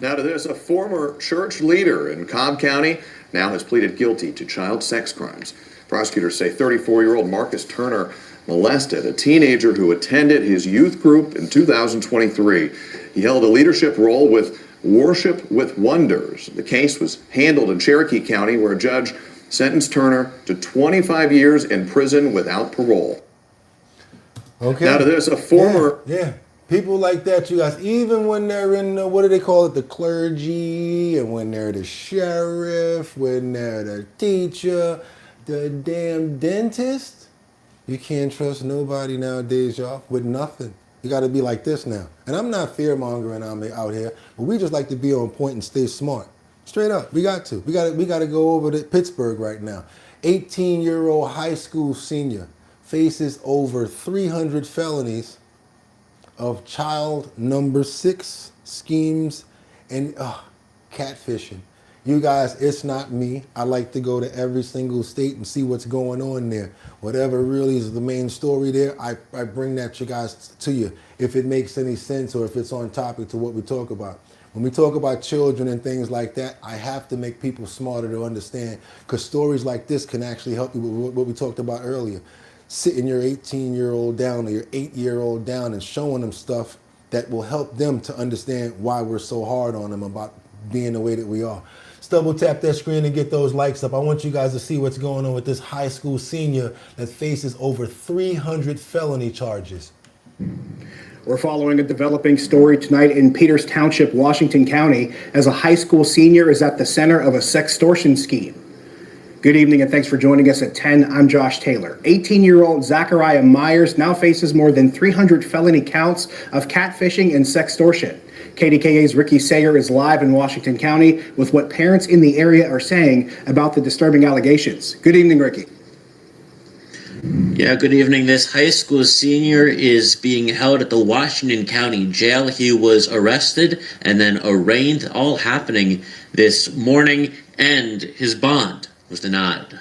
Now to this, a former church leader in Cobb County now has pleaded guilty to child sex crimes. Prosecutors say 34-year-old Marcus Turner molested a teenager who attended his youth group in 2023. He held a leadership role with Worship with Wonders. The case was handled in Cherokee County, where a judge sentenced Turner to 25 years in prison without parole. Okay. Now to this, a former... Yeah. People like that, you guys, even when they're in, what do they call it, the clergy, and when they're the sheriff, when they're the teacher, the damn dentist, you can't trust nobody nowadays, y'all, with nothing. You got to be like this now. And I'm not fear-mongering out here, but we just like to be on point and stay smart. Straight up, we got to. We got to go over to Pittsburgh right now. 18-year-old high school senior faces over 300 felonies of child number 6 schemes and catfishing. You guys, it's not me. I like to go to every single state and see what's going on there. Whatever really is the main story there, I bring that to you if it makes any sense or if it's on topic to what we talk about. When we talk about children and things like that, I have to make people smarter to understand, because stories like this can actually help you with what we talked about earlier. Sitting your 18-year-old down or your 8-year-old down and showing them stuff that will help them to understand why we're so hard on them about being the way that we are. Double tap that screen and get those likes up. I want you guys to see what's going on with this high school senior that faces over 300 felony charges. We're following a developing story tonight in Peters Township, Washington County, as a high school senior is at the center of a sextortion scheme. Good evening and thanks for joining us at 10. I'm Josh Taylor. 18-year-old Zachariah Myers now faces more than 300 felony counts of catfishing and sextortion. KDKA's Ricky Sayer is live in Washington County with what parents in the area are saying about the disturbing allegations. Good evening, Ricky. Yeah, good evening. This high school senior is being held at the Washington County Jail. He was arrested and then arraigned, all happening this morning, and his bond was denied.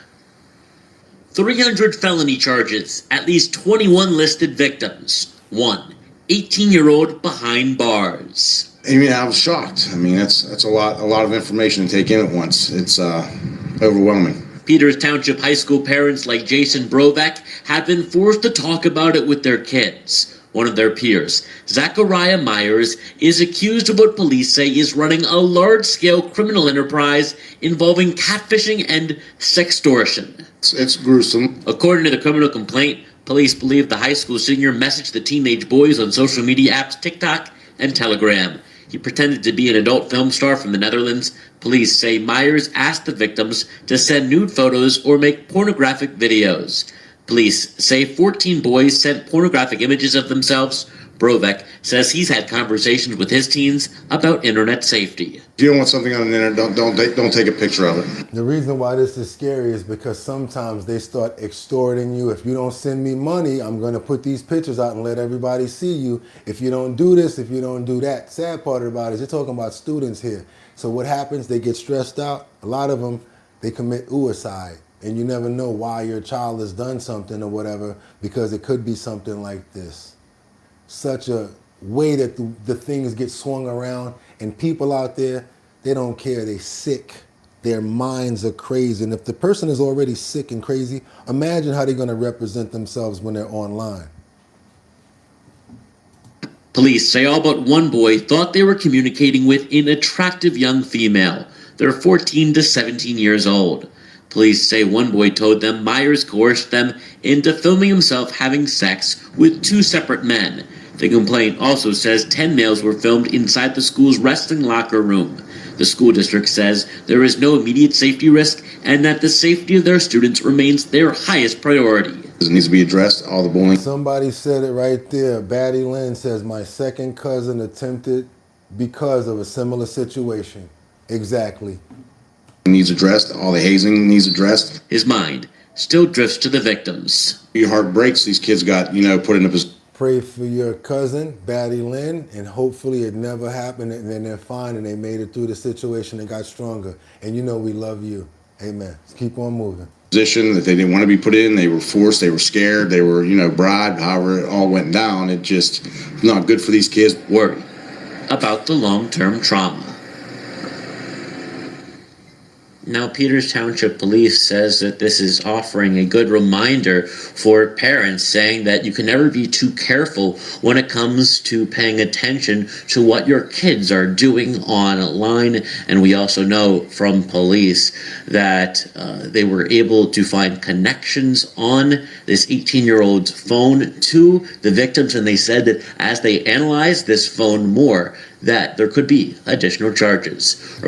300 felony charges, at least 21 listed victims. 1 18-year-old behind bars. I mean, I was shocked. I mean, that's a lot of information to take in at once. It's overwhelming. Peters Township High School parents like Jason Brovak have been forced to talk about it with their kids. One of their peers, Zachariah Myers, is accused of what police say is running a large-scale criminal enterprise involving catfishing and sextortion. It's gruesome. According to the criminal complaint, police believe the high school senior messaged the teenage boys on social media apps TikTok and Telegram. He pretended to be an adult film star from the Netherlands. Police say Myers asked the victims to send nude photos or make pornographic videos. Police say 14 boys sent pornographic images of themselves Brovek says he's had conversations with his teens about internet safety. If you don't want something on the internet, don't take a picture of it. The reason why this is scary is because sometimes they start extorting you. If you don't send me money, I'm going to put these pictures out and let everybody see you. If you don't do this, if you don't do that. Sad part about it is you're talking about students here. So what happens? They get stressed out. A lot of them, they commit suicide. And you never know why your child has done something or whatever, because it could be something like this. Such a way that the things get swung around, and people out there, they don't care. They're sick. Their minds are crazy. And if the person is already sick and crazy, imagine how they're going to represent themselves when they're online. Police say all but one boy thought they were communicating with an attractive young female. They're 14 to 17 years old. Police say one boy told them Myers coerced them into filming himself having sex with 2 separate men. The complaint also says 10 males were filmed inside the school's wrestling locker room. The school district says there is no immediate safety risk and that the safety of their students remains their highest priority. It needs to be addressed, all the bullying. Somebody said it right there. Batty Lynn says, my second cousin attempted because of a similar situation. Exactly. Needs addressed, all the hazing needs addressed. His mind still drifts to the victims. Your heart breaks, these kids got, put in a position. Pray for your cousin, Batty Lynn, and hopefully it never happened and then they're fine and they made it through the situation and got stronger. And we love you. Amen. Let's keep on moving. Position that they didn't want to be put in, they were forced, they were scared, they were, bribed, however it all went down. It just not good for these kids. Worry about the long-term trauma. Now, Peters Township Police says that this is offering a good reminder for parents, saying that you can never be too careful when it comes to paying attention to what your kids are doing online. And we also know from police that they were able to find connections on this 18-year-old's phone to the victims, and they said that as they analyzed this phone more, that there could be additional charges.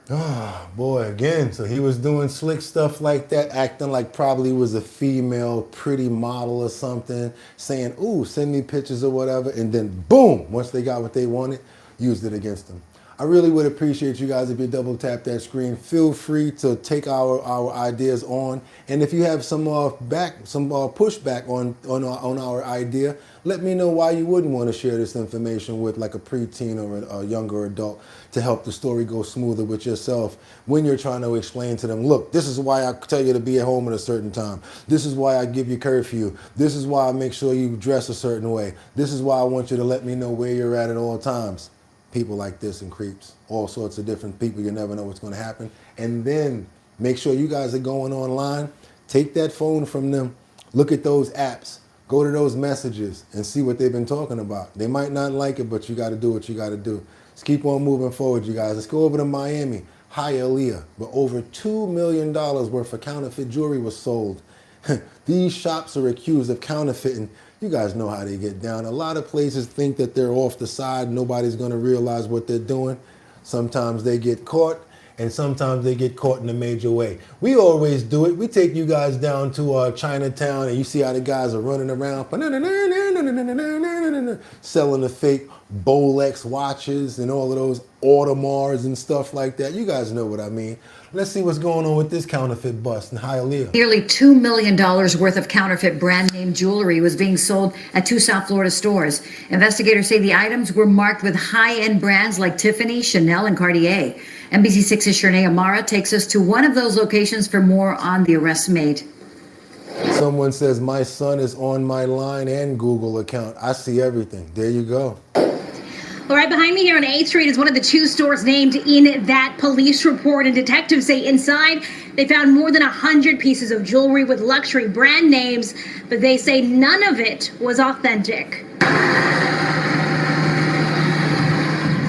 Oh, boy, again, so he was doing slick stuff like that, acting like probably was a female pretty model or something, saying, ooh, send me pictures or whatever, and then boom, once they got what they wanted, used it against them. I really would appreciate you guys if you double tap that screen. Feel free to take our ideas on, and if you have some pushback on our idea, let me know why you wouldn't want to share this information with like a preteen or a younger adult to help the story go smoother with yourself when you're trying to explain to them, look, this is why I tell you to be at home at a certain time. This is why I give you curfew. This is why I make sure you dress a certain way. This is why I want you to let me know where you're at all times. People like this and creeps, all sorts of different people, you never know what's going to happen. And then make sure you guys are going online, take that phone from them, look at those apps, go to those messages and see what they've been talking about. They might not like it, but you got to do what you got to do. Let's keep on moving forward, you guys. Let's go over to Miami. Hialeah, where over $2 million worth of counterfeit jewelry was sold. These shops are accused of counterfeiting. You guys know how they get down. A lot of places think that they're off the side. Nobody's going to realize what they're doing. Sometimes they get caught, and sometimes they get caught in a major way. We always do it. We take you guys down to Chinatown, and you see how the guys are running around selling the fake Rolex watches and all of those Audemars and stuff like that. You guys know what I mean. Let's see what's going on with this counterfeit bust in Hialeah. Nearly $2 million worth of counterfeit brand name jewelry was being sold at 2 South Florida stores. Investigators say the items were marked with high-end brands like Tiffany, Chanel, and Cartier. NBC6's Shernay Amara takes us to one of those locations for more on the arrests made. Someone says, my son is on my Line and Google account. I see everything. There you go. Well, right behind me here on 8th Street is one of the 2 stores named in that police report. And detectives say inside they found more than 100 pieces of jewelry with luxury brand names, but they say none of it was authentic.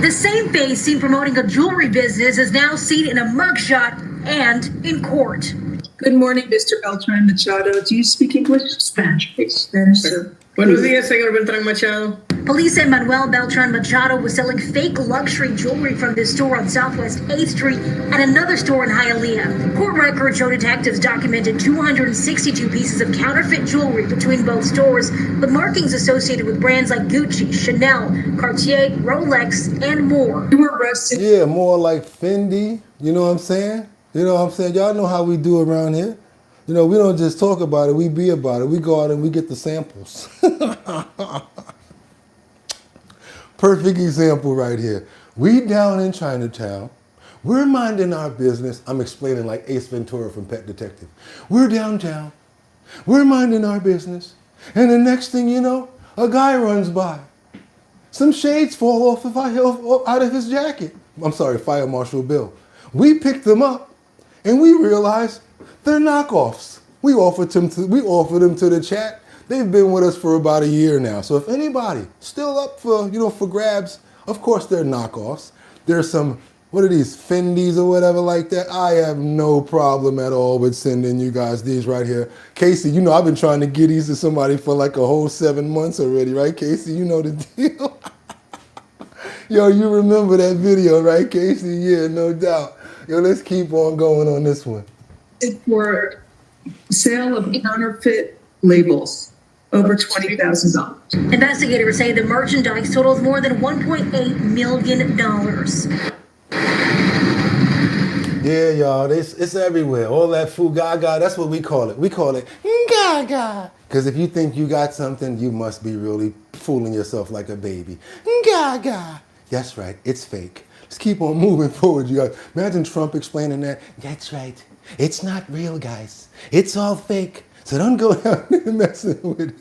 The same face seen promoting a jewelry business is now seen in a mugshot and in court. Good morning, Mr. Beltran Machado. Do you speak English? Spanish, please. Spanish, sir. Buenos días, señor Beltrán Machado. Police say Manuel Beltran Machado was selling fake luxury jewelry from this store on Southwest 8th Street and another store in Hialeah. Court records show detectives documented 262 pieces of counterfeit jewelry between both stores, with markings associated with brands like Gucci, Chanel, Cartier, Rolex, and more. You were arrested. Yeah, more like Fendi. You know what I'm saying? You know what I'm saying? Y'all know how we do around here. You know, we don't just talk about it, we be about it. We go out and we get the samples. Perfect example right here. We down in Chinatown. We're minding our business. I'm explaining like Ace Ventura from Pet Detective. We're downtown. We're minding our business. And the next thing you know, a guy runs by. Some shades fall off out of his jacket. I'm sorry, Fire Marshal Bill. We picked them up and we realized they're knockoffs. We offered them to the chat. They've been with us for about a year now. So if anybody still up for, for grabs, of course they're knockoffs. There's some, what are these, Fendis or whatever like that? I have no problem at all with sending you guys these right here. Casey, I've been trying to get these to somebody for like a whole 7 months already, right, Casey? You know the deal. Yo, you remember that video, right, Casey? Yeah, no doubt. Yo, let's keep on going on this one. For sale of counterfeit labels, over $20,000. Investigators say the merchandise totals more than $1.8 million. Yeah, y'all, it's everywhere. All that gaga, that's what we call it. We call it gaga. Because if you think you got something, you must be really fooling yourself like a baby. Gaga. That's right, it's fake. Let's keep on moving forward, you guys. Imagine Trump explaining that. That's right. It's not real, guys. It's all fake. So don't go out there messing with it.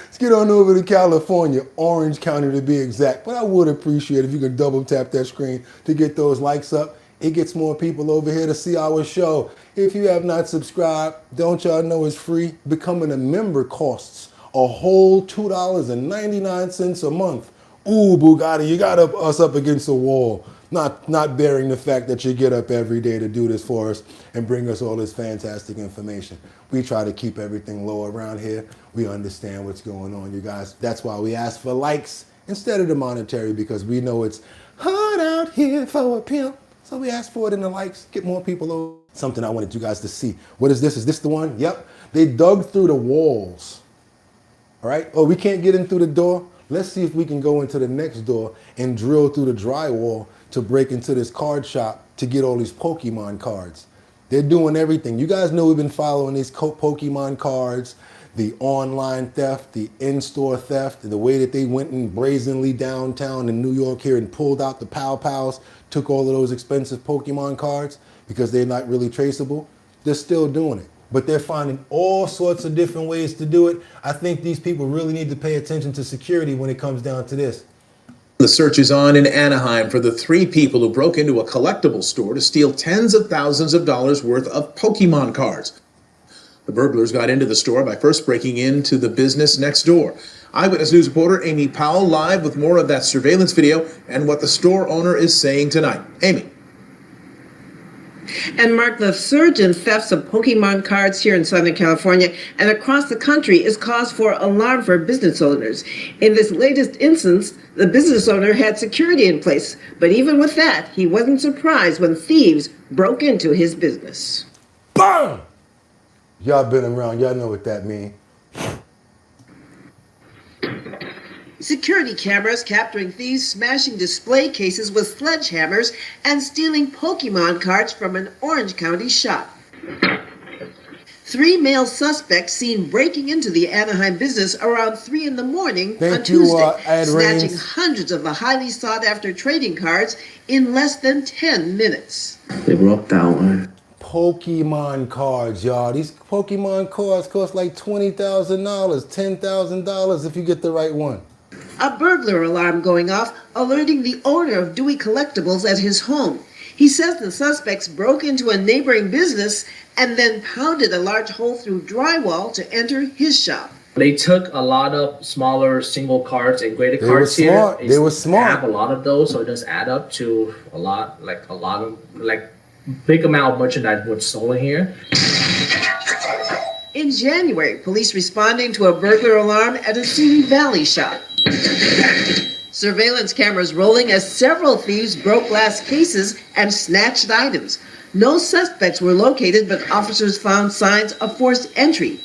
Let's get on over to California, Orange County to be exact. But I would appreciate if you could double tap that screen to get those likes up. It gets more people over here to see our show. If you have not subscribed, don't y'all know it's free? Becoming a member costs a whole $2.99 a month. Ooh, Bugatti, you got us up against the wall. Not bearing the fact that you get up every day to do this for us and bring us all this fantastic information. We try to keep everything low around here. We understand what's going on, you guys. That's why we ask for likes instead of the monetary, because we know it's hard out here for a pimp. So we ask for it in the likes, get more people over. Something I wanted you guys to see. What is this? Is this the one? Yep. They dug through the walls. All right. Oh, we can't get in through the door. Let's see if we can go into the next door and drill through the drywall to break into this card shop to get all these Pokemon cards. They're doing everything. You guys know we've been following these Pokemon cards, the online theft, the in-store theft, the way that they went in brazenly downtown in New York here and pulled out the Pow Pows, took all of those expensive Pokemon cards because they're not really traceable. They're still doing it, but they're finding all sorts of different ways to do it. I think these people really need to pay attention to security when it comes down to this. The search is on in Anaheim for the 3 people who broke into a collectibles store to steal tens of thousands of dollars worth of Pokemon cards. The burglars got into the store by first breaking into the business next door. Eyewitness News reporter Amy Powell live with more of that surveillance video and what the store owner is saying tonight. Amy. And Mark, the surge in thefts of Pokemon cards here in Southern California and across the country is cause for alarm for business owners. In this latest instance, the business owner had security in place, but even with that, he wasn't surprised when thieves broke into his business. BAM! Y'all been around, y'all know what that means. Security cameras capturing thieves smashing display cases with sledgehammers and stealing Pokemon cards from an Orange County shop. 3 male suspects seen breaking into the Anaheim business around 3 in the morning on Tuesday, snatching hundreds of the highly sought-after trading cards in less than 10 minutes. They broke that one. Pokemon cards, y'all. These Pokemon cards cost like $20,000, $10,000 if you get the right one. A burglar alarm going off, alerting the owner of Dewey Collectibles at his home. He says the suspects broke into a neighboring business and then pounded a large hole through drywall to enter his shop. They took a lot of smaller single cards and graded cards here. They were smart. Have a lot of those, so it does add up to a lot of big amount of merchandise was stolen here. In January, police responding to a burglar alarm at a Simi Valley shop. Surveillance cameras rolling as several thieves broke glass cases and snatched items. No suspects were located, but officers found signs of forced entry.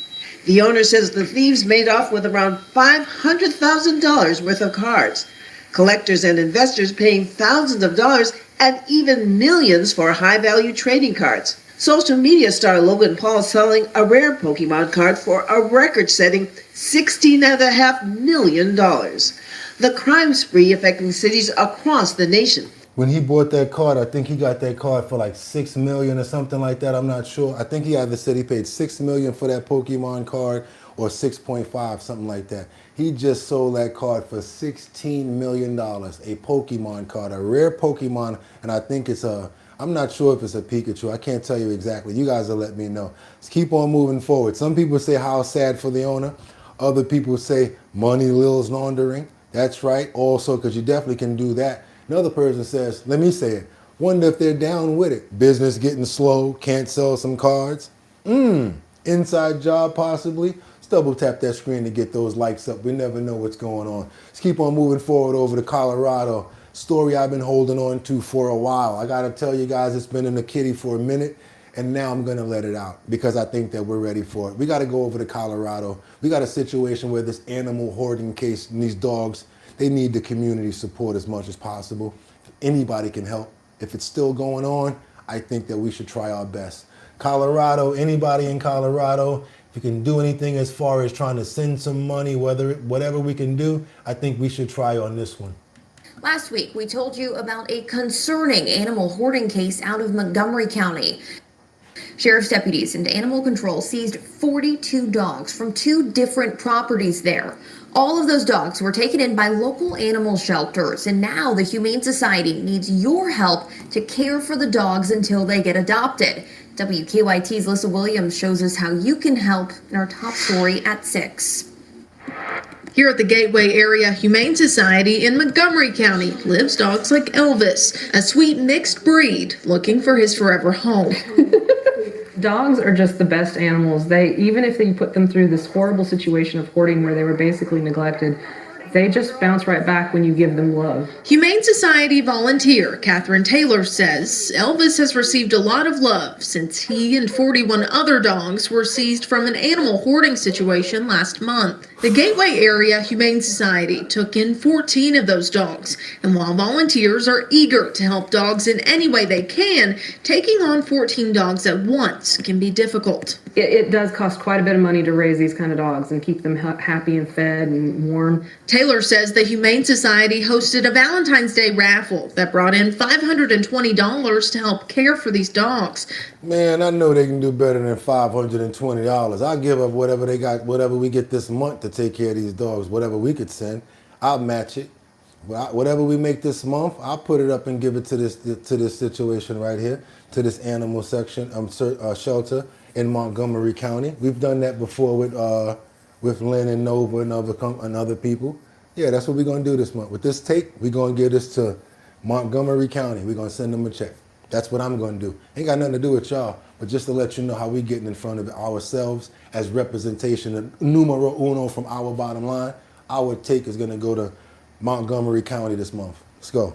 The owner says the thieves made off with around $500,000 worth of cards. Collectors and investors paying thousands of dollars and even millions for high-value trading cards. Social media star Logan Paul selling a rare Pokemon card for a record-setting $16.5 million. The crime spree affecting cities across the nation. When he bought that card, I think he got that card for like $6 million or something like that. I'm not sure. I think he either said he paid $6 million for that Pokemon card or 6.5, something like that. He just sold that card for $16 million, a Pokemon card, a rare Pokemon, and I think it's I'm not sure if it's a Pikachu. I can't tell you exactly. You guys will let me know. Let's keep on moving forward. Some people say how sad for the owner. Other people say money laundering. That's right. Also, because you definitely can do that. Another person says, let me say it, wonder if they're down with it. Business getting slow, can't sell some cards. Inside job possibly. Let's double tap that screen to get those likes up. We never know what's going on. Let's keep on moving forward over to Colorado. Story I've been holding on to for a while. I gotta tell you guys, it's been in the kitty for a minute, and now I'm gonna let it out because I think that we're ready for it. We gotta go over to Colorado. We got a situation where this animal hoarding case and these dogs, they need the community support as much as possible. If anybody can help, if it's still going on, I think that we should try our best. Colorado, anybody in Colorado, if you can do anything as far as trying to send some money, whatever we can do, I think we should try on this one. Last week, we told you about a concerning animal hoarding case out of Montgomery County. Sheriff's deputies and animal control seized 42 dogs from 2 different properties there. All of those dogs were taken in by local animal shelters, and now the Humane Society needs your help to care for the dogs until they get adopted. WKYT's Lissa Williams shows us how you can help in our top story at 6. Here at the Gateway Area Humane Society in Montgomery County lives dogs like Elvis, a sweet mixed breed looking for his forever home. Dogs are just the best animals. Even if you put them through this horrible situation of hoarding where they were basically neglected, they just bounce right back when you give them love. Humane Society volunteer Catherine Taylor says Elvis has received a lot of love since he and 41 other dogs were seized from an animal hoarding situation last month. The Gateway Area Humane Society took in 14 of those dogs, and while volunteers are eager to help dogs in any way they can, taking on 14 dogs at once can be difficult. It does cost quite a bit of money to raise these kind of dogs and keep them happy and fed and warm. Taylor says the Humane Society hosted a Valentine's Day raffle that brought in $520 to help care for these dogs. Man, I know they can do better than $520. I'll give up whatever they got, whatever we get this month to take care of these dogs, whatever we could send. I'll match it. Whatever we make this month, I'll put it up and give it to this situation right here, to this animal section shelter in Montgomery County. We've done that before with Lynn and Nova and other people. Yeah, that's what we're gonna do this month. With this tape, we're gonna give this to Montgomery County. We're gonna send them a check. That's what I'm gonna do. Ain't got nothing to do with y'all, but just to let you know how we getting in front of ourselves as representation, numero uno from our bottom line. Our take is gonna go to Montgomery County this month. Let's go.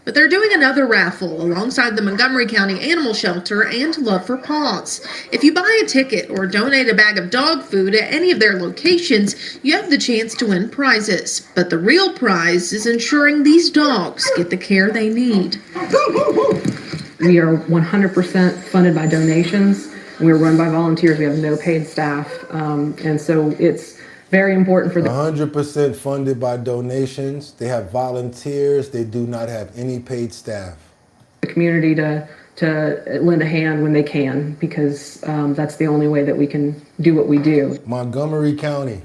But they're doing another raffle alongside the Montgomery County Animal Shelter and Love for Paws. If you buy a ticket or donate a bag of dog food at any of their locations, you have the chance to win prizes. But the real prize is ensuring these dogs get the care they need. We are 100% funded by donations. We're run by volunteers. We have no paid staff. And so it's very important for them. 100% funded by donations. They have volunteers. They do not have any paid staff. The community to lend a hand when they can, because that's the only way that we can do what we do. Montgomery County.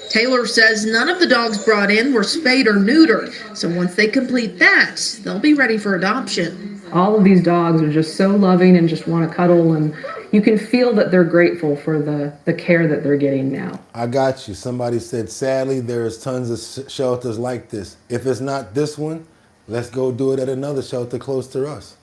Taylor says none of the dogs brought in were spayed or neutered, so once they complete that, they'll be ready for adoption. All of these dogs are just so loving and just want to cuddle, and you can feel that they're grateful for the care that they're getting now. I got you. Somebody said, sadly, there's tons of shelters like this. If it's not this one, let's go do it at another shelter close to us.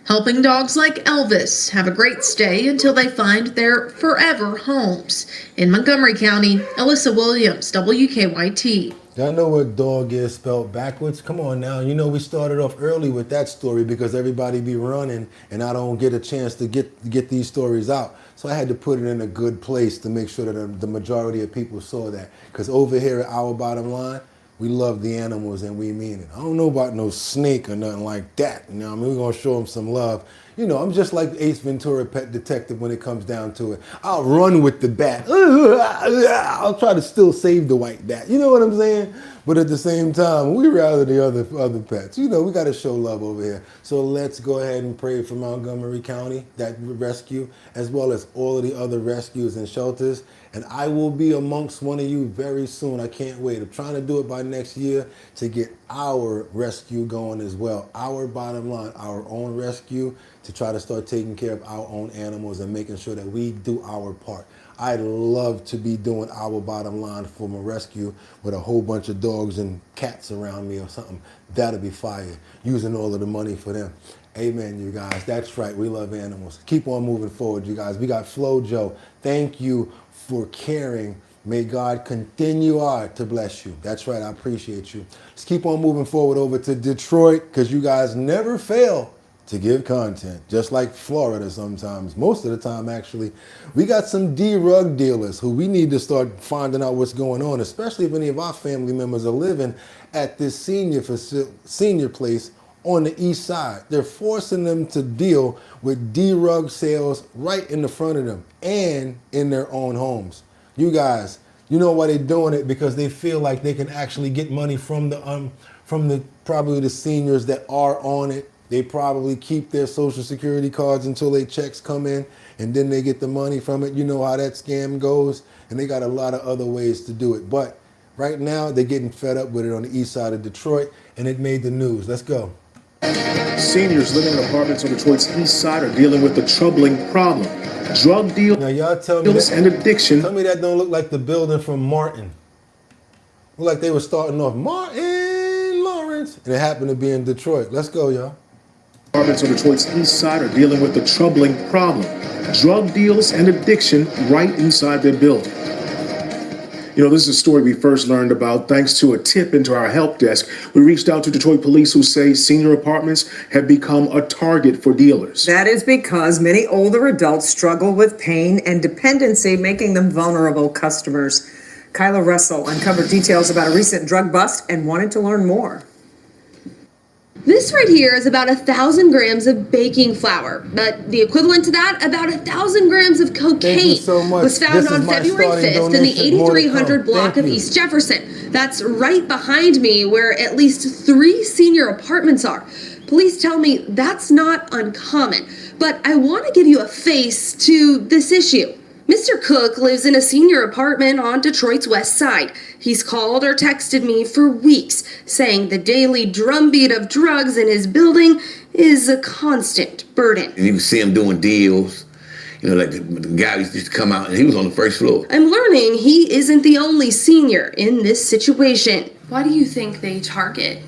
helping dogs like Elvis have a great stay until they find their forever homes. In Montgomery County, Alyssa Williams, WKYT. Y'all know what dog is spelled backwards? Come on now. You know we started off early with that story because everybody be running and I don't get a chance to get these stories out. So I had to put it in a good place to make sure that the majority of people saw that. Because over here at Our Bottom Line, we love the animals and we mean it. I don't know about no snake or nothing like that. You know what I mean? We're going to show them some love. You know, I'm just like Ace Ventura, Pet Detective, when it comes down to it. I'll run with the bat. I'll try to still save the white bat. You know what I'm saying? But at the same time, we rather the other pets. You know, we got to show love over here. So let's go ahead and pray for Montgomery County, that rescue, as well as all of the other rescues and shelters. And I will be amongst one of you very soon. I can't wait. I'm trying to do it by next year to get our rescue going as well. Our bottom line, our own rescue, to try to start taking care of our own animals and making sure that we do our part. I'd love to be doing Our Bottom Line from a rescue with a whole bunch of dogs and cats around me or something. That'll be fire. Using all of the money for them. Amen, you guys. That's right. We love animals. Keep on moving forward, you guys. We got Flo Joe. Thank you for caring. May God continue to bless you. That's right. I appreciate you. Let's keep on moving forward over to Detroit because you guys never fail to give content, just like Florida sometimes, most of the time actually. We got some drug dealers who we need to start finding out what's going on, especially if any of our family members are living at this senior place on the east side. They're forcing them to deal with drug sales right in the front of them and in their own homes. You guys, you know why they're doing it? Because they feel like they can actually get money from the probably the seniors that are on it. They probably keep their social security cards until their checks come in and then they get the money from it. You know how that scam goes, and they got a lot of other ways to do it. But right now they're getting fed up with it on the east side of Detroit, and it made the news. Let's go. Seniors living in apartments on Detroit's east side are dealing with a troubling problem. Drug deals now, y'all tell me and addiction. Tell me that don't look like the building from Martin. Look like they were starting off Martin Lawrence, and it happened to be in Detroit. Let's go, y'all. Apartments on Detroit's east side are dealing with a troubling problem. Drug deals and addiction right inside their building. You know, this is a story we first learned about thanks to a tip into our help desk. We reached out to Detroit police who say senior apartments have become a target for dealers. That is because many older adults struggle with pain and dependency, making them vulnerable customers. Kyla Russell uncovered details about a recent drug bust and wanted to learn more. This right here is about 1,000 grams of baking flour, but the equivalent to that, about 1,000 grams of cocaine, was found on February 5th in the 8300 block of East Jefferson. That's right behind me where at least 3 senior apartments are. Police tell me that's not uncommon, but I want to give you a face to this issue. Mr. Cook lives in a senior apartment on Detroit's west side. He's called or texted me for weeks, saying the daily drumbeat of drugs in his building is a constant burden. And you can see him doing deals. You know, like the guy used to come out and he was on the first floor. I'm learning he isn't the only senior in this situation. Why do you think they target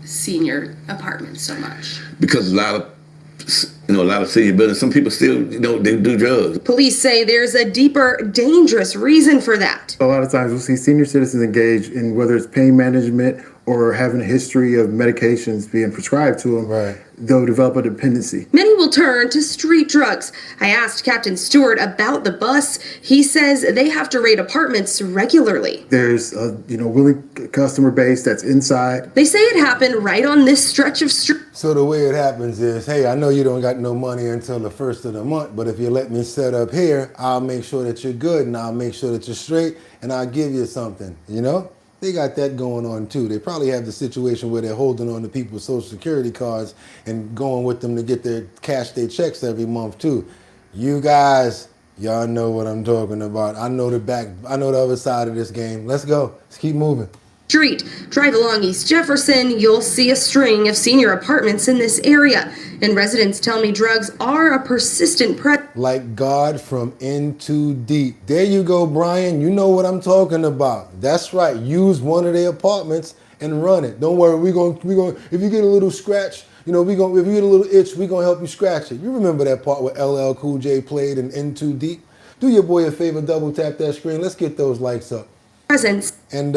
senior apartments so much? Because a lot of senior buildings, some people still, they do drugs. Police say there's a deeper, dangerous reason for that. A lot of times we'll see senior citizens engage in whether it's pain management or having a history of medications being prescribed to them. Right. They'll develop a dependency. Many will turn to street drugs. I asked Captain Stewart about the bus. He says they have to raid apartments regularly. There's a willing customer base that's inside. They say it happened right on this stretch of street. So the way it happens is, hey, I know you don't got no money until the first of the month, but if you let me set up here, I'll make sure that you're good and I'll make sure that you're straight and I'll give you something, you know? They got that going on too. They probably have the situation where they're holding on to people's social security cards and going with them to get their cash their checks every month too. You guys, y'all know what I'm talking about. I know the other side of this game. Let's go. Let's keep moving. Street. Drive along East Jefferson, you'll see a string of senior apartments in this area. And residents tell me drugs are a persistent like God from in too deep. There you go, Brian. You know what I'm talking about. That's right. Use one of their apartments and run it. Don't worry. We're going. If you get a little scratch, You know, if you get a little itch, we gonna help you scratch it. You remember that part where LL Cool J played in Too Deep? Do your boy a favor, double tap that screen. Let's get those likes up. Presence. And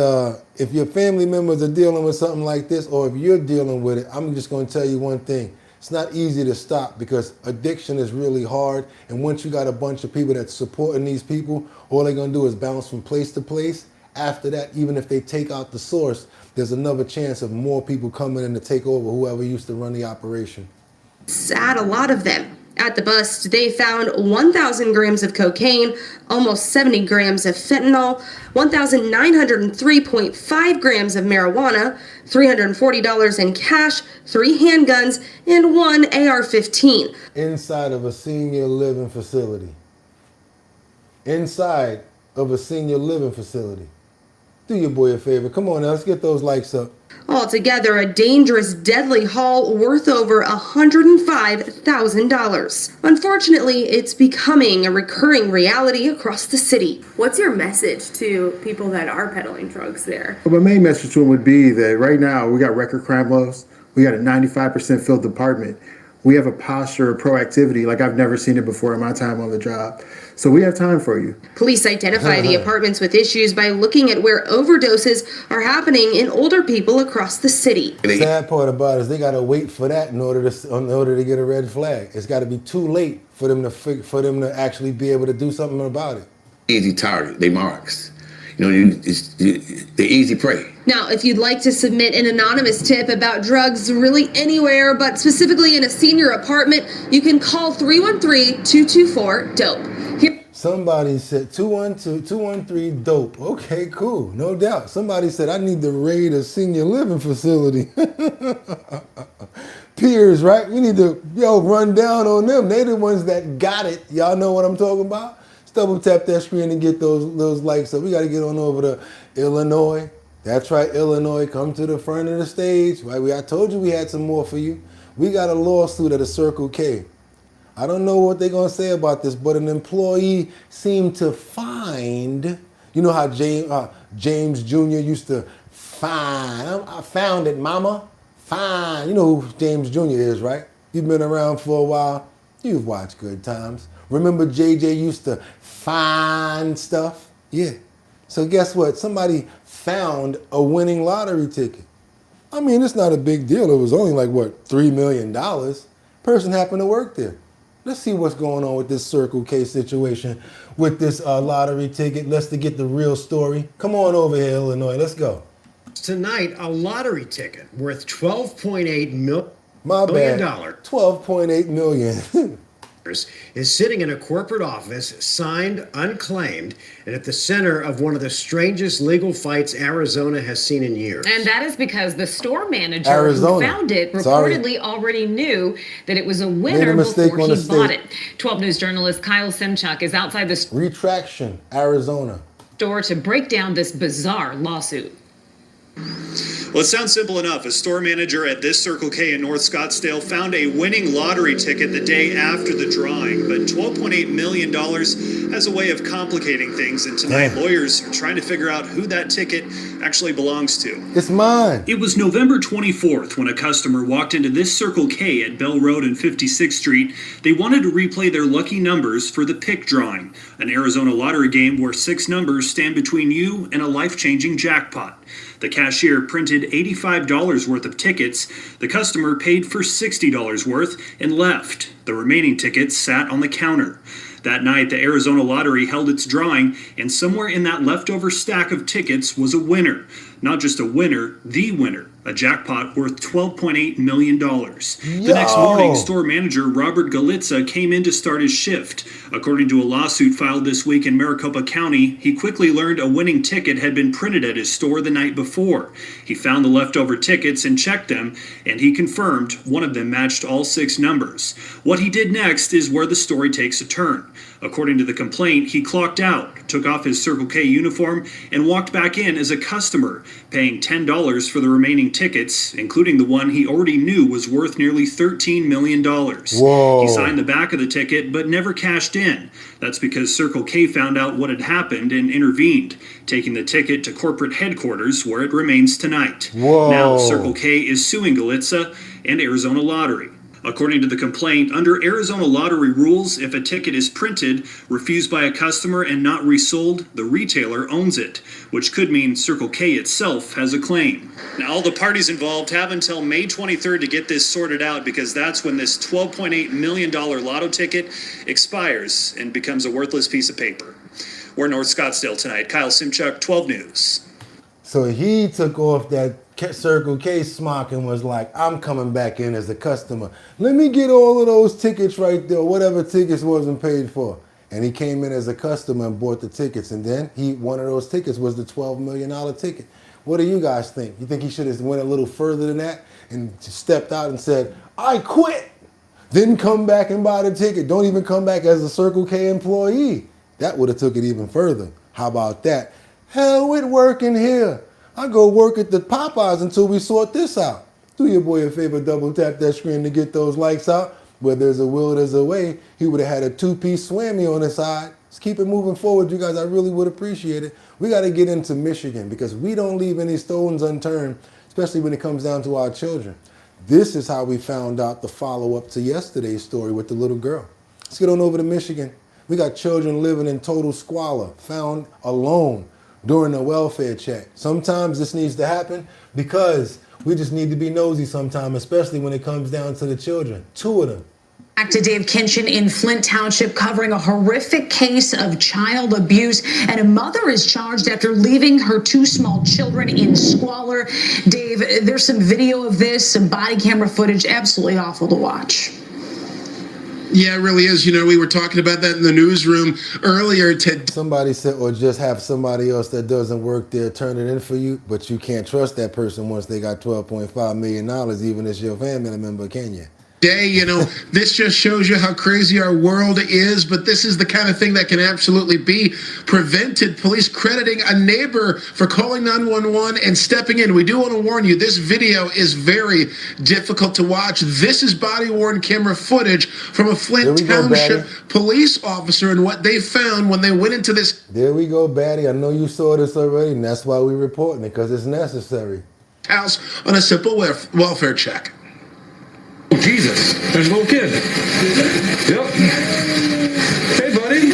if your family members are dealing with something like this, or if you're dealing with it, I'm just gonna tell you one thing. It's not easy to stop because addiction is really hard. And once you got a bunch of people that's supporting these people, all they're gonna do is bounce from place to place. After that, even if they take out the source, there's another chance of more people coming in to take over whoever used to run the operation. At a lot of them. At the bust, they found 1,000 grams of cocaine, almost 70 grams of fentanyl, 1,903.5 grams of marijuana, $340 in cash, 3 handguns, and 1 AR-15. Inside of a senior living facility. Inside of a senior living facility. Do your boy a favor. Come on now, let's get those likes up. Altogether, a dangerous, deadly haul worth over $105,000. Unfortunately, it's becoming a recurring reality across the city. What's your message to people that are peddling drugs there? Well, my main message to them would be that right now we got record crime lows. We got a 95% filled department. We have a posture of proactivity like I've never seen it before in my time on the job. So we have time for you. Police identify the apartments with issues by looking at where overdoses are happening in older people across the city. The sad part about it is they got to wait for that in order to get a red flag. It's got to be too late for them to actually be able to do something about it. Easy target, they marks. You know, they're easy prey. Now, if you'd like to submit an anonymous tip about drugs really anywhere, but specifically in a senior apartment, you can call 313-224-DOPE. Somebody said 213-DOPE. Okay, cool, no doubt. Somebody said I need to raid a senior living facility. Peers, right? We need to run down on them. They the ones that got it. Y'all know what I'm talking about? Double tap that screen and get those likes up. We got to get on over to Illinois. That's right, Illinois. Come to the front of the stage. Right? I told you we had some more for you. We got a lawsuit at a Circle K. I don't know what they're going to say about this, but an employee seemed to find, you know how James Jr. used to find, I found it, mama. Fine. You know who James Jr. is, right? You've been around for a while. You've watched Good Times. Remember JJ used to find stuff? Yeah. So guess what? Somebody found a winning lottery ticket. I mean, it's not a big deal. It was only like, what, $3 million? Person happened to work there. Let's see what's going on with this Circle K situation with this lottery ticket. Let's get the real story. Come on over here, Illinois. Let's go. Tonight, a lottery ticket worth $12.8 million. My bad. $12.8 million. Is sitting in a corporate office, signed, unclaimed, and at the center of one of the strangest legal fights Arizona has seen in years. And that is because the store manager who found it reportedly already knew that it was a winner before he bought it. 12 News journalist Kyle Simchuk is outside the Retraction, Arizona store to break down this bizarre lawsuit. Well, it sounds simple enough. A store manager at this Circle K in North Scottsdale found a winning lottery ticket the day after the drawing, but $12.8 million has a way of complicating things, and tonight lawyers are trying to figure out who that ticket actually belongs to. It's mine. It was November 24th when a customer walked into this Circle K at Bell Road and 56th Street. They wanted to replay their lucky numbers for the pick drawing, an Arizona lottery game where 6 numbers stand between you and a life-changing jackpot. The cashier printed $85 worth of tickets. The customer paid for $60 worth and left. The remaining tickets sat on the counter. That night, the Arizona Lottery held its drawing, and somewhere in that leftover stack of tickets was a winner. Not just a winner, the winner. A jackpot worth $12.8 million. The next morning, store manager Robert Galitza came in to start his shift. According to a lawsuit filed this week in Maricopa County, he quickly learned a winning ticket had been printed at his store the night before. He found the leftover tickets and checked them, and he confirmed one of them matched all 6 numbers. What he did next is where the story takes a turn. According to the complaint, he clocked out, took off his Circle K uniform, and walked back in as a customer, paying $10 for the remaining tickets, including the one he already knew was worth nearly $13 million. Whoa. He signed the back of the ticket but never cashed in. That's because Circle K found out what had happened and intervened, taking the ticket to corporate headquarters where it remains tonight. Whoa. Now Circle K is suing Galitza and Arizona Lottery. According to the complaint, under Arizona lottery rules, if a ticket is printed, refused by a customer, and not resold, the retailer owns it, which could mean Circle K itself has a claim. Now, all the parties involved have until May 23rd to get this sorted out, because that's when this $12.8 million lotto ticket expires and becomes a worthless piece of paper. We're in North Scottsdale tonight. Kyle Simchuk, 12 News. So he took off that Circle K smock and was like, I'm coming back in as a customer. Let me get all of those tickets right there, whatever tickets wasn't paid for. And he came in as a customer and bought the tickets. And then one of those tickets was the $12 million ticket. What do you guys think? You think he should have went a little further than that and stepped out and said, I quit? Then come back and buy the ticket. Don't even come back as a Circle K employee. That would have took it even further. How about that? Hell with working here. I go work at the Popeyes until we sort this out. Do your boy a favor, double tap that screen to get those likes out. Where there's a will, there's a way. He would have had a two-piece swammy on his side. Let's keep it moving forward, you guys. I really would appreciate it. We got to get into Michigan because we don't leave any stones unturned, especially when it comes down to our children. This is how we found out the follow-up to yesterday's story with the little girl. Let's get on over to Michigan. We got children living in total squalor, found alone during a welfare check. Sometimes this needs to happen because we just need to be nosy sometimes, especially when it comes down to the children. 2 of them. Back to Dave Kinchin in Flint Township, covering a horrific case of child abuse, and a mother is charged after leaving her 2 small children in squalor. Dave, there's some video of this, some body camera footage, absolutely awful to watch. Yeah, it really is. You know, we were talking about that in the newsroom earlier today. Somebody said, or just have somebody else that doesn't work there turn it in for you, but you can't trust that person once they got $12.5 million, even as your family member, can you? You know, this just shows you how crazy our world is, but this is the kind of thing that can absolutely be prevented. Police crediting a neighbor for calling 911 and stepping in. We do want to warn you, this video is very difficult to watch. This is body-worn camera footage from a Flint Township police officer and what they found when they went into this. There we go, Batty. I know you saw this already, and that's why we're reporting it, because it's necessary. House on a simple welfare check. Oh, Jesus, there's a little kid. Yep. Hey, buddy.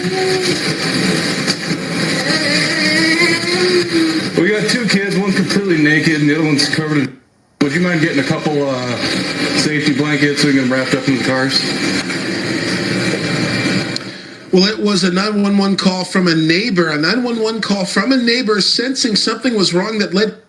We got 2 kids, one's completely naked and the other one's covered in... Would you mind getting a couple safety blankets so we can get them wrapped up in the cars? Well, it was a 911 call from a neighbor. A 911 call from a neighbor sensing something was wrong that led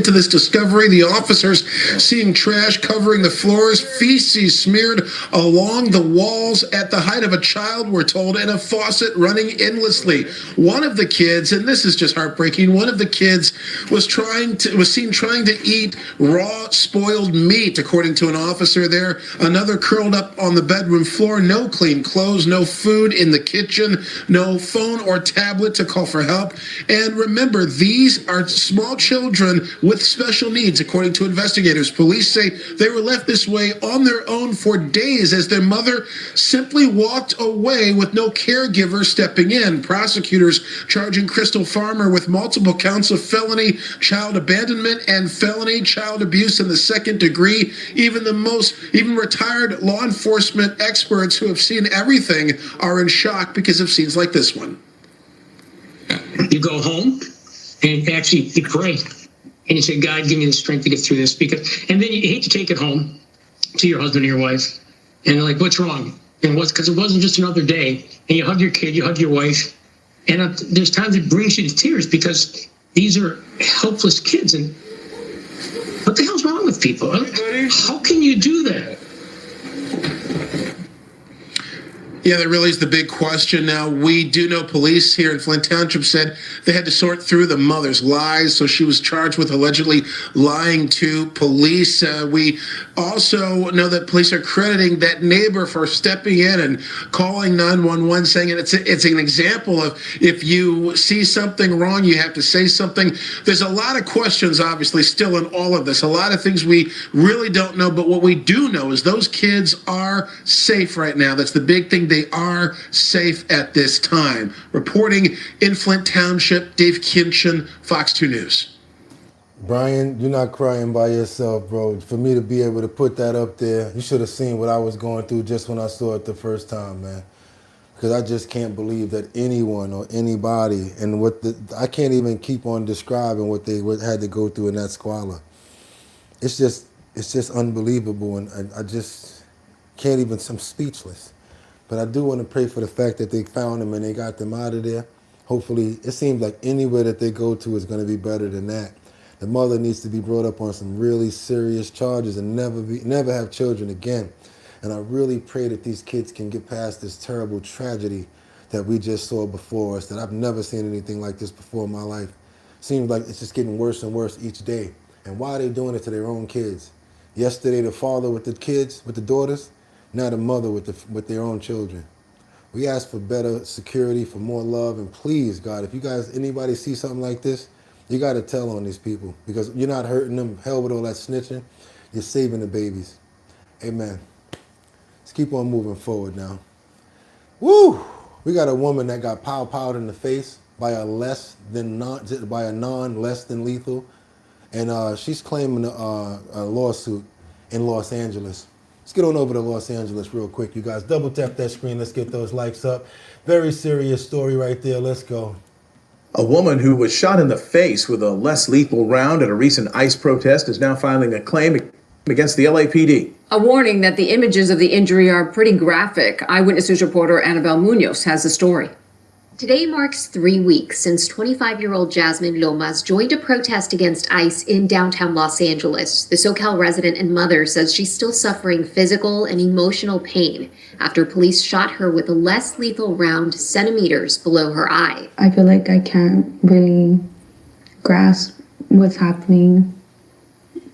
to this discovery. The officers seeing trash covering the floors, feces smeared along the walls at the height of a child, we're told, and a faucet running endlessly. One of the kids, and this is just heartbreaking, one of the kids was seen trying to eat raw, spoiled meat, according to an officer there. Another curled up on the bedroom floor, no clean clothes, no food in the kitchen, no phone or tablet to call for help. And remember, these are small children with special needs, according to investigators. Police say they were left this way on their own for days as their mother simply walked away with no caregiver stepping in. Prosecutors charging Crystal Farmer with multiple counts of felony child abandonment and felony child abuse in the 2nd degree. Even retired law enforcement experts who have seen everything are in shock because of scenes like this one. You go home and actually you pray. And you say, God, give me the strength to get through this. And then you hate to take it home to your husband or your wife. And they're like, what's wrong? And because it wasn't just another day. And you hug your kid, you hug your wife. And there's times it brings you to tears because these are helpless kids. And what the hell's wrong with people? How can you do that? Yeah, that really is the big question now. We do know police here in Flint Township said they had to sort through the mother's lies, so she was charged with allegedly lying to police. We also know that police are crediting that neighbor for stepping in and calling 911, saying it's an example of if you see something wrong, you have to say something. There's a lot of questions, obviously, still in all of this. A lot of things we really don't know, but what we do know is those kids are safe right now. That's the big thing. They are safe at this time. Reporting in Flint Township, Dave Kinchin, Fox 2 News. Brian, you're not crying by yourself, bro. For me to be able to put that up there, you should have seen what I was going through just when I saw it the first time, man. Because I just can't believe that anyone or anybody, and I can't even keep on describing what they had to go through in that squalor. It's just unbelievable, and I just can't even, I'm speechless. But I do want to pray for the fact that they found them and they got them out of there. Hopefully, it seems like anywhere that they go to is going to be better than that. The mother needs to be brought up on some really serious charges and never have children again. And I really pray that these kids can get past this terrible tragedy that we just saw before us, that I've never seen anything like this before in my life. Seems like it's just getting worse and worse each day. And why are they doing it to their own kids? Yesterday, the father with the kids, with the daughters, now the mother with their own children. We ask for better security, for more love, and please, God, if you guys, anybody see something like this, you got to tell on these people, because you're not hurting them. Hell with all that snitching. You're saving the babies. Amen. Let's keep on moving forward now. Woo! We got a woman that got powed in the face by a non less than lethal, and she's claiming a lawsuit in Los Angeles. Let's get on over to Los Angeles real quick, you guys. Double tap that screen. Let's get those likes up. Very serious story right there. Let's go. A woman who was shot in the face with a less lethal round at a recent ICE protest is now filing a claim against the LAPD. A warning that the images of the injury are pretty graphic. Eyewitness News reporter Annabelle Munoz has the story. Today marks 3 weeks since 25-year-old Jasmine Lomas joined a protest against ICE in downtown Los Angeles. The SoCal resident and mother says she's still suffering physical and emotional pain after police shot her with a less lethal round centimeters below her eye. I feel like I can't really grasp what's happening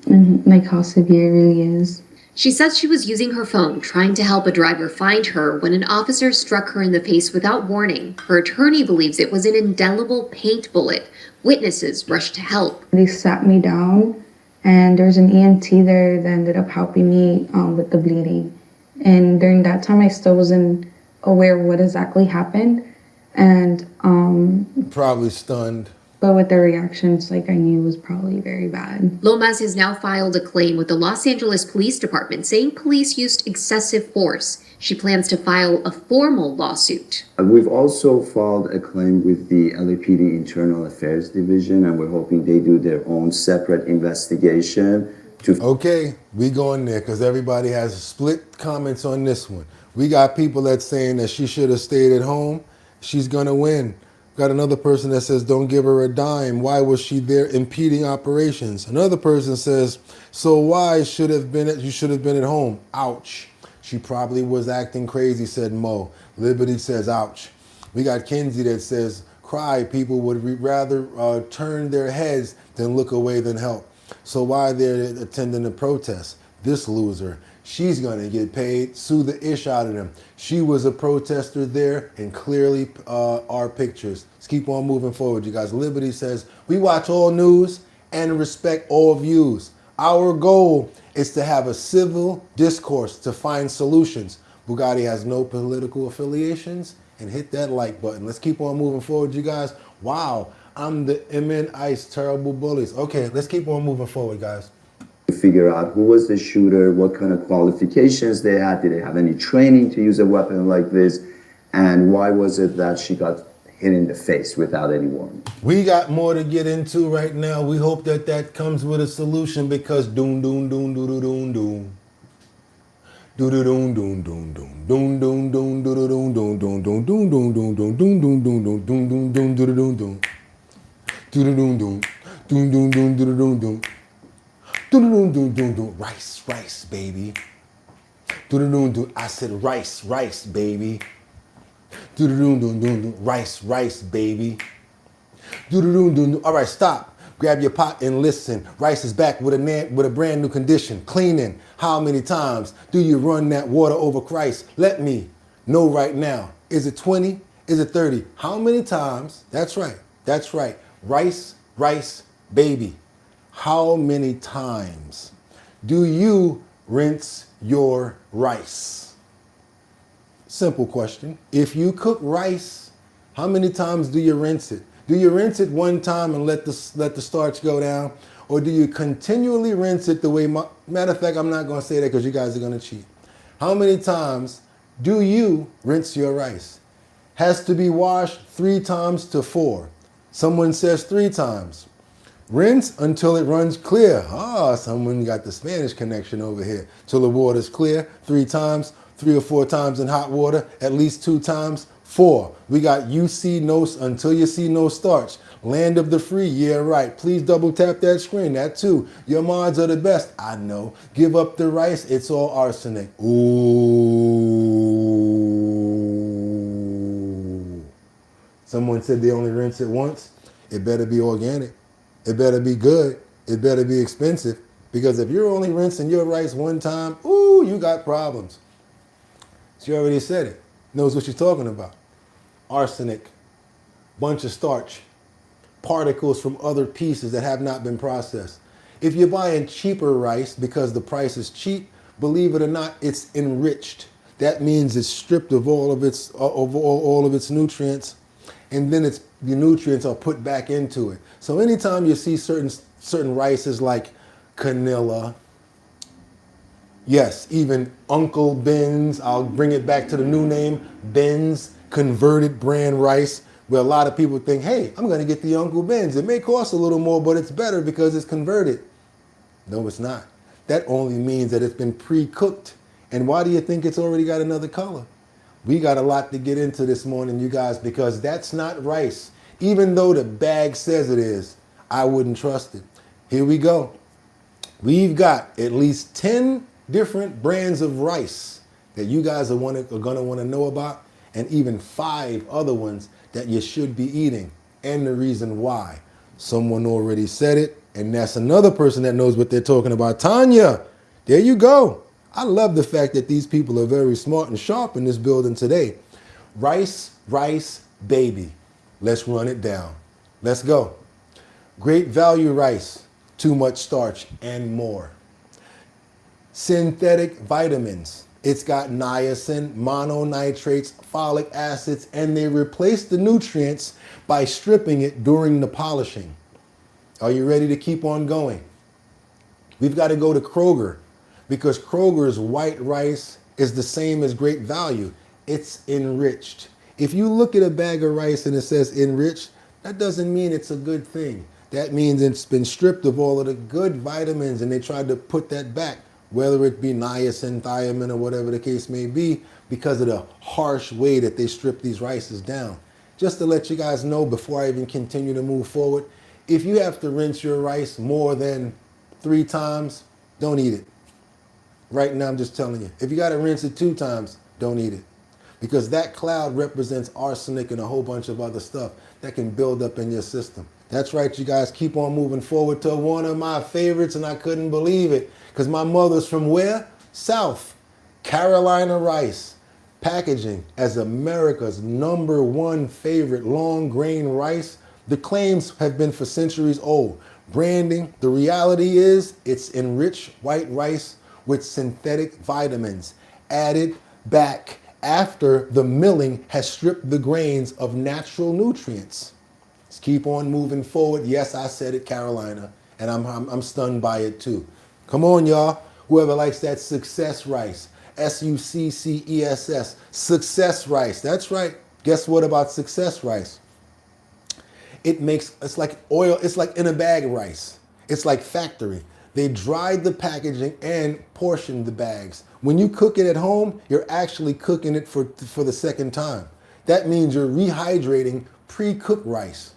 and like how severe it really is. She says she was using her phone trying to help a driver find her when an officer struck her in the face without warning. Her attorney believes it was an indelible paint bullet. Witnesses rushed to help. They sat me down and there's an EMT there that ended up helping me with the bleeding. And during that time, I still wasn't aware of what exactly happened. And probably stunned. But with the reactions, like I knew was probably very bad. Lomas has now filed a claim with the Los Angeles Police Department saying police used excessive force. She plans to file a formal lawsuit. We've also filed a claim with the LAPD Internal Affairs Division, and we're hoping they do their own separate investigation. Okay, we going there because everybody has split comments on this one. We got people that's saying that she should have stayed at home. She's going to win. Got another person that says, don't give her a dime. Why was she there impeding operations? Another person says, so why you should have been at home? Ouch. She probably was acting crazy, said Mo. Liberty says, ouch. We got Kinsey that says, cry. People would rather turn their heads than look away than help. So why they're attending the protest? This loser. She's going to get paid. Sue the ish out of them. She was a protester there and clearly are pictures. Let's keep on moving forward, you guys. Liberty says, we watch all news and respect all views. Our goal is to have a civil discourse to find solutions. Bugatti has no political affiliations, and hit that like button. Let's keep on moving forward, you guys. Wow, I'm the MN Ice Terrible Bullies. Okay, let's keep on moving forward, guys. To figure out who was the shooter, what kind of qualifications they had, did they have any training to use a weapon like this, and why was it that she got hit in the face without any warning? We got more to get into right now. We hope that that comes with a solution because doom doom doom doom doom doom. Do do doom doom doom doom doom doom doom do do doom doom doom doom doom doom doom doom doom doom doom doom doom doom do do doom doom do do doom doom doom doom doom do do doom doom. Do-do-do-do-do-do. Rice, rice, baby. Do-do-do-do. I said rice, rice, baby. Do-do-do-do-do-do. Rice, baby. Do-do-do-do-do. All right, stop. Grab your pot and listen. Rice is back with a brand new condition. Cleaning. How many times do you run that water over Christ? Let me know right now. Is it 20? Is it 30? How many times? That's right. Rice, baby. How many times do you rinse your rice? Simple question. If you cook rice, how many times do you rinse it? Do you rinse it one time and let the starch go down? Or do you continually rinse it the way, matter of fact, I'm not going to say that because you guys are going to cheat. How many times do you rinse your rice? Has to be washed 3 times to 4. Someone says 3 times. Rinse until it runs clear. Someone got the Spanish connection over here. Till the water's clear 3 times, 3 or 4 times in hot water, at least 2 times. 4. We got you see no, until you see no starch. Land of the free, yeah, right. Please double tap that screen, that too. Your mods are the best, I know. Give up the rice, it's all arsenic. Ooh. Someone said they only rinse it once. It better be organic. It better be good. It better be expensive. Because if you're only rinsing your rice one time, ooh, you got problems. She already said it. Knows what she's talking about. Arsenic, bunch of starch, particles from other pieces that have not been processed. If you're buying cheaper rice because the price is cheap, believe it or not, it's enriched. That means it's stripped of all of its nutrients, and then the nutrients are put back into it. So anytime you see certain rices like Canilla, yes, even Uncle Ben's, I'll bring it back to the new name, Ben's converted brand rice, where a lot of people think, hey, I'm going to get the Uncle Ben's. It may cost a little more, but it's better because it's converted. No, it's not. That only means that it's been pre-cooked. And why do you think it's already got another color? We got a lot to get into this morning, you guys, because that's not rice. Even though the bag says it is, I wouldn't trust it. Here we go. We've got at least 10 different brands of rice that you guys are going to want to know about, and even 5 other ones that you should be eating, and the reason why. Someone already said it, and that's another person that knows what they're talking about. Tanya, there you go. I love the fact that these people are very smart and sharp in this building today. Rice, baby. Let's run it down. Let's go. Great value rice, too much starch, and more. Synthetic vitamins. It's got niacin, mononitrates, folic acids, and they replace the nutrients by stripping it during the polishing. Are you ready to keep on going? We've got to go to Kroger, because Kroger's white rice is the same as Great Value. It's enriched. If you look at a bag of rice and it says enriched, that doesn't mean it's a good thing. That means it's been stripped of all of the good vitamins, and they tried to put that back, whether it be niacin, thiamine, or whatever the case may be, because of the harsh way that they strip these rices down. Just to let you guys know before I even continue to move forward, if you have to rinse your rice more than 3 times, don't eat it. Right now, I'm just telling you. If you got to rinse it 2 times, don't eat it. Because that cloud represents arsenic and a whole bunch of other stuff that can build up in your system. That's right, you guys. Keep on moving forward to one of my favorites, and I couldn't believe it. Because my mother's from where? South Carolina rice. Packaging as America's #1 favorite long grain rice. The claims have been for centuries old. Branding, the reality is it's enriched white rice with synthetic vitamins added back after the milling has stripped the grains of natural nutrients. Let's keep on moving forward. Yes, I said it, Carolina, and I'm stunned by it too. Come on, y'all. Whoever likes that success rice, SUCCESS, success rice. That's right. Guess what about success rice? It's like oil. It's like in a bag rice. It's like factory. They dried the packaging and portioned the bags. When you cook it at home, you're actually cooking it for the second time. That means you're rehydrating pre-cooked rice.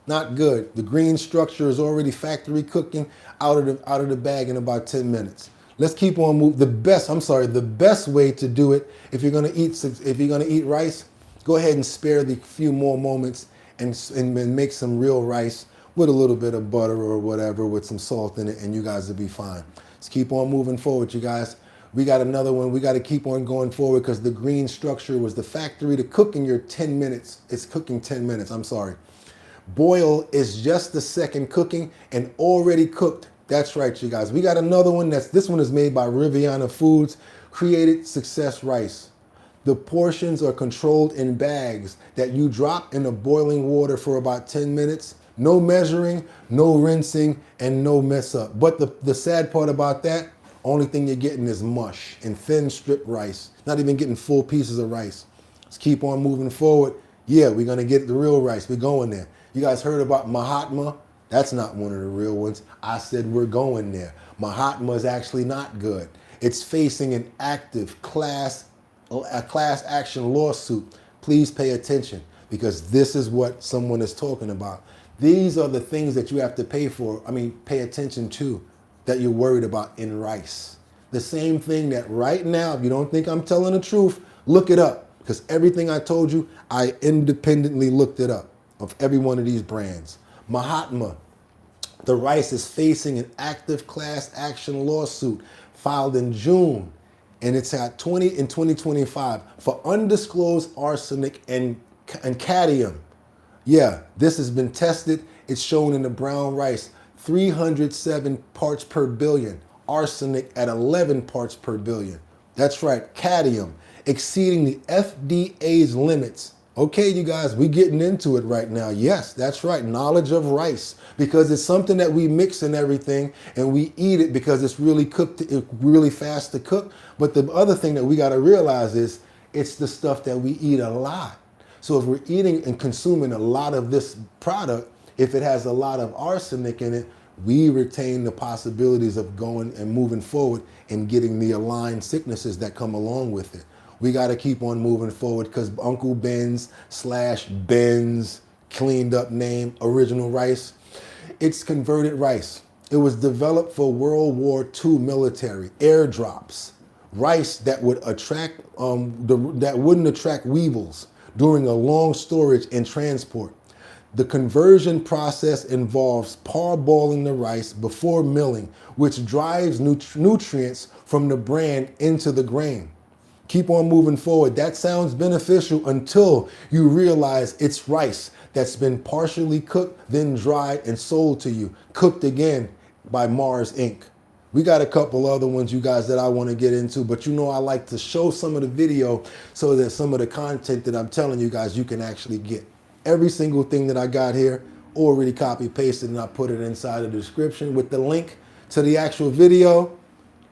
Not good. The green structure is already factory cooking out of the bag in about 10 minutes. Let's keep on moving. The best way to do it if you're gonna eat rice Go ahead and spare the few more moments and make some real rice with a little bit of butter or whatever with some salt in it, and you guys will be fine. Let's keep on moving forward, you guys. We got another one. We got to keep on going forward because the green structure was the factory to cook in your 10 minutes. It's cooking 10 minutes. I'm sorry. Boil is just the second cooking and already cooked. That's right, you guys. We got another one. This one is made by Riviana Foods. Created Success Rice. The portions are controlled in bags that you drop in the boiling water for about 10 minutes. No measuring, no rinsing, and no mess up. But the sad part about that, only thing you're getting is mush and thin stripped rice. Not even getting full pieces of rice. Let's keep on moving forward. Yeah, we're going to get the real rice. We're going there. You guys heard about Mahatma? That's not one of the real ones. I said we're going there. Mahatma is actually not good. It's facing an active class action lawsuit. Please pay attention because this is what someone is talking about. These are the things that you have to pay attention to, that you're worried about in rice. The same thing that right now, if you don't think I'm telling the truth, look it up. Because everything I told you, I independently looked it up of every one of these brands. Mahatma, the rice is facing an active class action lawsuit filed in June. And it's at 2025 for undisclosed arsenic and cadmium. Yeah, this has been tested. It's shown in the brown rice, 307 parts per billion. Arsenic at 11 parts per billion. That's right, cadmium, exceeding the FDA's limits. Okay, you guys, we're getting into it right now. Yes, that's right, knowledge of rice, because it's something that we mix in everything and we eat it because it's really really fast to cook. But the other thing that we got to realize is it's the stuff that we eat a lot. So if we're eating and consuming a lot of this product, if it has a lot of arsenic in it, we retain the possibilities of going and moving forward and getting the aligned sicknesses that come along with it. We got to keep on moving forward because Uncle Ben's / Ben's cleaned up name, original rice, it's converted rice. It was developed for World War II military airdrops. Rice that would attract, that wouldn't attract weevils during a long storage and transport. The conversion process involves parboiling the rice before milling, which drives nutrients from the bran into the grain. Keep on moving forward. That sounds beneficial until you realize it's rice that's been partially cooked, then dried and sold to you, cooked again by Mars Inc. We got a couple other ones, you guys, that I want to get into, but you know I like to show some of the video so that some of the content that I'm telling you guys you can actually get. Every single thing that I got here already copy pasted and I put it inside of the description with the link to the actual video.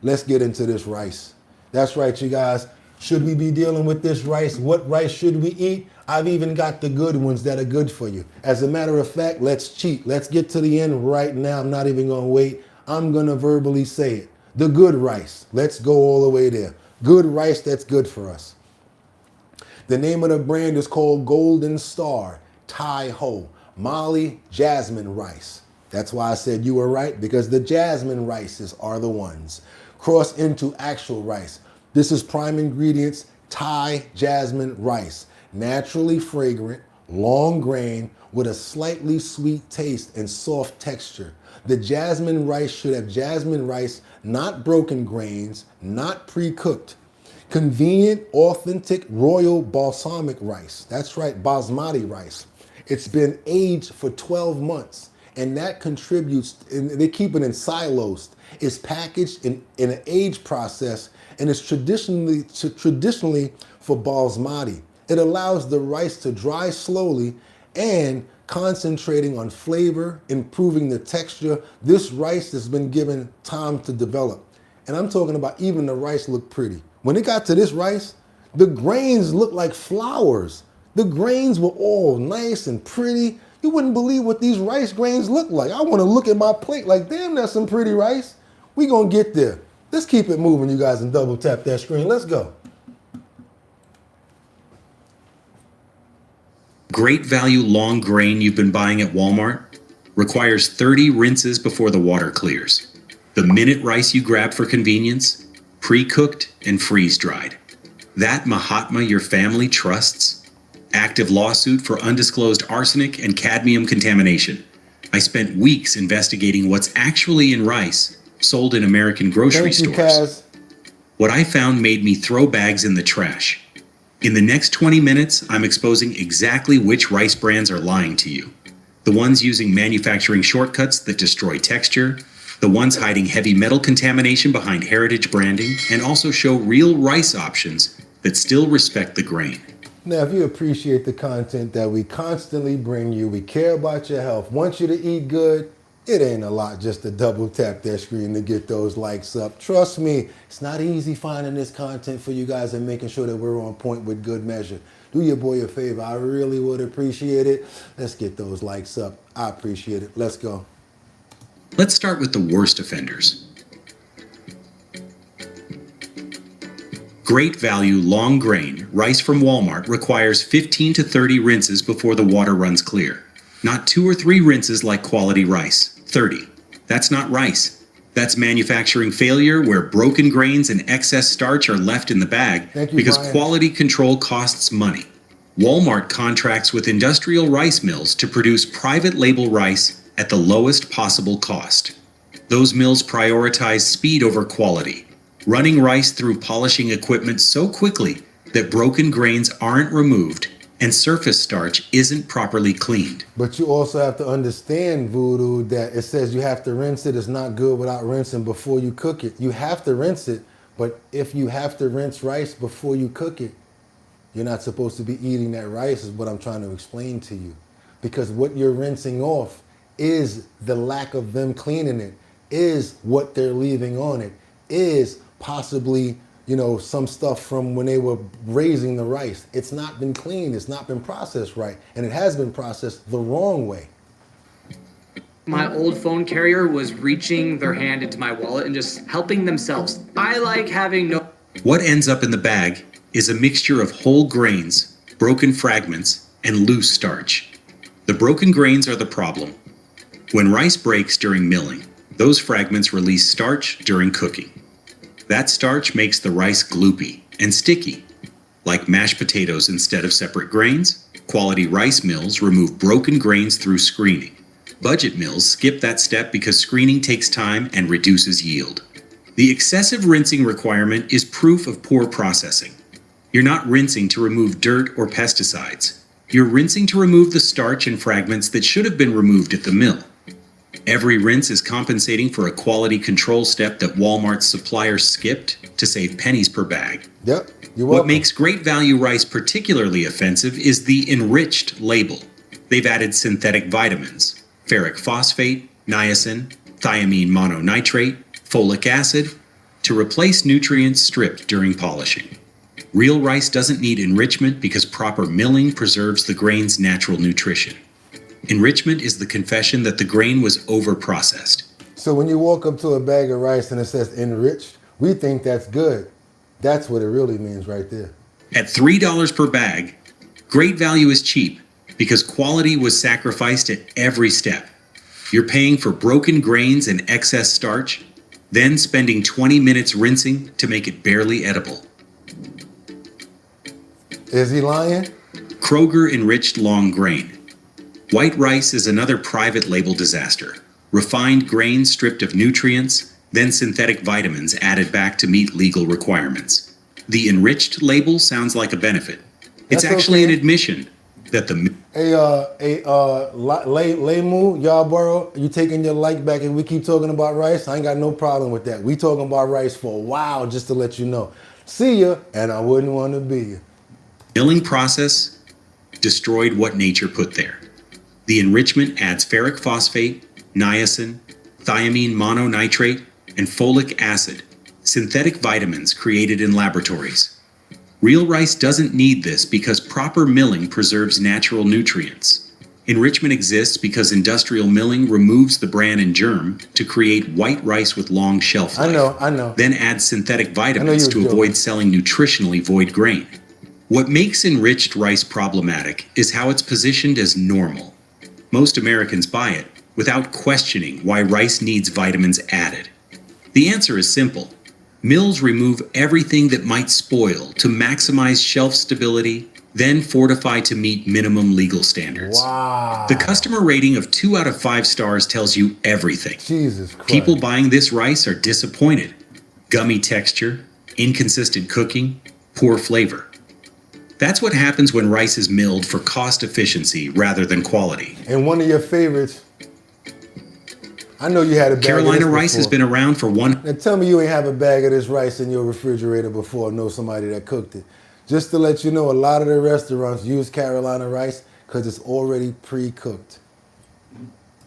Let's get into this rice. That's right, you guys. Should we be dealing with this rice? What rice should we eat? I've even got the good ones that are good for you. As a matter of fact, let's cheat. Let's get to the end right now. I'm not even going to wait. I'm going to verbally say it. The good rice. Let's go all the way there. Good rice that's good for us. The name of the brand is called Golden Star Thai Ho Mali Jasmine Rice. That's why I said you were right, because the jasmine rices are the ones. Cross into actual rice. This is prime ingredients, Thai jasmine rice. Naturally fragrant, long grain, with a slightly sweet taste and soft texture. The jasmine rice should have jasmine rice, not broken grains, not pre-cooked. Convenient, authentic, royal balsamic rice. That's right, basmati rice. It's been aged for 12 months, and that contributes, and they keep it in silos. It's packaged in an age process, and it's traditionally for basmati. It allows the rice to dry slowly and concentrating on flavor, improving the texture. This rice has been given time to develop. And I'm talking about even the rice looked pretty. When it got to this rice, the grains looked like flowers. The grains were all nice and pretty. You wouldn't believe what these rice grains look like. I want to look at my plate like, damn, that's some pretty rice. We gonna get there. Let's keep it moving, you guys, and double tap that screen. Let's go. Great value long grain you've been buying at Walmart requires 30 rinses before the water clears. The minute rice you grab for convenience, pre-cooked and freeze-dried. That Mahatma your family trusts? Active lawsuit for undisclosed arsenic and cadmium contamination. I spent weeks investigating what's actually in rice sold in American grocery stores. Kaz. What I found made me throw bags in the trash. In the next 20 minutes, I'm exposing exactly which rice brands are lying to you. The ones using manufacturing shortcuts that destroy texture, the ones hiding heavy metal contamination behind heritage branding, and also show real rice options that still respect the grain. Now, if you appreciate the content that we constantly bring you, we care about your health, want you to eat good, it ain't a lot just to double tap that screen to get those likes up. Trust me, it's not easy finding this content for you guys and making sure that we're on point with good measure. Do your boy a favor. I really would appreciate it. Let's get those likes up. I appreciate it. Let's go. Let's start with the worst offenders. Great value, long grain rice from Walmart requires 15 to 30 rinses before the water runs clear. Not 2 or 3 rinses like quality rice. 30. That's not rice. That's manufacturing failure where broken grains and excess starch are left in the bag because quality control costs money. Walmart contracts with industrial rice mills to produce private label rice at the lowest possible cost. Those mills prioritize speed over quality, running rice through polishing equipment so quickly that broken grains aren't removed and surface starch isn't properly cleaned. But you also have to understand, Voodoo, that it says you have to rinse it. It's not good without rinsing before you cook it. You have to rinse it, but if you have to rinse rice before you cook it, you're not supposed to be eating that rice, is what I'm trying to explain to you. Because what you're rinsing off is the lack of them cleaning it, is what they're leaving on it, is possibly, you know, some stuff from when they were raising the rice. It's not been cleaned, it's not been processed right, and it has been processed the wrong way. My old phone carrier was reaching their hand into my wallet and just helping themselves. I like having no... What ends up in the bag is a mixture of whole grains, broken fragments, and loose starch. The broken grains are the problem. When rice breaks during milling, those fragments release starch during cooking. That starch makes the rice gloopy and sticky. Like mashed potatoes instead of separate grains, quality rice mills remove broken grains through screening. Budget mills skip that step because screening takes time and reduces yield. The excessive rinsing requirement is proof of poor processing. You're not rinsing to remove dirt or pesticides. You're rinsing to remove the starch and fragments that should have been removed at the mill. Every rinse is compensating for a quality control step that Walmart's suppliers skipped to save pennies per bag. Yep, you're welcome. What makes great value rice particularly offensive is the Enriched label. They've added synthetic vitamins, ferric phosphate, niacin, thiamine mononitrate, folic acid, to replace nutrients stripped during polishing. Real rice doesn't need enrichment because proper milling preserves the grain's natural nutrition. Enrichment is the confession that the grain was over-processed. So when you walk up to a bag of rice and it says enriched, we think that's good. That's what it really means right there. At $3 per bag, great value is cheap because quality was sacrificed at every step. You're paying for broken grains and excess starch, then spending 20 minutes rinsing to make it barely edible. Is he lying? Kroger Enriched long grain. White rice is another private label disaster. Refined grain stripped of nutrients, then synthetic vitamins added back to meet legal requirements. The Enriched label sounds like a benefit. It's actually an admission that the... Hey, Lemu, Yarborough, you taking your like back and we keep talking about rice? I ain't got no problem with that. We talking about rice for a while, just to let you know. See ya, and I wouldn't want to be ya. Milling process destroyed what nature put there. The enrichment adds ferric phosphate, niacin, thiamine mononitrate, and folic acid, synthetic vitamins created in laboratories. Real rice doesn't need this because proper milling preserves natural nutrients. Enrichment exists because industrial milling removes the bran and germ to create white rice with long shelf life. I know. Then adds synthetic vitamins to avoid selling nutritionally void grain. What makes enriched rice problematic is how it's positioned as normal. Most Americans buy it without questioning why rice needs vitamins added. The answer is simple. Mills remove everything that might spoil to maximize shelf stability then fortify to meet minimum legal standards. Wow. The customer rating of 2 out of 5 stars tells you everything. Jesus Christ. People buying this rice are disappointed. Gummy texture, inconsistent cooking, poor flavor. That's what happens when rice is milled for cost efficiency rather than quality. And one of your favorites, I know you had a bag Carolina of this rice has before. been around for one. Now tell me you ain't have a bag of this rice in your refrigerator before. Know somebody that cooked it. Just to let you know, a lot of the restaurants use Carolina rice because it's already pre-cooked.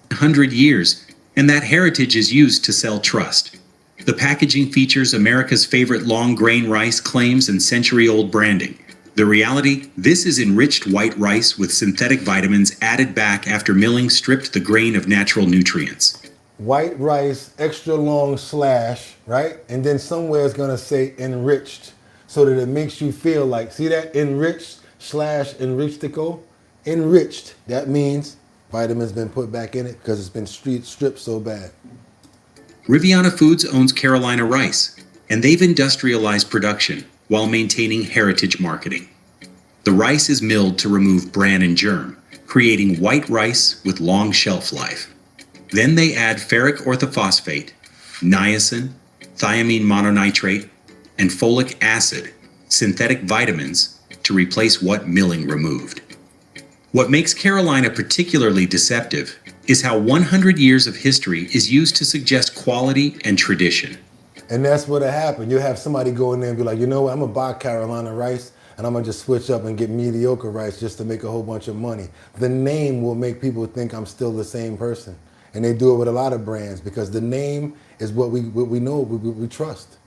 100 years, and that heritage is used to sell trust. The packaging features America's favorite long grain rice claims and century-old branding. The reality, this is enriched white rice with synthetic vitamins added back after milling stripped the grain of natural nutrients. White rice, extra long slash, right? And then somewhere it's gonna say enriched, so that it makes you feel like, see that enriched slash enrichtico? Enriched, that means vitamins been put back in it because it's been stripped so bad. Riviana Foods owns Carolina rice, and they've industrialized production while maintaining heritage marketing. The rice is milled to remove bran and germ, creating white rice with long shelf life. Then they add ferric orthophosphate, niacin, thiamine mononitrate, and folic acid, synthetic vitamins, to replace what milling removed. What makes Carolina particularly deceptive is how 100 years of history is used to suggest quality and tradition. And that's what'll happen. You'll have somebody go in there and be like, you know what, I'm gonna buy Carolina rice and I'm gonna just switch up and get mediocre rice just to make a whole bunch of money. The name will make people think I'm still the same person. And they do it with a lot of brands because the name is what we know, we trust.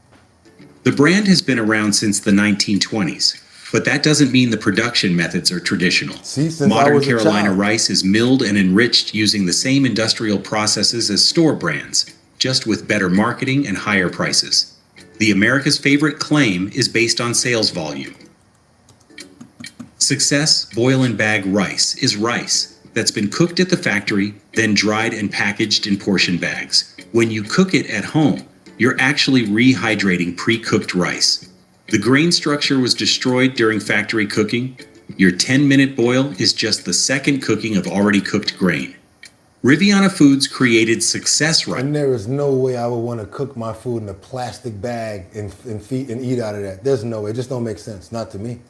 The brand has been around since the 1920s, but that doesn't mean the production methods are traditional. See, since I Modern was a Carolina child. rice is milled and enriched using the same industrial processes as store brands, just with better marketing and higher prices. The America's favorite claim is based on sales volume. Success boil and bag rice is rice that's been cooked at the factory, then dried and packaged in portion bags. When you cook it at home, you're actually rehydrating pre-cooked rice. The grain structure was destroyed during factory cooking. Your 10-minute boil is just the second cooking of already cooked grain. Riviana Foods created success rice. And there is no way I would want to cook my food in a plastic bag and eat out of that. There's no way. It just don't make sense. Not to me.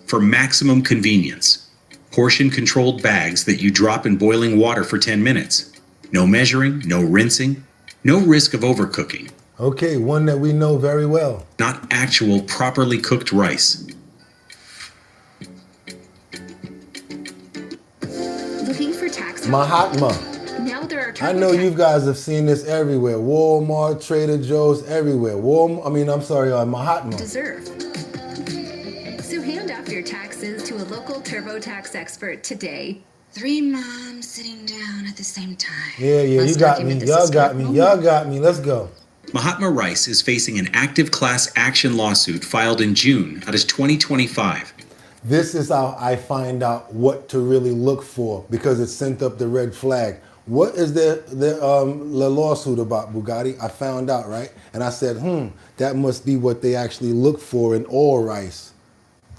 For maximum convenience. Portion-controlled bags that you drop in boiling water for 10 minutes. No measuring, no rinsing, no risk of overcooking. Okay, one that we know very well. Not actual properly cooked rice. Looking for tax Mahatma. Now there are I know you guys have seen this everywhere. Walmart, Trader Joe's, everywhere. Mahatma. deserve. So hand off your taxes to a local TurboTax expert today. 3 moms sitting down at the same time. Yeah, you got me. Y'all got me. Let's go. Mahatma Rice is facing an active class action lawsuit filed in June that is 2025. This is how I find out what to really look for because it sent up the red flag. What is the lawsuit about, Bugatti? I found out, right? And I said, that must be what they actually look for in all rice.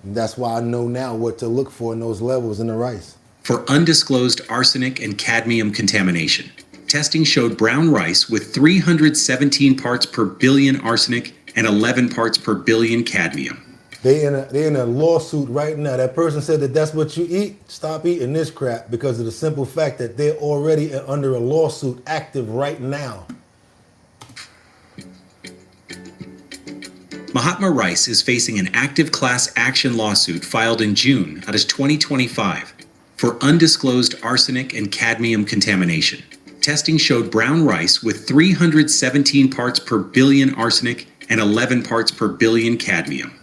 And that's why I know now what to look for in those levels in the rice. For undisclosed arsenic and cadmium contamination. Testing showed brown rice with 317 parts per billion arsenic and 11 parts per billion cadmium. They in a lawsuit right now. That person said that that's what you eat. Stop eating this crap because of the simple fact that they're already under a lawsuit active right now. Mahatma Rice is facing an active class action lawsuit filed in June that is 2025 for undisclosed arsenic and cadmium contamination. Testing showed brown rice with 317 parts per billion arsenic and 11 parts per billion cadmium,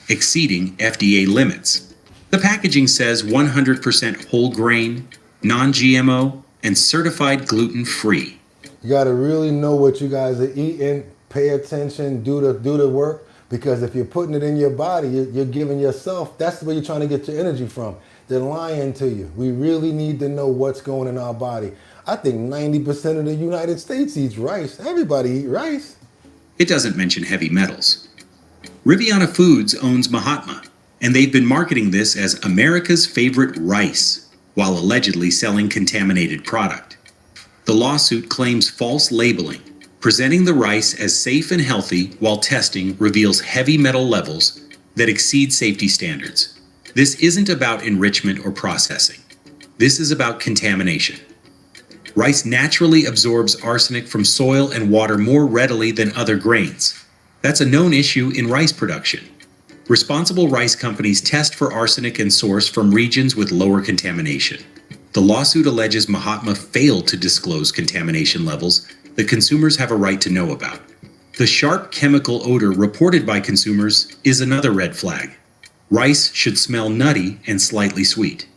exceeding FDA limits. The packaging says 100% whole grain, non-GMO, and certified gluten-free. You got to really know what you guys are eating, pay attention, do the work, because if you're putting it in your body, you're giving yourself, that's where you're trying to get your energy from. They're lying to you. We really need to know what's going in our body. I think 90% of the United States eats rice. Everybody eats rice. It doesn't mention heavy metals. Riviana Foods owns Mahatma, And they've been marketing this as America's favorite rice, while allegedly selling contaminated product. The lawsuit claims false labeling, presenting the rice as safe and healthy while testing reveals heavy metal levels that exceed safety standards. This isn't about enrichment or processing. This is about contamination. Rice naturally absorbs arsenic from soil and water more readily than other grains. That's a known issue in rice production. Responsible rice companies test for arsenic and source from regions with lower contamination. The lawsuit alleges Mahatma failed to disclose contamination levels that consumers have a right to know about. The sharp chemical odor reported by consumers is another red flag. Rice should smell nutty and slightly sweet.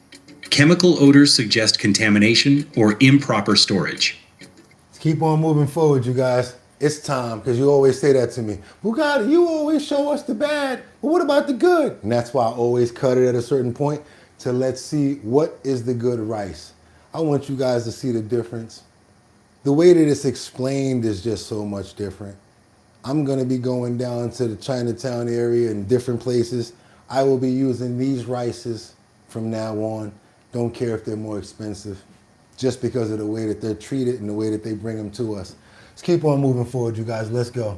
Chemical odors suggest contamination or improper storage. Let's keep on moving forward, you guys. It's time, because you always say that to me. Bugatti, you always show us the bad, but what about the good? And that's why I always cut it at a certain point to let's see what is the good rice. I want you guys to see the difference. The way that it's explained is just so much different. I'm going to be going down to the Chinatown area and different places. I will be using these rices from now on. Don't care if they're more expensive, just because of the way that they're treated and the way that they bring them to us. Let's keep on moving forward, you guys. Let's go.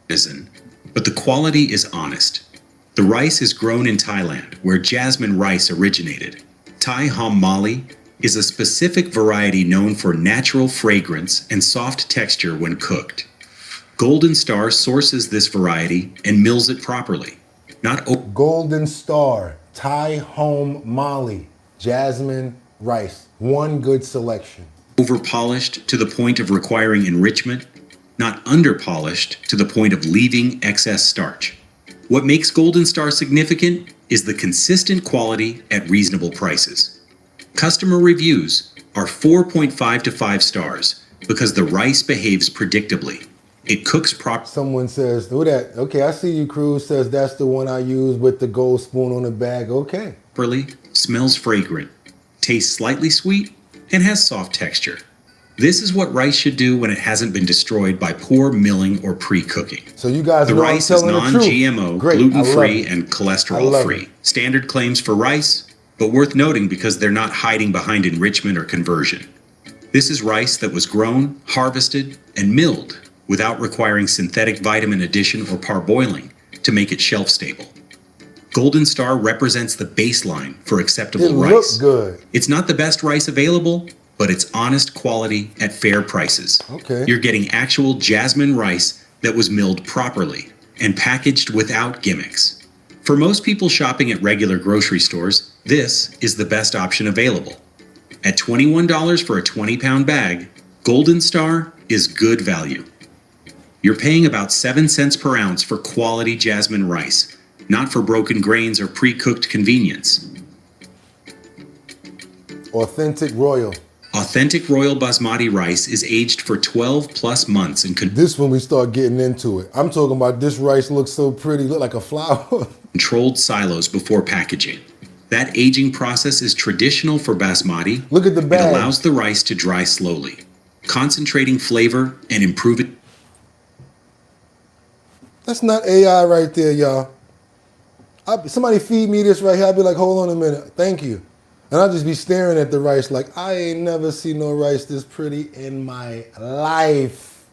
But the quality is honest. The rice is grown in Thailand, where jasmine rice originated. Thai Hom Mali is a specific variety known for natural fragrance and soft texture when cooked. Golden Star sources this variety and mills it properly. Golden Star, Thai Hom Mali, jasmine rice. One good selection. Over-polished to the point of requiring enrichment, not under-polished to the point of leaving excess starch. What makes Golden Star significant is the consistent quality at reasonable prices. Customer reviews are 4.5 to 5 stars because the rice behaves predictably. It cooks properly. Someone says, who that? Okay, I see you, Cruz says that's the one I use with the gold spoon on the bag. Okay. Smells fragrant, tastes slightly sweet, and has soft texture. This is what rice should do when it hasn't been destroyed by poor milling or pre-cooking. So you guys the know rice I'm is telling non-GMO, gluten-free, and cholesterol-free. Standard claims for rice, but worth noting because they're not hiding behind enrichment or conversion. This is rice that was grown, harvested, and milled without requiring synthetic vitamin addition or parboiling to make it shelf stable. Golden Star represents the baseline for acceptable rice. It looks good. It's not the best rice available, but it's honest quality at fair prices. Okay. You're getting actual jasmine rice that was milled properly and packaged without gimmicks. For most people shopping at regular grocery stores, this is the best option available. At $21 for a 20-pound bag, Golden Star is good value. You're paying about 7 cents per ounce for quality jasmine rice, not for broken grains or pre-cooked convenience. Authentic Royal. Authentic Royal Basmati rice is aged for 12 plus months and this when we start getting into it. I'm talking about this rice looks so pretty, look like a flower. Controlled silos before packaging. That aging process is traditional for basmati. Look at the bag. It allows the rice to dry slowly, concentrating flavor and improving. That's not AI right there, y'all. Somebody feed me this right here. I'll be like, hold on a minute. Thank you. And I'll just be staring at the rice like, I ain't never seen no rice this pretty in my life.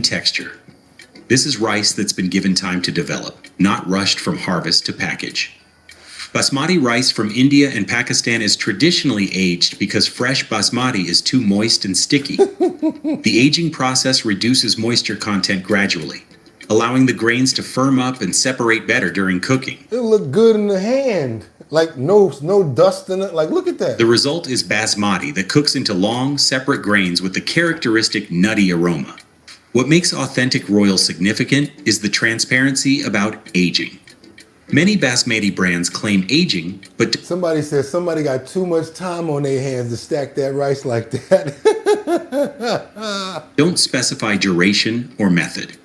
Texture. This is rice that's been given time to develop, not rushed from harvest to package. Basmati rice from India and Pakistan is traditionally aged because fresh basmati is too moist and sticky. The aging process reduces moisture content gradually, allowing the grains to firm up and separate better during cooking. It look good in the hand. Like no dust in it. Like, look at that. The result is basmati that cooks into long, separate grains with the characteristic nutty aroma. What makes Authentic Royal significant is the transparency about aging. Many basmati brands claim aging, but somebody says somebody got too much time on their hands to stack that rice like that. Don't specify duration or method.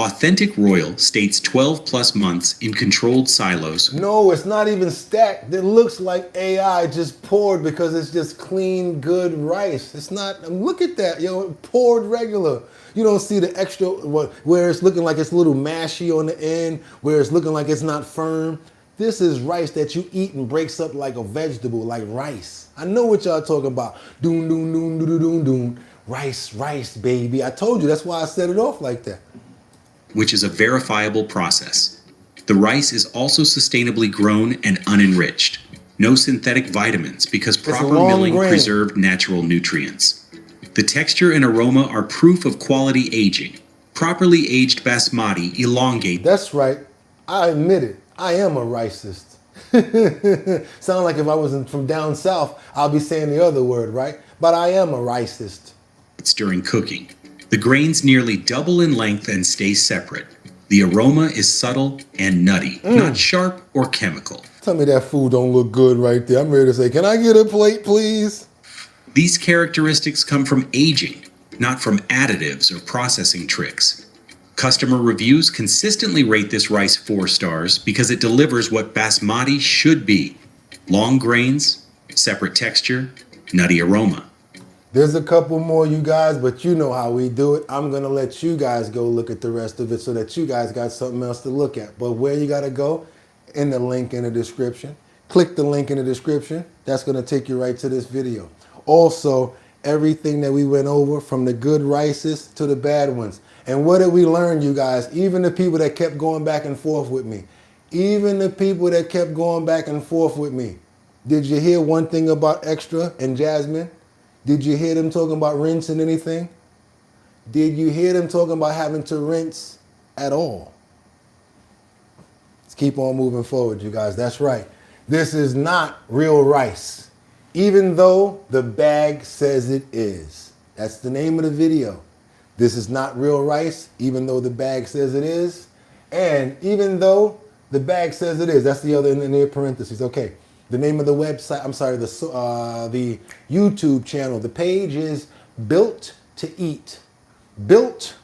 Authentic Royal states 12 plus months in controlled silos. No, it's not even stacked. It looks like AI just poured because it's just clean, good rice. It's not, look at that, poured regular. You don't see the extra, where it's looking like it's a little mashy on the end, where it's looking like it's not firm. This is rice that you eat and breaks up like a vegetable, like rice. I know what y'all talking about. Doom, doom, doom, doom, doom, doom. Rice, rice, baby. I told you, that's why I set it off like that. Which is a verifiable process. The rice is also sustainably grown and unenriched. No synthetic vitamins because proper milling preserved natural nutrients. The texture and aroma are proof of quality aging. Properly aged basmati elongate. That's right. I admit it. I am a racist. Sound like if I wasn't from down south, I'll be saying the other word, right? But I am a racist. It's during cooking. The grains nearly double in length and stay separate. The aroma is subtle and nutty, not sharp or chemical. Tell me that food don't look good right there. I'm ready to say, can I get a plate, please? These characteristics come from aging, not from additives or processing tricks. Customer reviews consistently rate this rice 4 stars because it delivers what basmati should be. Long grains, separate texture, nutty aroma. There's a couple more, you guys, but you know how we do it. I'm going to let you guys go look at the rest of it so that you guys got something else to look at. But where you got to go? In the link in the description. Click the link in the description. That's going to take you right to this video. Also, everything that we went over, from the good rices to the bad ones. And what did we learn, you guys? Even the people that kept going back and forth with me. Even the people that kept going back and forth with me. Did you hear one thing about Extra and Jasmine? Did you hear them talking about rinsing anything? Did you hear them talking about having to rinse at all? Let's keep on moving forward, you guys. That's right. This is not real rice, even though the bag says it is. That's the name of the video. This is not real rice, even though the bag says it is. And even though the bag says it is. That's the other in the parentheses. Okay. The name of the website, I'm sorry, the YouTube channel, the page is Built to Eat. Built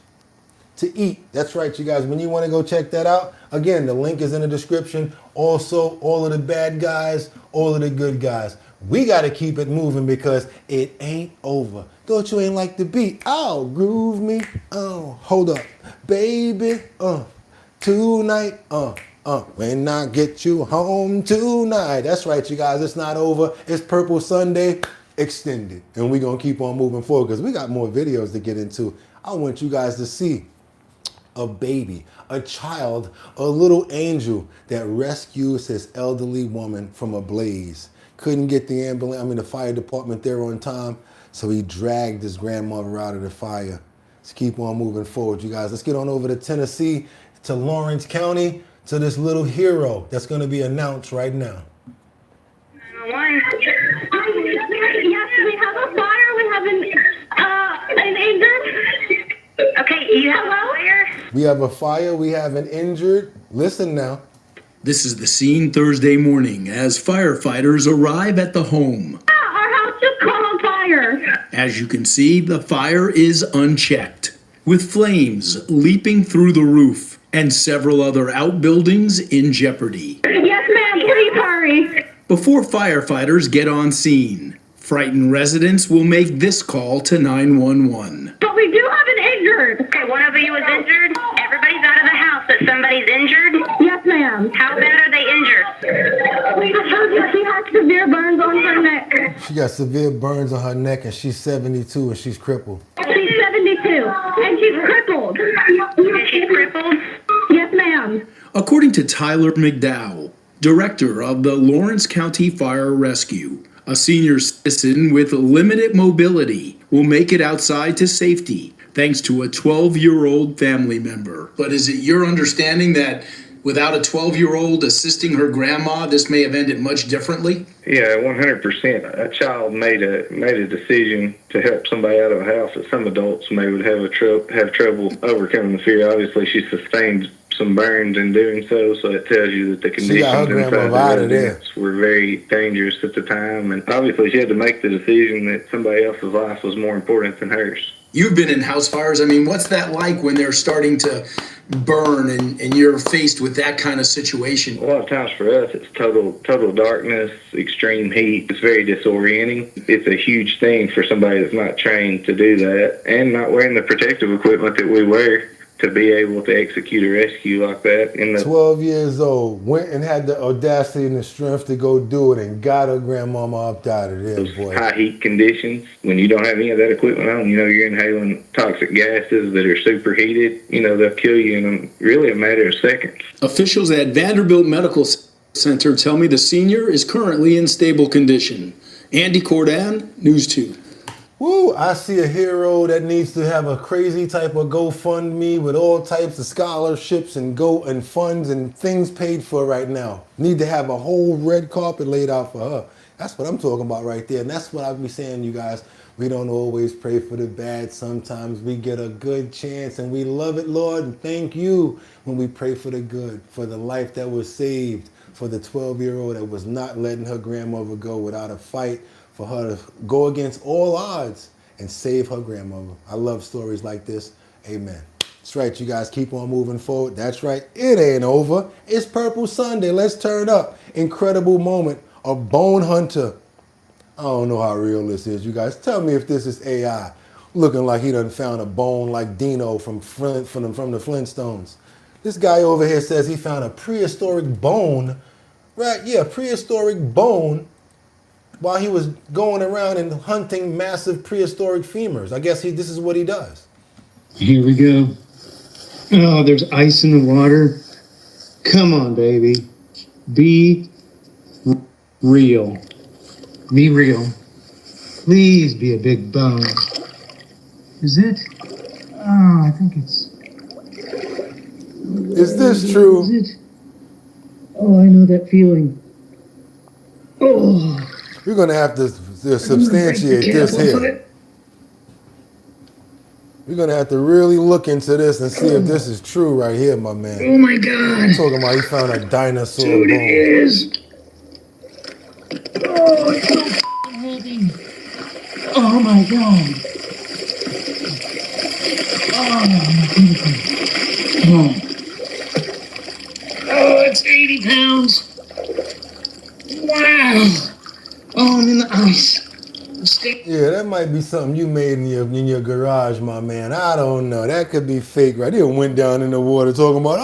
to Eat. That's right, you guys. When you want to go check that out, again, the link is in the description. Also, all of the bad guys, all of the good guys. We got to keep it moving because it ain't over. Don't you ain't like the beat? Oh, groove me. Oh, hold up. Baby, tonight, when I get you home tonight. That's right, you guys. It's not over. It's Purple Sunday extended. And we're going to keep on moving forward because we got more videos to get into. I want you guys to see a baby, a child, a little angel that rescues his elderly woman from a blaze. Couldn't get the fire department there on time, so he dragged his grandmother out of the fire. Let's keep on moving forward, you guys. Let's get on over to Tennessee, to Lawrence County, to this little hero that's going to be announced right now. Yes, we have a fire. We have an injured. Okay, you have a fire? We have a fire. We have an injured. Listen now. This is the scene Thursday morning as firefighters arrive at the home. Our house just caught on fire. As you can see, the fire is unchecked, with flames leaping through the roof and several other outbuildings in jeopardy. Yes, ma'am. Please hurry. Before firefighters get on scene, frightened residents will make this call to 911. But we do have an injured. Okay, one of you is injured. Everybody's out of the house, but somebody's injured? Yes, ma'am. How bad are they injured? We just heard that she has severe burns on her neck. She got severe burns on her neck and she's 72 and she's crippled. She's 72 and she's crippled. And she's crippled? Yes, ma'am. According to Tyler McDowell, director of the Lawrence County Fire Rescue, a senior citizen with limited mobility will make it outside to safety thanks to a 12-year-old family member. But is it your understanding that without a 12-year-old assisting her grandma, this may have ended much differently? Yeah, 100%. A child made a decision to help somebody out of a house that some adults may would have trouble overcoming the fear. Obviously, she sustained some burns in doing so it tells you that the conditions inside the residence were very dangerous at the time. And obviously, she had to make the decision that somebody else's life was more important than hers. You've been in house fires. I mean, what's that like when they're starting to burn and you're faced with that kind of situation? A lot of times for us, it's total darkness, extreme heat. It's very disorienting. It's a huge thing for somebody that's not trained to do that and not wearing the protective equipment that we wear to be able to execute a rescue like that. 12 years old, went and had the audacity and the strength to go do it and got her grandmama up out of there, boy. High heat conditions, when you don't have any of that equipment on, you're inhaling toxic gases that are superheated. They'll kill you in really a matter of seconds. Officials at Vanderbilt Medical Center tell me the senior is currently in stable condition. Andy Cordan, News 2. Woo, I see a hero that needs to have a crazy type of GoFundMe with all types of scholarships and funds and things paid for right now. Need to have a whole red carpet laid out for her. That's what I'm talking about right there. And that's what I'll be saying, you guys. We don't always pray for the bad. Sometimes we get a good chance and we love it, Lord. And thank you when we pray for the good, for the life that was saved, for the 12-year-old that was not letting her grandmother go without a fight, for her to go against all odds and save her grandmother. I love stories like this. Amen. That's right, you guys, keep on moving forward. That's right, it ain't over. It's Purple Sunday. Let's turn up. Incredible moment. A bone hunter. I don't know how real this is, you guys. Tell me if this is AI. Looking like he done found a bone like Dino from the Flintstones. This guy over here says he found a prehistoric bone. Right, yeah, prehistoric bone while he was going around and hunting massive prehistoric femurs. I guess this is what he does. Here we go. Oh, there's ice in the water. Come on, baby. Be real. Be real. Please be a big bone. Is it? Oh, I think it's... Is this true? Is it? Oh, I know that feeling. Oh. We're going to have to substantiate this here. We're going to have to really look into this and see if this is true right here, my man. Oh, my God. I'm talking about he found a dinosaur Dude, bone. it is. Oh, it's so heavy. Oh, my God. Oh, oh, it's 80 pounds. Wow. Oh, I'm in the ice. Yeah, that might be something you made in your garage, my man. I don't know. That could be fake, right? He went down in the water talking about,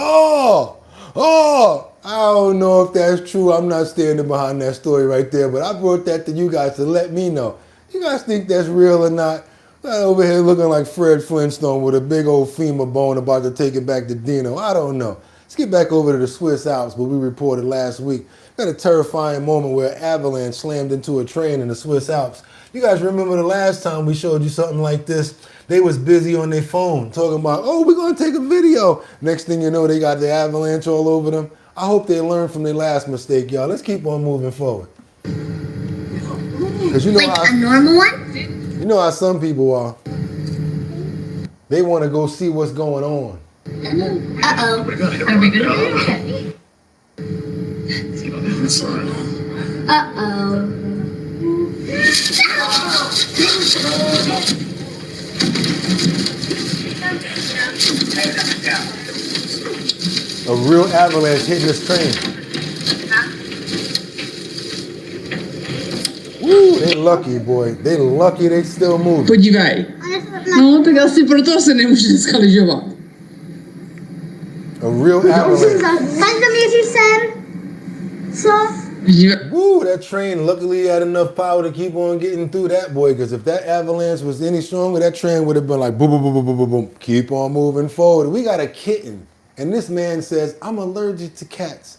I don't know if that's true. I'm not standing behind that story right there, but I brought that to you guys to let me know. You guys think that's real or not? Over here looking like Fred Flintstone with a big old femur bone about to take it back to Dino. I don't know. Let's get back over to the Swiss Alps, what we reported last week. Got a terrifying moment where an avalanche slammed into a train in the Swiss Alps. You guys remember the last time we showed you something like this? They was busy on their phone talking about, oh, we're going to take a video. Next thing you know, they got the avalanche all over them. I hope they learned from their last mistake, y'all. Let's keep on moving forward. Because you know like a normal one? You know how some people are. They want to go see what's going on. Uh-oh. Are we going to be okay? Uh-oh. A real avalanche hitting this train. Woo, they lucky, boy. They lucky they still moving. Podívej. No, tak asi proto se nemůže dneska lyžovat. A real avalanche. Woo, that train luckily had enough power to keep on getting through that, boy, because if that avalanche was any stronger, that train would have been like boom, boom, boom, boom, boom, boom, boom. Keep on moving forward. We got a kitten, and this man says, I'm allergic to cats.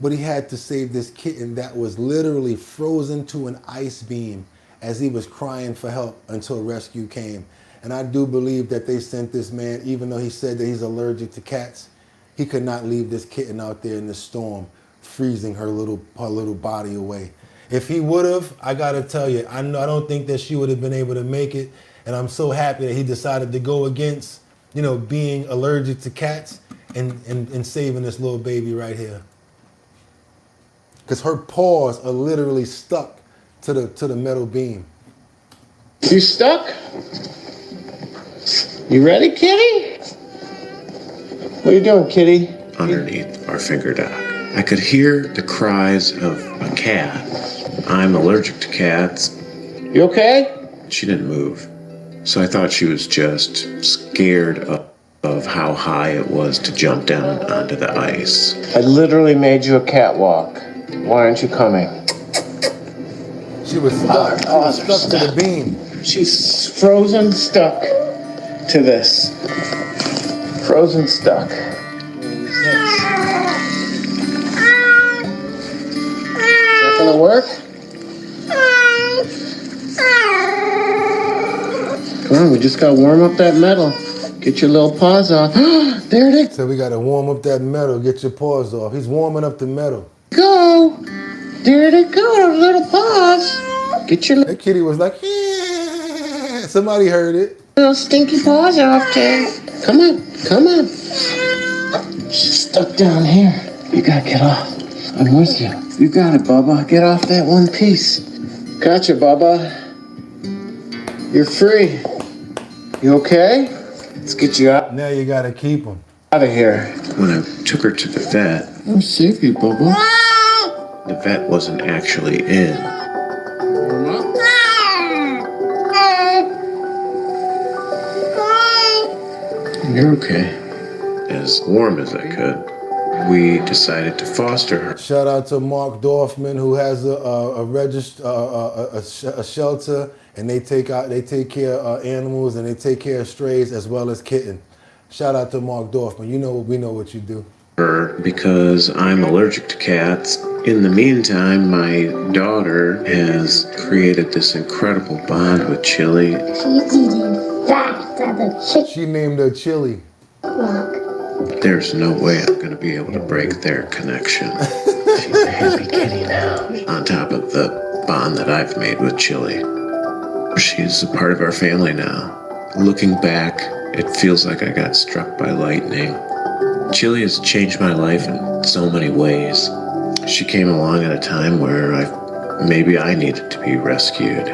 But he had to save this kitten that was literally frozen to an ice beam as he was crying for help until rescue came. And I do believe that they sent this man, even though he said that he's allergic to cats, he could not leave this kitten out there in the storm, freezing her little body away. If he would have, I gotta tell you, I don't think that she would have been able to make it. And I'm so happy that he decided to go against, being allergic to cats and saving this little baby right here. Because her paws are literally stuck to the metal beam. You stuck? You ready, kitty? What are you doing, kitty? Underneath our finger dock. I could hear the cries of a cat. I'm allergic to cats. You okay? She didn't move. So I thought she was just scared of how high it was to jump down onto the ice. I literally made you a catwalk. Why aren't you coming? She was stuck. She was stuck to the beam. She's frozen stuck to this. Frozen stuck. Is that gonna work? Come on, we just gotta warm up that metal. Get your little paws off. There it is. So we gotta warm up that metal. Get your paws off. He's warming up the metal. Go. There they go, little paws. Get your That kitty was like, yeah. Somebody heard it. little stinky paws off, Ted. Come on, come on. She's stuck down here. You gotta get off. I'm with you. You got it, Bubba. Get off that one piece. Gotcha, Bubba. You're free. You okay? Let's get you out. Now you gotta keep him. Out of here. When I took her to the vet, I'm save you, Bubba. the vet wasn't actually in. You're okay. As warm as I could, we decided to foster her. Shout out to Mark Dorfman, who has a shelter, and they take care of animals, and they take care of strays as well as kittens. Shout out to Mark Dorfman. We know what you do. Because I'm allergic to cats. In the meantime, my daughter has created this incredible bond with Chili. She's eating fast at the chicken. She named her Chili. There's no way I'm going to be able to break their connection. She's a happy kitty now. On top of the bond that I've made with Chili. She's a part of our family now. Looking back, it feels like I got struck by lightning. Chili has changed my life in so many ways. She came along at a time where maybe I needed to be rescued.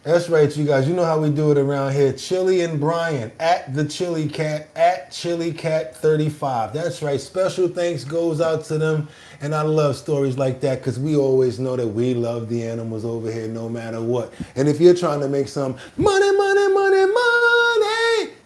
That's right, you guys. You know how we do it around here. Chili and Brian at the Chili Cat at ChiliCat35. That's right. Special thanks goes out to them. And I love stories like that because we always know that we love the animals over here no matter what. And if you're trying to make some money,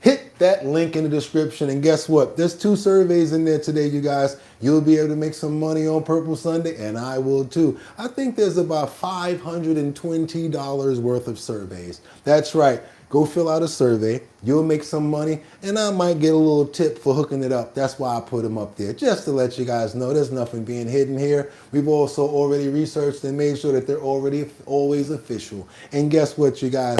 hit that link in the description. And guess what? There's 2 surveys in there today, you guys. You'll be able to make some money on Purple Sunday, and I will too. I think there's about $520 worth of surveys. That's right. Go fill out a survey. You'll make some money, and I might get a little tip for hooking it up. That's why I put them up there, just to let you guys know there's nothing being hidden here. We've also already researched and made sure that they're always official. And guess what, you guys?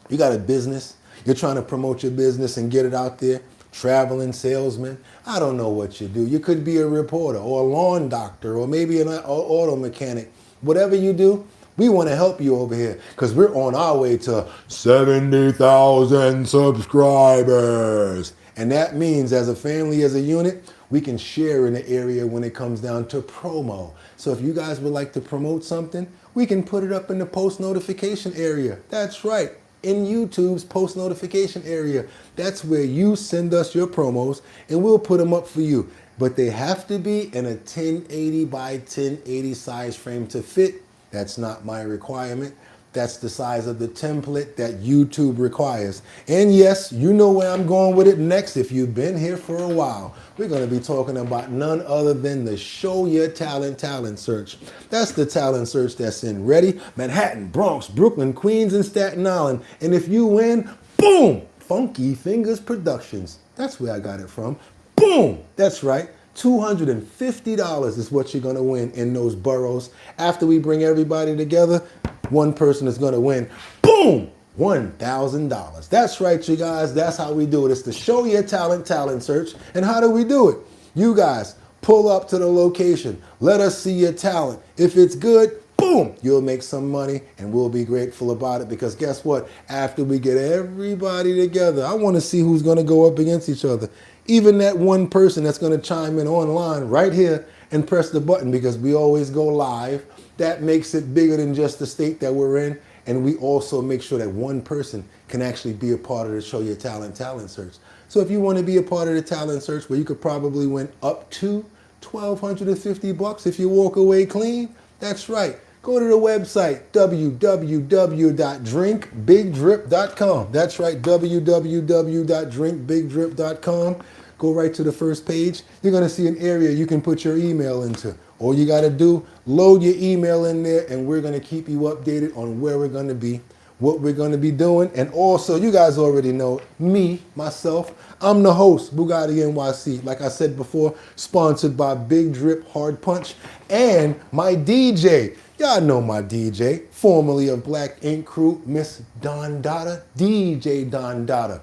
You got a business. You're trying to promote your business and get it out there. Traveling salesman. I don't know what you do. You could be a reporter or a lawn doctor or maybe an auto mechanic. Whatever you do, we want to help you over here because we're on our way to 70,000 subscribers. And that means as a family, as a unit, we can share in the area when it comes down to promo. So if you guys would like to promote something, we can put it up in the post notification area. That's right. In YouTube's post notification area. That's where you send us your promos and we'll put them up for you. But they have to be in a 1080 by 1080 size frame to fit. That's not my requirement. That's the size of the template that YouTube requires. And yes, you know where I'm going with it next. If you've been here for a while, we're going to be talking about none other than the Show Your Talent search. That's the talent search that's in Ready, Manhattan, Bronx, Brooklyn, Queens, and Staten Island. And if you win, boom, Funky Fingers Productions. That's where I got it from. Boom, that's right. $250 is what you're going to win in those boroughs. After we bring everybody together, one person is going to win, boom, $1,000. That's right, you guys. That's how we do it. It's the Show Your Talent search. And how do we do it? You guys pull up to the location. Let us see your talent. If it's good, boom, you'll make some money and we'll be grateful about it because guess what? After we get everybody together, I want to see who's going to go up against each other. Even that one person that's going to chime in online right here and press the button because we always go live. That makes it bigger than just the state that we're in. And we also make sure that one person can actually be a part of the Show Your Talent search. So if you want to be a part of the talent search where you could probably win up to $1,250 if you walk away clean, that's right. Go to the website, www.drinkbigdrip.com. That's right, www.drinkbigdrip.com. Go right to the first page. You're going to see an area you can put your email into. All you got to do, load your email in there, and we're going to keep you updated on where we're going to be, what we're going to be doing. And also, you guys already know me, myself. I'm the host, BOOGOTTINYC. Like I said before, sponsored by Big Drip Hard Punch and my DJ. Y'all know my DJ, formerly of Black Ink Crew, Miss Don Dada, DJ Don Dada.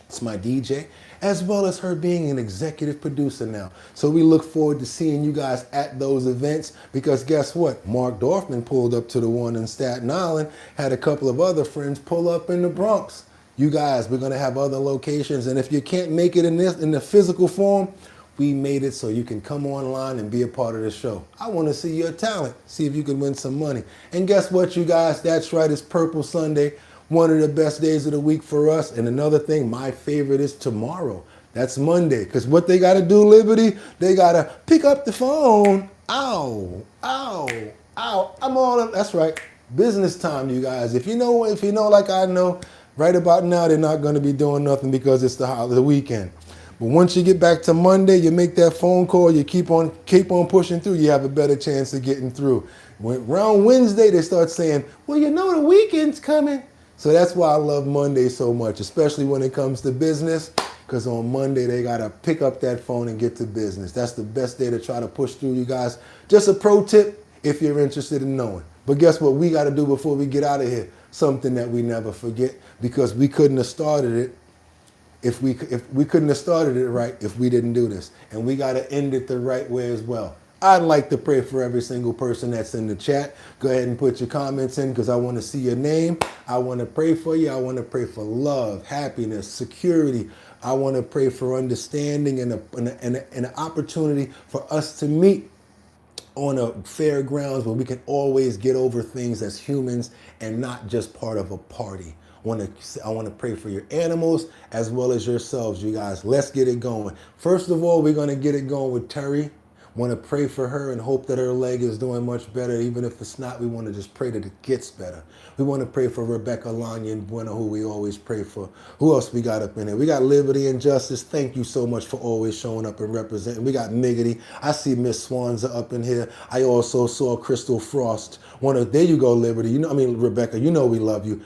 It's my DJ, as well as her being an executive producer now. So we look forward to seeing you guys at those events, because guess what? Mark Dorfman pulled up to the one in Staten Island, had a couple of other friends pull up in the Bronx. You guys, we're gonna have other locations, and if you can't make it in the physical form, we made it so you can come online and be a part of the show. I want to see your talent, see if you can win some money. And guess what, you guys? That's right, it's Purple Sunday, one of the best days of the week for us. And another thing, my favorite is tomorrow. That's Monday, because what they got to do, Liberty, they got to pick up the phone. Ow, ow, ow. I'm on. That's right, business time, you guys. If you know, like I know, right about now they're not going to be doing nothing because it's the weekend. But once you get back to Monday, you make that phone call, you keep on pushing through, you have a better chance of getting through. Around Wednesday, they start saying, well, you know the weekend's coming. So that's why I love Monday so much, especially when it comes to business, because on Monday, they got to pick up that phone and get to business. That's the best day to try to push through, you guys. Just a pro tip if you're interested in knowing. But guess what we got to do before we get out of here? Something that we never forget, because we couldn't have started it if we couldn't have started it right if we didn't do this. And we got to end it the right way as well. I'd like to pray for every single person that's in the chat. Go ahead and put your comments in, because I want to see your name. I want to pray for you. I want to pray for love, happiness, security. I want to pray for understanding and an opportunity for us to meet on a fair grounds where we can always get over things as humans and not just part of a party. I want to pray for your animals as well as yourselves, you guys. Let's get it going. First of all, we're going to get it going with Terry. Want to pray for her and hope that her leg is doing much better. Even if it's not, we want to just pray that it gets better. We want to pray for Rebecca Lanya and Bueno, who we always pray for. Who else we got up in here? We got Liberty and Justice. Thank you so much for always showing up and representing. We got Miggity. I see Miss Swanza up in here. I also saw Crystal Frost. There you go, Liberty. Rebecca, you know we love you.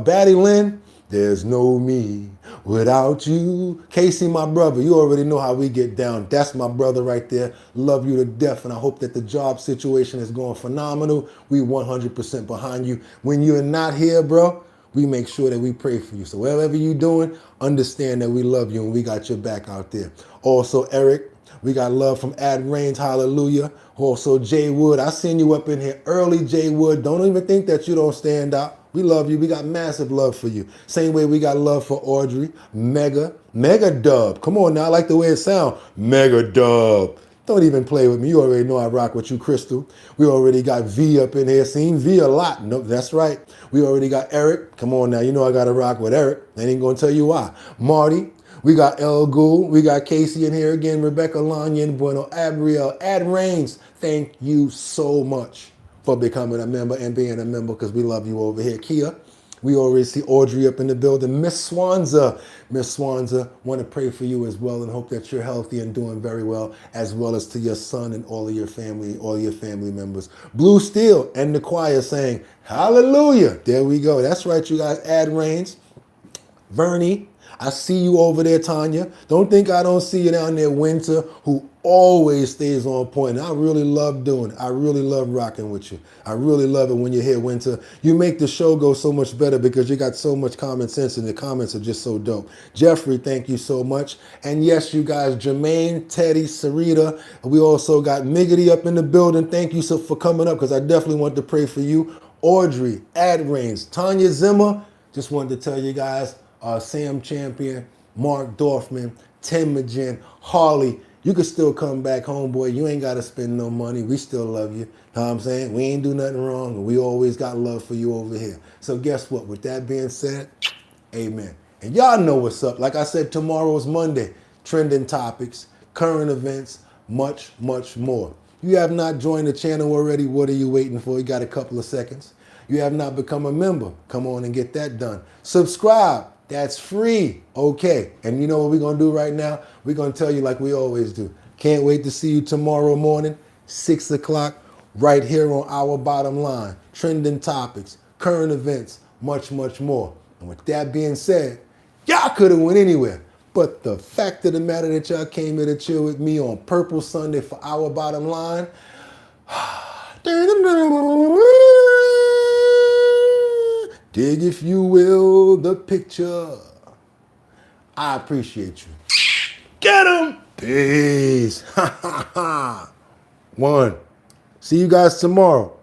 Batty Lynn. There's no me without you. Casey, my brother, you already know how we get down. That's my brother right there. Love you to death, and I hope that the job situation is going phenomenal. We 100% behind you. When you're not here, bro, we make sure that we pray for you. So whatever you're doing, understand that we love you and we got your back out there. Also, Eric, we got love from Ad Rains, hallelujah. Also, Jay Wood, I seen you up in here early, Jay Wood. Don't even think that you don't stand out. We love you. We got massive love for you. Same way we got love for Audrey. Mega Dub. Come on now, I like the way it sounds. Mega Dub. Don't even play with me. You already know I rock with you, Crystal. We already got V up in here. Seen V a lot. Nope, that's right. We already got Eric. Come on now, you know I got to rock with Eric. I ain't going to tell you why. Marty. We got El Ghoul. We got Casey in here again. Rebecca Lanya and Bueno. Abriel. Ad Rains. Thank you so much for becoming a member and being a member, because we love you over here. Kia, we already see Audrey up in the building. Miss Swanza, want to pray for you as well and hope that you're healthy and doing very well, as well as to your son and all your family members. Blue Steel and the choir saying, hallelujah. There we go. That's right, you guys. Ad Rains. Vernie, I see you over there, Tanya. Don't think I don't see you down there, Winter, who always stays on point. And I really love doing it. I really love rocking with you. I really love it when you're here, Winter. You make the show go so much better because you got so much common sense and the comments are just so dope. Jeffrey, thank you so much. And yes, you guys, Jermaine, Teddy, Sarita. We also got Miggity up in the building. Thank you for coming up, because I definitely want to pray for you. Audrey, Ad Rains, Tanya Zimmer. Just wanted to tell you guys, Sam Champion, Mark Dorfman, Tim Majen, Harley, you can still come back home, boy. You ain't got to spend no money. We still love you. Know what I'm saying? We ain't do nothing wrong, and we always got love for you over here. So guess what? With that being said, Amen. And y'all know what's up. Like I said, tomorrow's Monday. Trending topics, current events, much, much more. You have not joined the channel already. What are you waiting for? You got a couple of seconds. You have not become a member. Come on and get that done. Subscribe. That's free. Okay. And you know what we're going to do right now? We're going to tell you like we always do. Can't wait to see you tomorrow morning, 6 o'clock, right here on Our Bottom Line. Trending topics, current events, much, much more. And with that being said, y'all could have went anywhere. But the fact of the matter that y'all came here to chill with me on Purple Sunday for Our Bottom Line. Dig, if you will, the picture. I appreciate you. Get him! Peace. One. See you guys tomorrow.